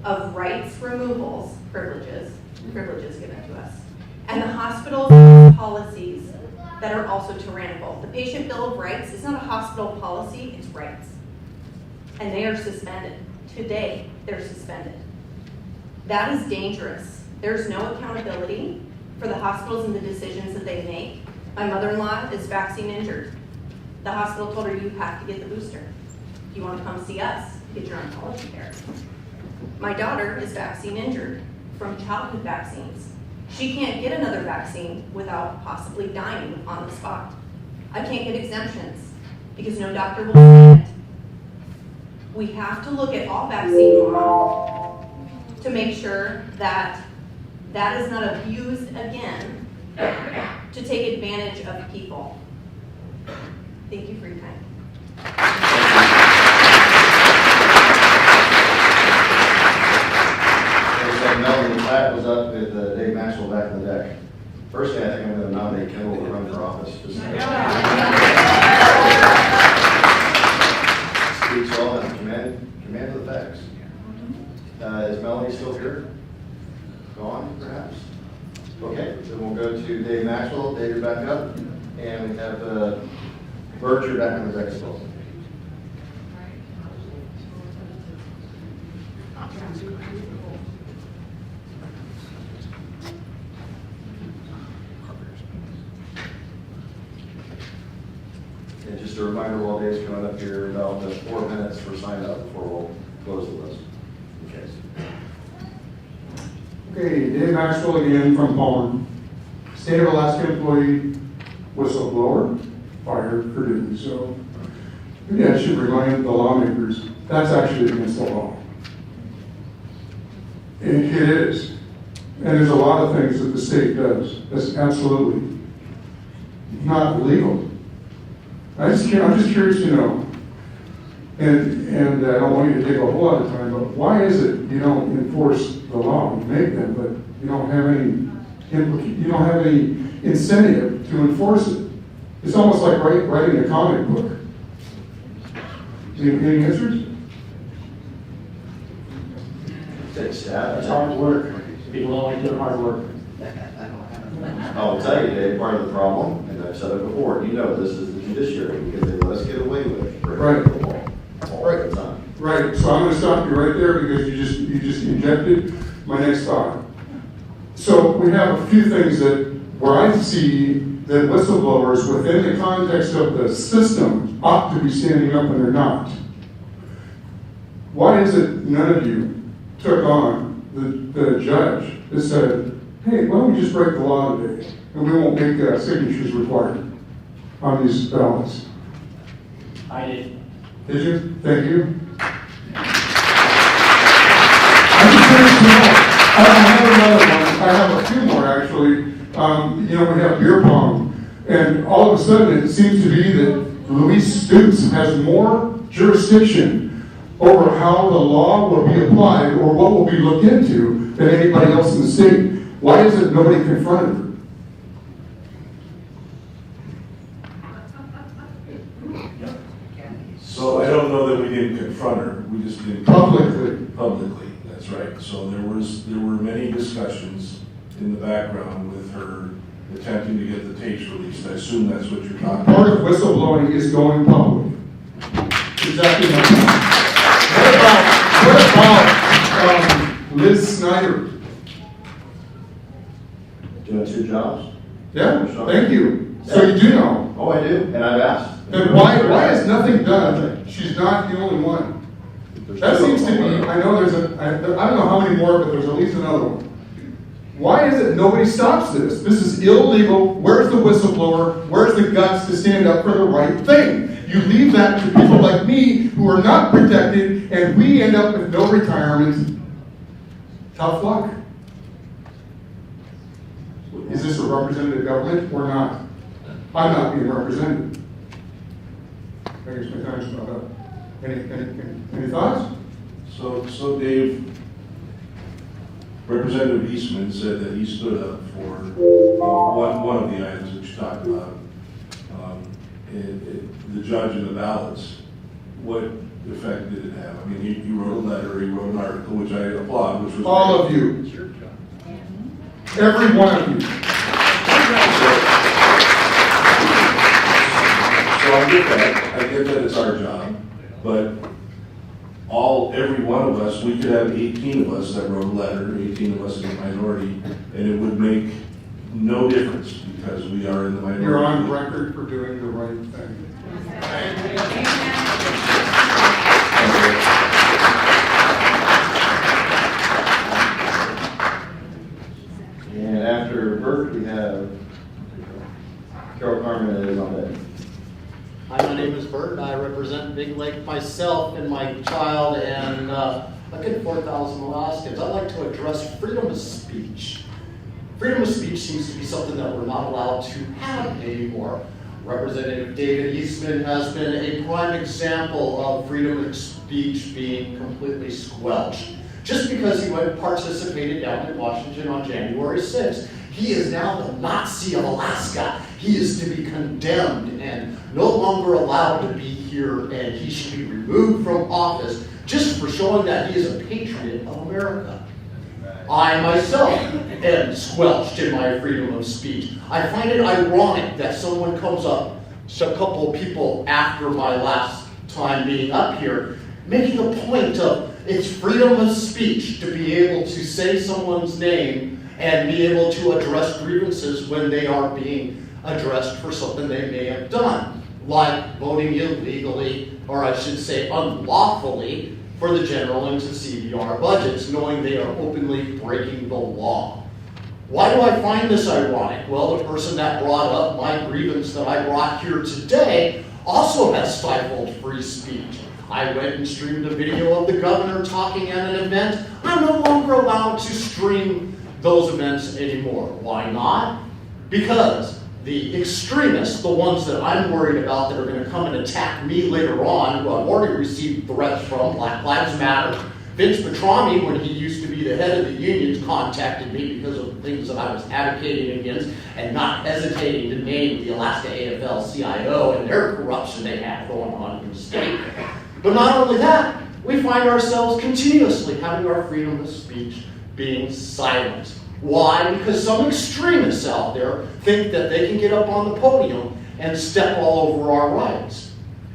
of rights removals, privileges given to us, and the hospital's policies that are also tyrannical. The Patient Bill of Rights is not a hospital policy, it's rights. And they are suspended. Today, they're suspended. That is dangerous. There's no accountability for the hospitals and the decisions that they make. My mother-in-law is vaccine injured. The hospital told her, you have to get the booster. If you want to come see us, get your oncology care. My daughter is vaccine injured from childhood vaccines. She can't get another vaccine without possibly dying on the spot. I can't get exemptions because no doctor will say it. We have to look at all vaccine law to make sure that that is not abused again to take advantage of people. Thank you for your time. Melanie Cladd was up with Dave Maxwell back in the deck. Personally, I think I'm going to nominate Kendall to run for office. Speaks all and command of the facts. Is Melanie still here? Gone, perhaps? Okay, then we'll go to Dave Maxwell. Dave, you're back up. And we have Bert, you're back on the deck as well. And just a reminder, while Dave's coming up here, about 4 minutes for sign up before we'll close the list. Okay. Okay, Dave Maxwell again from Plummer. State of Alaska employee, whistleblower, fired for duty. So maybe I should remind the lawmakers, that's actually against the law. It is. And there's a lot of things that the state does that's absolutely not legal. I'm just curious to know, and I don't want you to take a whole lot of time, but why is it you don't enforce the law? You make them, but you don't have any incentive to enforce it. It's almost like writing a comic book. Any answers? It's hard work. People don't like doing hard work. I'll tell you, Dave, part of the problem, and I've said it before, you know, this is the judiciary, because they let us get away with it. Right. All the time. Right, so I'm going to stop you right there because you just injected my next thought. So we have a few things where I see that whistleblowers within the context of the system ought to be standing up and they're not. Why is it none of you took on the judge that said, hey, why don't we just break the law today and we won't make signatures required on these ballots? I did. Did you? Thank you. I have a few more actually. We have beer pong, and all of a sudden it seems to be that Luis Stutz has more jurisdiction over how the law will be applied or what will be looked into than anybody else in the state. Why is it nobody confronted her? So I don't know that we didn't confront her, we just didn't. Publicly, that's right. So there were many discussions in the background with her attempting to get the tapes released. I assume that's what you're talking about. Part of whistleblowing is going public. Exactly right. What about Liz Snyder? Doing 2 jobs? Yeah, thank you. So you do know. Oh, I do, and I've asked. Then why is nothing done? She's not the only one. That seems to be, I know I don't know how many more, but there's at least another one. Why is it nobody stops this? This is illegal. Where's the whistleblower? Where's the guts to stand up for the right thing? You leave that to people like me who are not protected, and we end up with no retirement. Tough luck. Is this a representative government or not? I'm not being represented. I guess my time's about up. Any thoughts? So Dave, Representative Eastman said that he stood up for one of the items that you talked about, the judge and the ballots. What effect did it have? I mean, you wrote a letter, he wrote an article, which I applaud, which was all of you. Every one of you. So I get that it's our job, but every one of us, we could have 18 of us that wrote a letter, 18 of us in the minority, and it would make no difference because we are in the minority. You're on record for doing the right thing. And after Bert, we have Carol Carmen is on that. Hi, my name is Bert, and I represent Big Lake myself and my child and a good 4,000 Alaskans. I'd like to address freedom of speech. Freedom of speech seems to be something that we're not allowed to have anymore. Representative David Eastman has been a prime example of freedom of speech being completely squelched. Just because he went and participated down in Washington on January 6th. He is now the Nazi of Alaska. He is to be condemned and no longer allowed to be here, and he should be removed from office just for showing that he is a patriot of America. I myself am squelched in my freedom of speech. I find it ironic that someone comes up, a couple of people after my last time being up here, making a point of it's freedom of speech to be able to say someone's name and be able to address grievances when they are being addressed for something they may have done, like voting illegally, or I should say unlawfully, for the general and to CBR budgets, knowing they are openly breaking the law. Why do I find this ironic? Well, the person that brought up my grievance that I brought here today also has stifled free speech. I went and streamed a video of the governor talking at an event. I'm no longer allowed to stream those events anymore. Why not? Because The extremists, the ones that I'm worried about that are going to come and attack me later on, who I've already received threats from, Black Lives Matter. Vince Petrami, when he used to be the head of the unions, contacted me because of things that I was advocating against and not hesitating to name the Alaska AFL-CIO and their corruption they have going on in the state. But not only that, we find ourselves continuously having our freedom of speech being silenced. Why? Because some extremists out there think that they can get up on the podium and step all over our rights.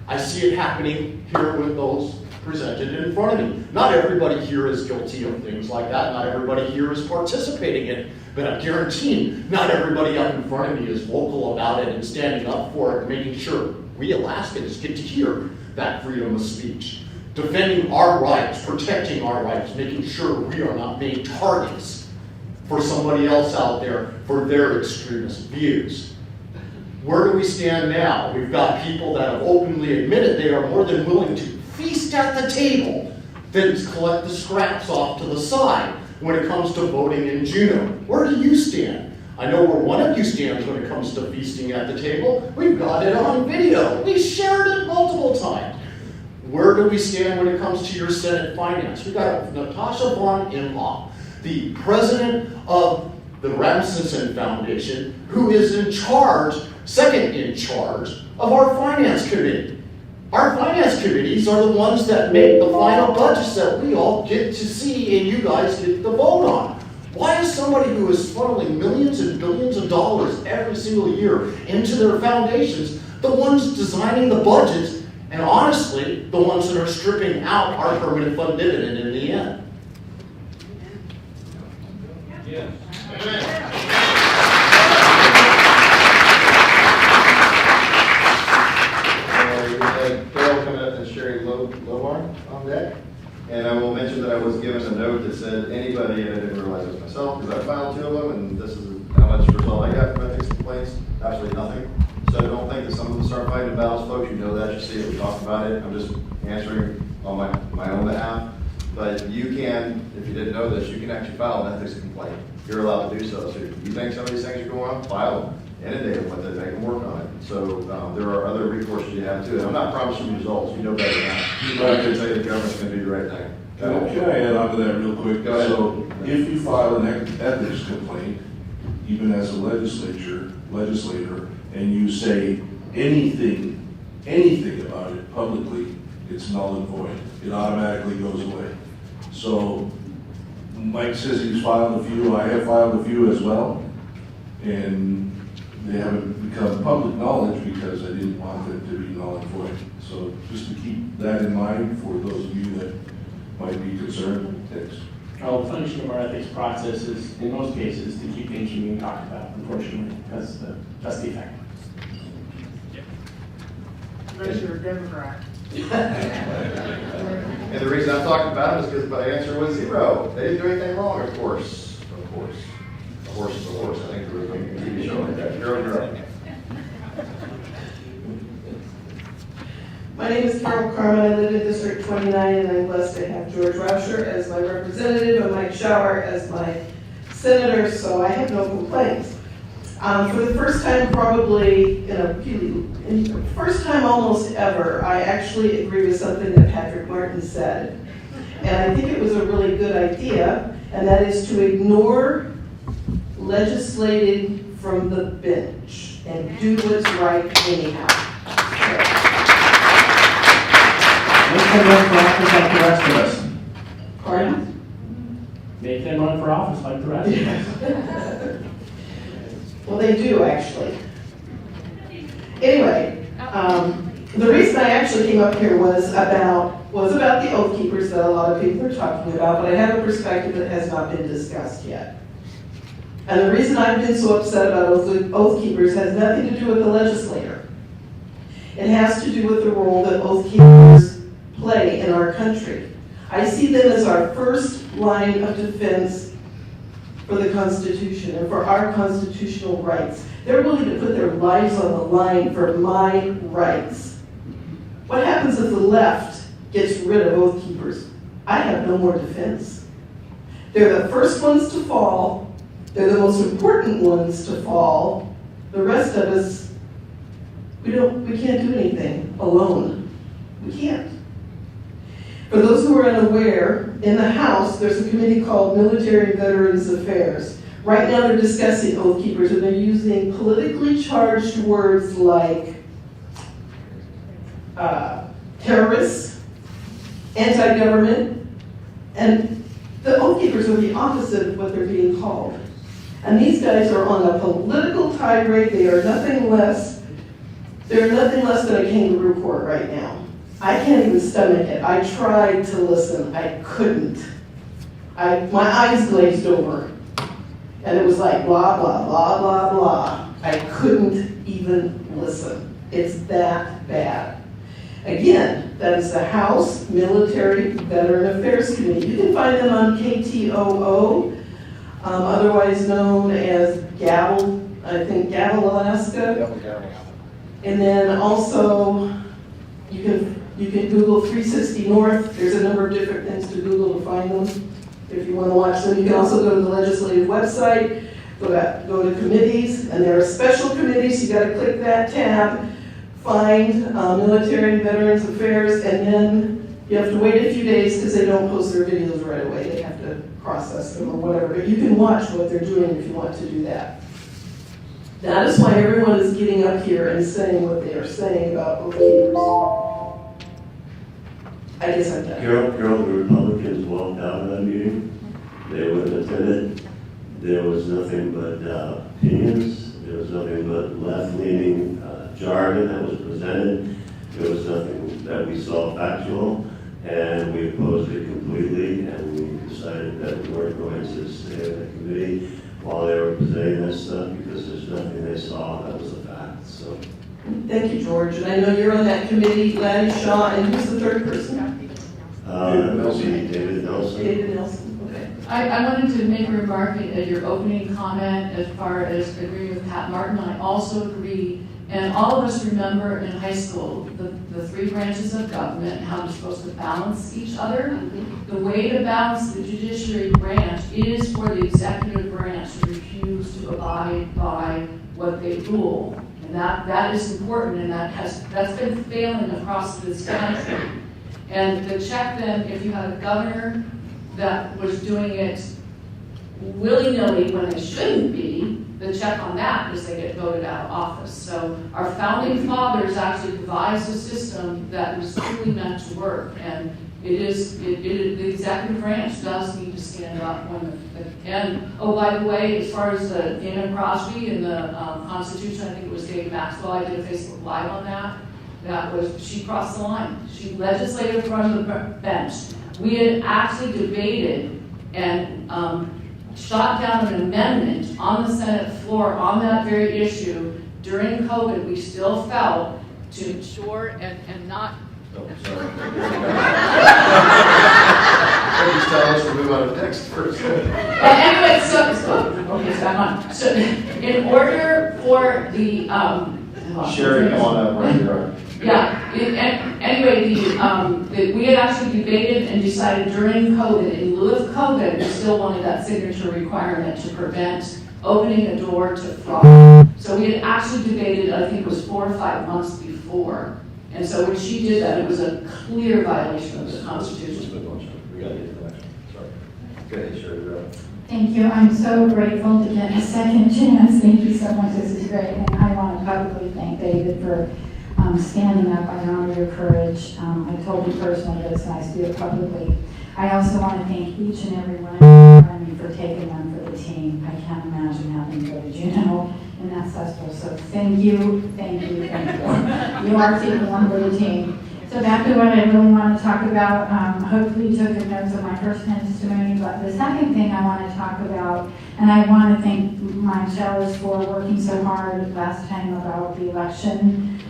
I see it happening here with those presented in front of me. Not everybody here is guilty of things like that. Not everybody here is participating in it. But I'm guaranteeing not everybody up in front of me is vocal about it and standing up for it and making sure we Alaskans get to hear that freedom of speech. Defending our rights, protecting our rights, making sure we are not made targets for somebody else out there for their extremist views. Where do we stand now? We've got people that have openly admitted they are more than willing to feast at the table than collect the scraps off to the side when it comes to voting in Juneau. Where do you stand? I know where one of you stands when it comes to feasting at the table. We've got it on video. We shared it multiple times. Where do we stand when it comes to your Senate finance? We've got Natasha Von Imhoff, the president of the Rasmussen Foundation, who is in charge, second in charge, of our finance committee. Our finance committees are the ones that make the final budgets that we all get to see and you guys get to vote on. Why is somebody who is funneling millions and billions of dollars every single year into their foundations the ones designing the budgets and honestly the ones that are stripping out our permanent fund dividend in the end? Yeah. We had Carol coming up and Sherry Lowbar on deck. And I will mention that I was given a note that said anybody, and I didn't realize it was myself, because I filed 2 of them, and this is how much result I got from ethics complaints. Absolutely nothing. So don't think that some of them start fighting the battles, folks. You know that, you see it, we talked about it. I'm just answering on my own behalf. But you can, if you didn't know this, you can actually file an ethics complaint. You're allowed to do so. So if you think some of these things are going on, file them. Inundate them with it, make them work on it. So there are other recourses you have too. And I'm not promising results, you know better than that. But I can say the government's going to do the right thing. Can I add on to that real quick? Go ahead. So if you file an ethics complaint, even as a legislator, and you say anything about it publicly, it's null and void. It automatically goes away. So Mike says he's filed a few, I have filed a few as well, and they haven't become public knowledge because I didn't want them to be null and void. So just to keep that in mind for those of you that might be concerned. Thanks. Well, the function of our ethics process is, in most cases, to keep things from being talked about, unfortunately, because that's the effect. Unless you're a Democrat. And the reason I'm talking about it is because my answer was 0. They didn't do anything wrong, of course. Of course. A horse is a horse. I think there was a TV show like that. You're up. My name is Carol Carmen. I live in District 29, and I'm blessed to have George Rauscher as my representative and Mike Schauer as my senator, so I have no complaints. For the first time probably, first time almost ever, I actually agree with something that Patrick Martin said. And I think it was a really good idea, and that is to ignore legislating from the bench and do what's right anyhow. Make them run for office like the rest of us. Pardon? Make them run for office like the rest of us. Well, they do, actually. Anyway, the reason I actually came up here was about the Oath Keepers that a lot of people are talking about, but I have a perspective that has not been discussed yet. And the reason I've been so upset about Oath Keepers has nothing to do with the legislator. It has to do with the role that Oath Keepers play in our country. I see them as our first line of defense for the Constitution and for our constitutional rights. They're willing to put their lives on the line for my rights. What happens if the left gets rid of Oath Keepers? I have no more defense. They're the first ones to fall. They're the most important ones to fall. The rest of us, we can't do anything alone. We can't. For those who are unaware, in the House, there's a committee called Military and Veterans Affairs. Right now they're discussing Oath Keepers, and they're using politically charged words like terrorists, anti-government, and the Oath Keepers are the opposite of what they're being called. And these guys are on a political tirade. They are nothing less. They're nothing less than a kangaroo court right now. I can't even stomach it. I tried to listen. I couldn't. My eyes glazed over. And it was like blah, blah, blah, blah, blah. I couldn't even listen. It's that bad. Again, that is the House Military Veteran Affairs Committee. You can find them on KTOO, otherwise known as Gavel, I think Gavel, Alaska. And then also, you can Google 360 North. There's a number of different things to Google to find them if you want to watch them. You can also go to the legislative website, go to committees, and there are special committees. You got to click that tab, find Military and Veterans Affairs, and then you have to wait a few days because they don't post their videos right away. They have to process them or whatever. But you can watch what they're doing if you want to do that. That is why everyone is getting up here and saying what they are saying about Oath Keepers. I guess I'm done. Carol, the Republicans walked out of that meeting. They wouldn't attend it. There was nothing but opinions. There was nothing but left-leaning jargon that was presented. There was nothing that we saw factual, and we opposed it completely, and we decided that we weren't going to stay in the committee while they were presenting that stuff because there's nothing they saw that was a fact. So. Thank you, George. And I know you're on that committee, Laddie Shaw, and who's the third person? David Nelson. David Nelson, okay. I wanted to make a remark at your opening comment as far as agreeing with Pat Martin. I also agree, and all of us remember in high school the three branches of government and how they're supposed to balance each other. The way to balance the judiciary branch is for the executive branch to refuse to abide by what they rule. And that is important, and that's been failing across this country. And to check then, if you had a governor that was doing it willy-nilly when they shouldn't be, the check on that is they get voted out of office. So our founding fathers actually devised a system that was truly meant to work, and the executive branch does need to stand up and oh, by the way, as far as the Damon Crosby and the Constitution, I think it was Dave Maxwell, I did a Facebook Live on that. She crossed the line. She legislated from the bench. We had actually debated and shot down an amendment on the Senate floor on that very issue. During COVID, we still felt to ensure and not. Oh, sorry. Just tell us to move on to the next person. Anyway, so I'm on. So, in order for the Sherry, come on up, right here. Yeah. Anyway, we had actually debated and decided during COVID, in lieu of COVID, we still wanted that signature requirement to prevent opening a door to fraud. So we had actually debated, I think it was 4 or 5 months before. And so when she did that, it was a clear violation of the Constitution. We got to get to the next one. Sorry. Go ahead, Sherry. Thank you. I'm so grateful to get a second chance. Thank you so much. This is great. And I want to publicly thank David for standing up. I honor your courage. I told you personally, but it's nice to do it publicly. I also want to thank each and every one of you for taking them for the team. I can't imagine having to go to juvenile in that cesspool. So thank you, thank you, thank you. You are taking one for the team. So back to what I really want to talk about. Hopefully you took good notes of my first testimony, but the second thing I want to talk about, and I want to thank my fellows for working so hard last time about the election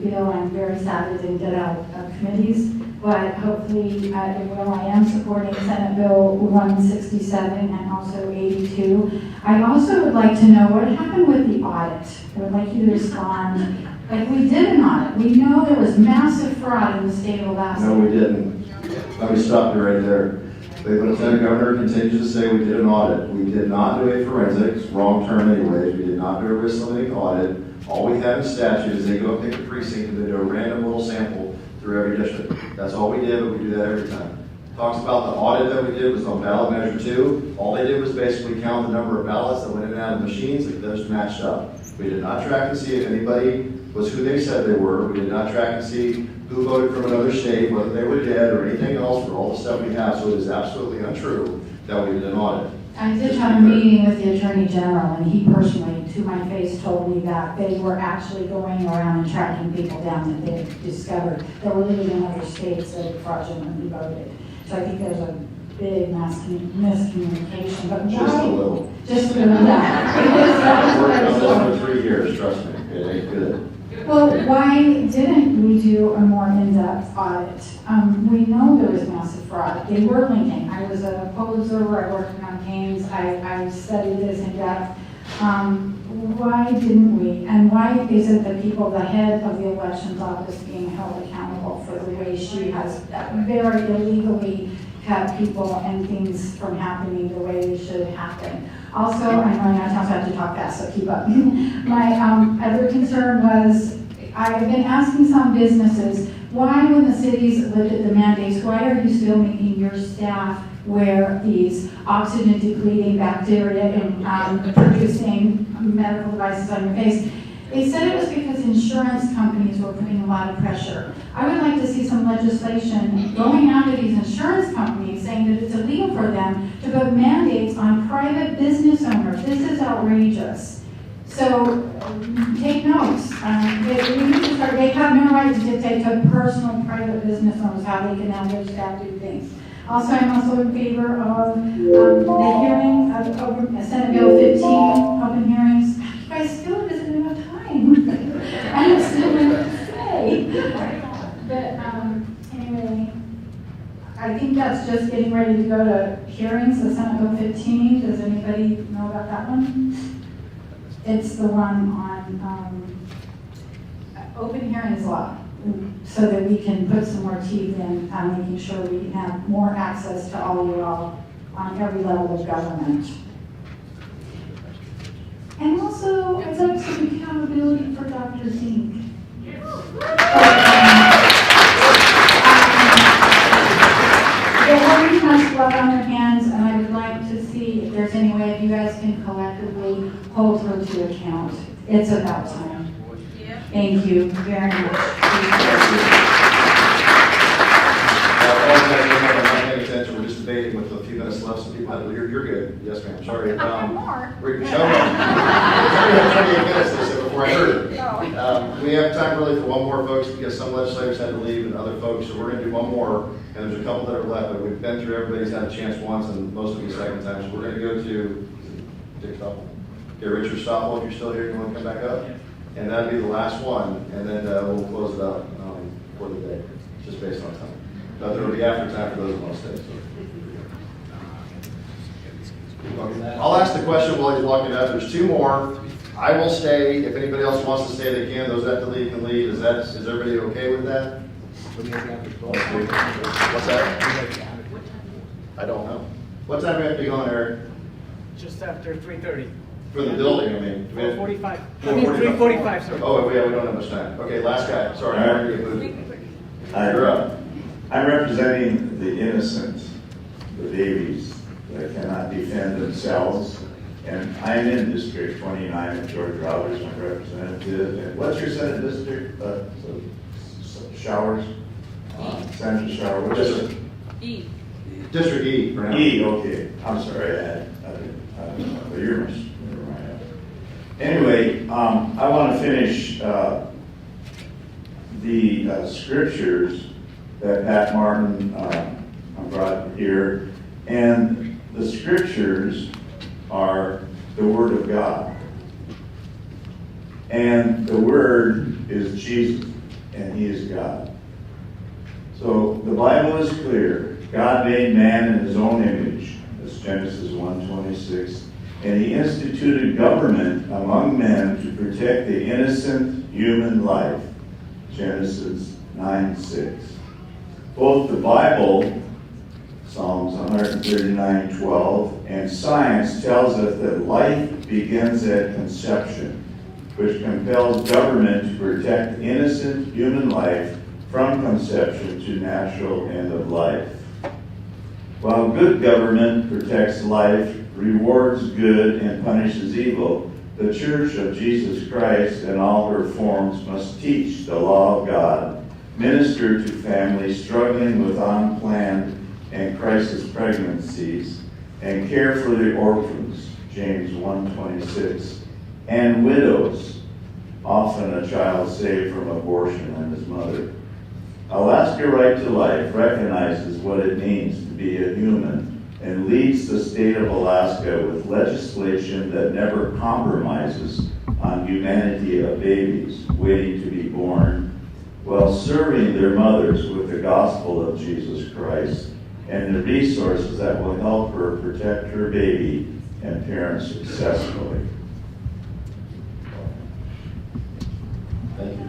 bill. I'm very sad it didn't get out of committees, but hopefully it will. I am supporting Senate Bill 167 and also 82. I also would like to know what happened with the audit. I would like you to respond. Like, we did an audit. We know there was massive fraud in the state of Alaska. No, we didn't. Let me stop you right there. The Lieutenant Governor continues to say we did an audit. We did not do a forensics, wrong term anyways. We did not do a risk limiting audit. All we have in statute is they go pick a precinct and they do a random little sample through every district. That's all we did, but we do that every time. Talks about the audit that we did was on ballot measure 2. All they did was basically count the number of ballots that went in and out of the machines, like those matched up. We did not track and see if anybody was who they said they were. We did not track and see who voted from another state, whether they were dead or anything else for all the stuff we have. So it is absolutely untrue that we did an audit. I did have a meeting with the Attorney General, and he personally, to my face, told me that they were actually going around and tracking people down that they had discovered that were living in other states that had fraudulently voted. So I think there's a big miscommunication. But Just a little. Just a little, yeah. I've worked on this for 3 years, trust me. It ain't good. Well, why didn't we do a more in-depth audit? We know there was massive fraud. They were linking. I was a poll observer. I worked in campaigns. I studied this in depth. Why didn't we? And why isn't the people, the head of the elections office, being held accountable for the way she has very illegally kept people and things from happening the way they should happen? Also, I'm running out of time, so I have to talk fast, so keep up. My other concern was, I've been asking some businesses, why when the cities lifted the mandates, why are you still making your staff wear these oxygen depleting bacteria and producing medical devices on your face? They said it was because insurance companies were putting a lot of pressure. I would like to see some legislation going after these insurance companies saying that it's illegal for them to put mandates on private business owners. This is outrageous. So take notes. They have no right to dictate to personal private business owners how they can have their staff do things. Also, I'm also in favor of the hearing of Senate Bill 15, open hearings. You guys still isn't enough time. I have still enough to say. But anyway, I think that's just getting ready to go to hearings, the Senate Bill 15. Does anybody know about that one? It's the one on open hearings law, so that we can put some more teeth in making sure we have more access to all you all on every level of government. And also, I'd like some accountability for Dr. Zink. The woman has blood on her hands, and I would like to see if there's any way if you guys can collectively hold her to account. It's about time. Thank you very much. We're just debating with a few minutes left. Some people have, you're good. Yes, ma'am. Sorry. More. We're 28 minutes, they said before I heard it. We have time really for one more, folks, because some legislators had to leave and other folks, so we're going to do one more. And there's a couple that are left, but we've been through, everybody's had a chance once and most of you second time. So we're going to go to Dick Stoffel. Okay, Richard Stoffel, if you're still here, you want to come back up? And that'll be the last one, and then we'll close it out for the day, just based on time. But there will be after time for those who want to stay. So. I'll ask the question while he's walking out. There's 2 more. I will stay. If anybody else wants to stay, they can. Those that have to leave can leave. Is everybody okay with that? What's that? I don't know. What time do we have to be on, Eric? Just after 3:30. For the building, I mean. 4:45. I mean 3:45, sir. Oh, yeah, we don't have much time. Okay, last guy. Sorry, I'm going to get moved. You're up. I'm representing the innocent, the babies that cannot defend themselves. And I'm in District 29, and George Roberts, my representative. And what's your Senate district? Showers? Central Shower. What is it? E. District E. For now. E, okay. I'm sorry, I don't know. But you're right. Anyway, I want to finish the scriptures that Pat Martin brought here. And the scriptures are the Word of God. And the Word is Jesus, and He is God. So the Bible is clear. God made man in His own image. That's Genesis 1:26. And He instituted government among men to protect the innocent human life. Genesis 9:6. Both the Bible Psalms 139:12, and science tells us that life begins at conception, which compels government to protect innocent human life from conception to natural end of life. While good government protects life, rewards good, and punishes evil, the Church of Jesus Christ in all her forms must teach the law of God, minister to families struggling with unplanned and crisis pregnancies, and care for the orphans, James 1:26, and widows, often a child saved from abortion and his mother. Alaska Right to Life recognizes what it means to be a human and leads the state of Alaska with legislation that never compromises on humanity of babies waiting to be born, while serving their mothers with the gospel of Jesus Christ and the resources that will help her protect her baby and parent successfully. Thank you.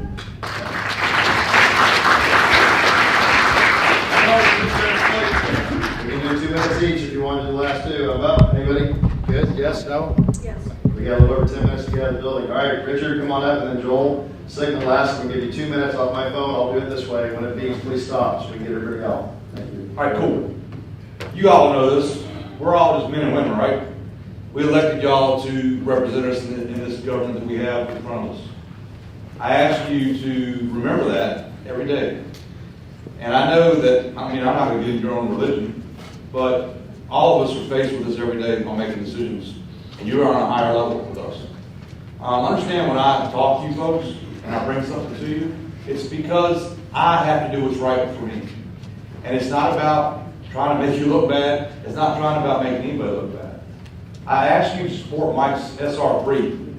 We can do 2 minutes each if you want to do the last two. How about, anybody? Good? Yes? No? Yes. We got a little over 10 minutes to get out of the building. All right, Richard, come on up, and then Joel. Second and last, I'm going to give you 2 minutes off my phone. I'll do it this way. When it beeps, please stop so we can get everybody out. Thank you. All right, cool. You all know this. We're all just men and women, right? We elected y'all to represent us in this government that we have in front of us. I ask you to remember that every day. And I know that, I mean, I'm not going to get into your own religion, but all of us are faced with this every day on making decisions. And you are on a higher level with us. Understand when I talk to you folks and I bring something to you, it's because I have to do what's right for me. And it's not about trying to make you look bad. It's not trying about making anybody look bad. I ask you to support Mike's SR3.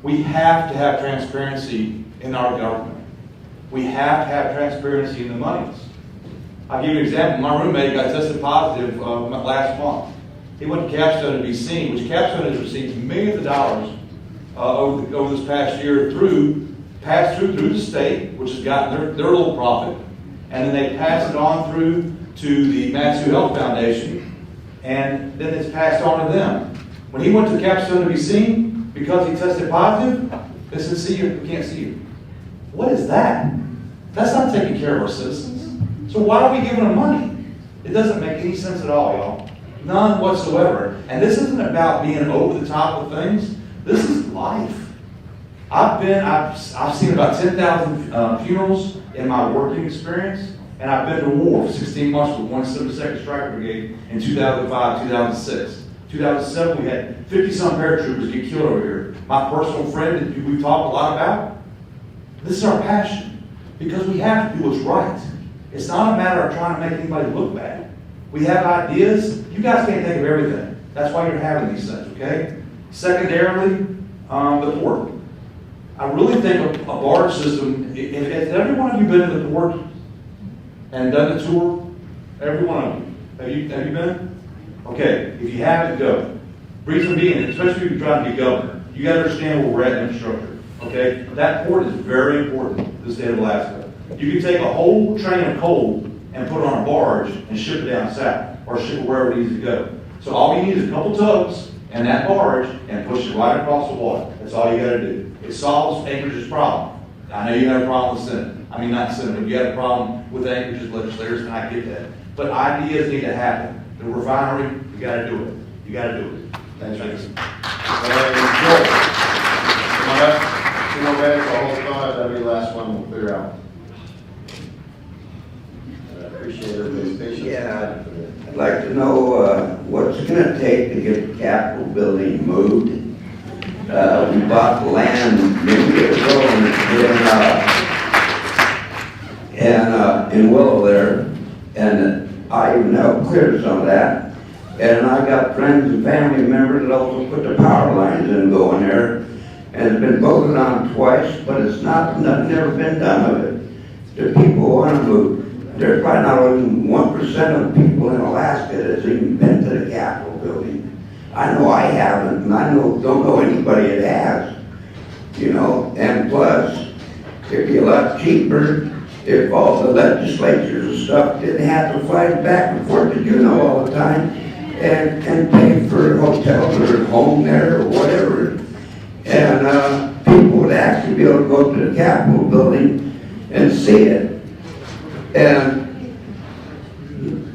We have to have transparency in our government. We have to have transparency in the monies. I'll give you an example. My roommate got tested positive last month. He went to Capstone to be seen, which Capstone has received millions of dollars over this past year passed through the state, which has gotten their little profit, and then they pass it on through to the Matsu Health Foundation, and then it's passed on to them. When he went to Capstone to be seen, because he tested positive, they said, see you, we can't see you. What is that? That's not taking care of our citizens. So why are we giving them money? It doesn't make any sense at all, y'all. None whatsoever. And this isn't about being over the top of things. This is life. I've seen about 10,000 funerals in my working experience, and I've been to war for 16 months with 172nd Striker Brigade in 2005, 2006. 2007, we had 50-some paratroopers get killed over here. My personal friend that we've talked a lot about. This is our passion, because we have to do what's right. It's not a matter of trying to make anybody look bad. We have ideas. You guys can't think of everything. That's why you're having these things, okay? Secondarily, the port. I really think a barge system, if every one of you been to the port and done the tour? Every one of you. Have you been? Okay, if you haven't, go. Reason being, especially if you're trying to be governor, you got to understand where we're at in infrastructure. Okay? That port is very important to the state of Alaska. You can take a whole train of coal and put it on a barge and ship it down south, or ship it wherever it needs to go. So all you need is a couple tugs and that barge and push it right across the water. That's all you got to do. It solves Anchorage's problem. I know you have a problem with Senate. I mean, not Senate, but you have a problem with Anchorage's legislators, and I get that. But ideas need to happen. The refinery, you got to do it. You got to do it. Thanks. Come on up. 2 more minutes. I'll hold the phone up. That'll be the last one. We'll clear out. I appreciate everybody's patience. Yeah, I'd like to know what's it going to take to get the Capitol building moved. We bought the land many years ago in Willow there, and I even helped clear some of that. And I got friends and family members that also put the power lines in going there, and it's been voted on twice, but it's nothing ever been done of it. The people want to move. There's probably not even 1% of the people in Alaska that's even been to the Capitol building. I know I haven't, and I don't know anybody that has, you know. And plus, it'd be a lot cheaper if if all the legislatures and stuff didn't have to fly back and forth to Juneau all the time and pay for hotels or home there or whatever. And people would actually be able to go to the Capitol building and see it. And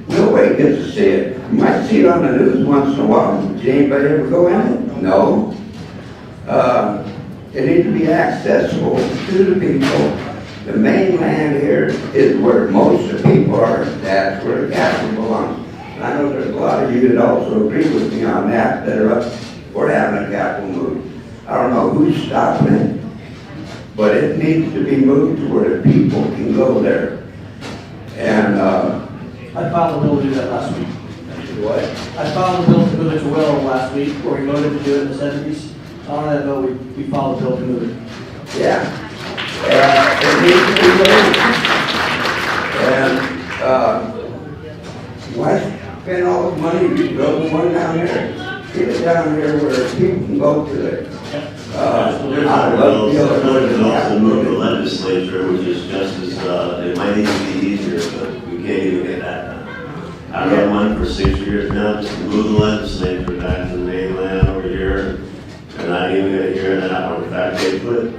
nobody gets to see it. You might see it on the news once in a while. Did anybody ever go in it? No. It needs to be accessible to the people. The mainland here is where most of the people are. That's where the capital belongs. And I know there's a lot of you that also agree with me on that are up for having a capital moved. I don't know who's stopping it, but it needs to be moved to where the people can go there. And I filed a bill to do that last week. What? I filed a bill to move it to Willow last week, where we voted to do it in the 70s. On that bill, we filed a bill to move it. Yeah. It needs to be moved. And why spend all the money to build one down there? Get it down here where people can go to it. I'd love to be able to also move the legislature, which is just as, it might even be easier, but we can't even get that done. I've run one for 6 years now, just to move the legislature back to the mainland over here, and I didn't even get to hear that. In fact, they put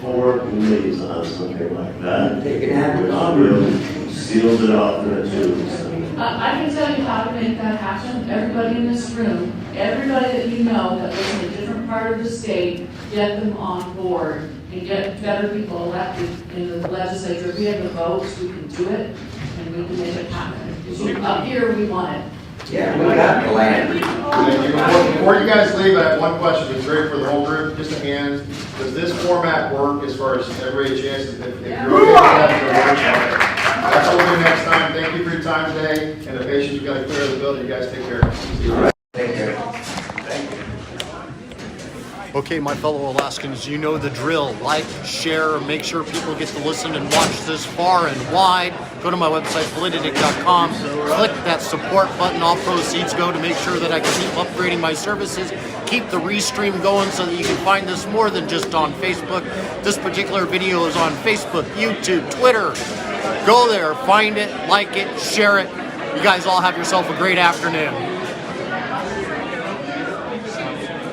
4 committees on something like that, which seals it off in the tubes. I can tell you how to make that happen. Everybody in this room, everybody that you know that lives in a different part of the state, get them on board and get better people elected in the legislature. If we have the votes, we can do it and we can make it happen. Because up here, we want it. Yeah, we got the land. Before you guys leave, I have one question. It's great for the whole group. Just a hand. Does this format work as far as everybody a chance? If you're okay with that, that's what we'll do next time. Thank you for your time today and the patience. We've got to clear the building. You guys take care. All right. Take care. Thank you. Okay, my fellow Alaskans, you know the drill. Like, share, make sure people get to listen and watch this far and wide. Go to my website, Politadick.com. Click that support button. All proceeds go to make sure that I can keep upgrading my services, keep the restream going so that you can find this more than just on Facebook. This particular video is on Facebook, YouTube, Twitter. Go there, find it, like it, share it. You guys all have yourself a great afternoon.